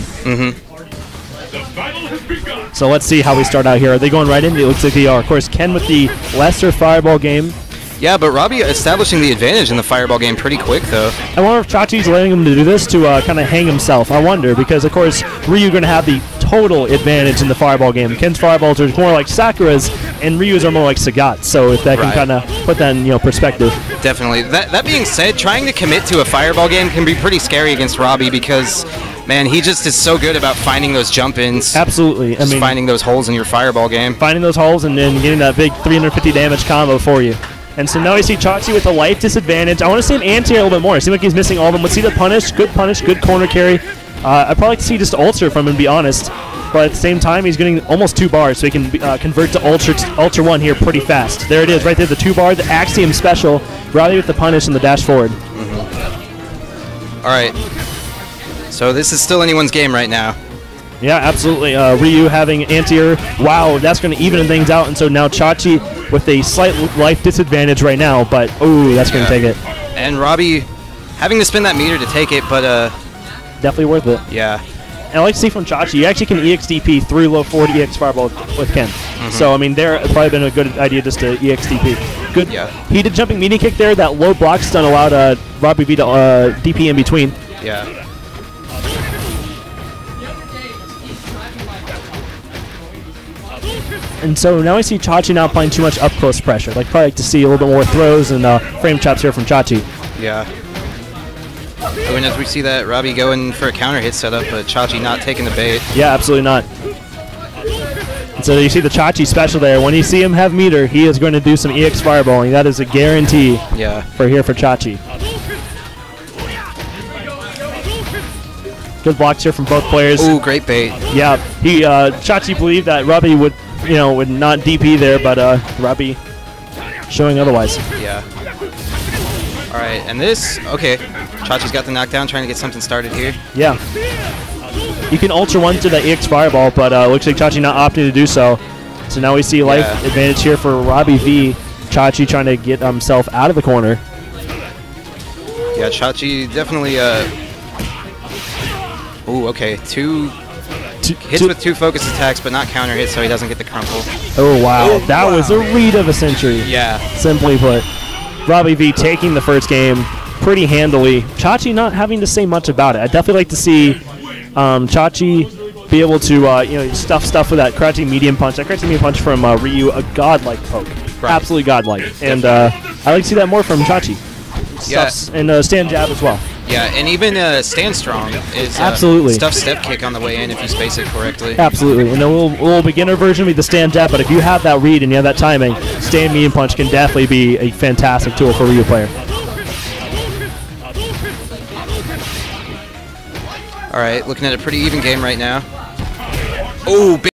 So let's see how we start out here. Are they going right in? It looks like they are. Of course, Ken with the lesser fireball game. Yeah, but Robbie establishing the advantage in the fireball game pretty quick, though. I wonder if Chachi's letting him to do this to kind of hang himself. I wonder, because, of course, Ryu going to have the total advantage in the fireball game. Ken's fireballs are more like Sakura's, and Ryu's are more like Sagat's. So if that can kind of put that in perspective. Definitely. That being said, trying to commit to a fireball game can be pretty scary against Robbie because, man, he just is so good about finding those jump-ins. Absolutely. I mean, finding those holes in your fireball game. Finding those holes and then getting that big 350 damage combo for you. And so now we see Chachi with a life disadvantage. I want to see him anti a little bit more. It seems like he's missing all of them. Let's see the punish, good corner carry. I'd probably like to see just ultra from him, to be honest. But at the same time, he's getting almost 2 bars, so he can convert to ultra 1 here pretty fast. There it is, right there, the 2 bar, the Axiom special. Robbie with the punish and the dash forward. All right. So this is still anyone's game right now. Yeah, absolutely. Ryu having anti-air. Wow, that's going to even things out. And so now Chachi with a slight life disadvantage right now, but that's going to take it. And Robbie having to spin that meter to take it, but definitely worth it. Yeah. And I like to see from Chachi, you actually can EXDP through low forward EX fireball with Ken. So I mean, there it's probably been a good idea just to EXDP. Good. Yeah. He did jumping media kick there. That low block stun allowed Robbie V to DP in between. Yeah. And so now I see Chachi now applying too much up close pressure. Like probably like to see a little bit more throws and frame chops here from Chachi. Yeah. I mean, as we see that Robbie going for a counter hit setup, but Chachi not taking the bait. Yeah, absolutely not. And so you see the Chachi special there. When you see him have meter, he is going to do some EX fireballing. That is a guarantee. Yeah. For Chachi. Good blocks here from both players. Ooh, great bait. Yeah, Chachi believed that Robbie would not DP there, but Robbie showing otherwise. Yeah. All right, and this, okay. Chachi's got the knockdown, trying to get something started here. Yeah. You can Ultra 1 to the EX Fireball, but looks like Chachi not opting to do so. So now we see life advantage here for Robbie V. Chachi trying to get himself out of the corner. Yeah, Chachi definitely, ooh, okay. Two hits with 2 focus attacks, but not counter hits, so he doesn't get the crumple. Oh, wow. That was a read of a century. Yeah. Simply put. Robbie V taking the first game pretty handily. Chachi not having to say much about it. I'd definitely like to see Chachi be able to stuff with that crouching medium punch. That crouching medium punch from Ryu, a godlike poke. Right. Absolutely godlike. And I like to see that more from Chachi. Stuffs and stand jab as well. Yeah, and even stand strong is absolutely stuff step kick on the way in if you space it correctly. Absolutely. And a little beginner version with the stand jab, but if you have that read and you have that timing, stand medium punch can definitely be a fantastic tool for a Ryu player. All right, looking at a pretty even game right now. Oh,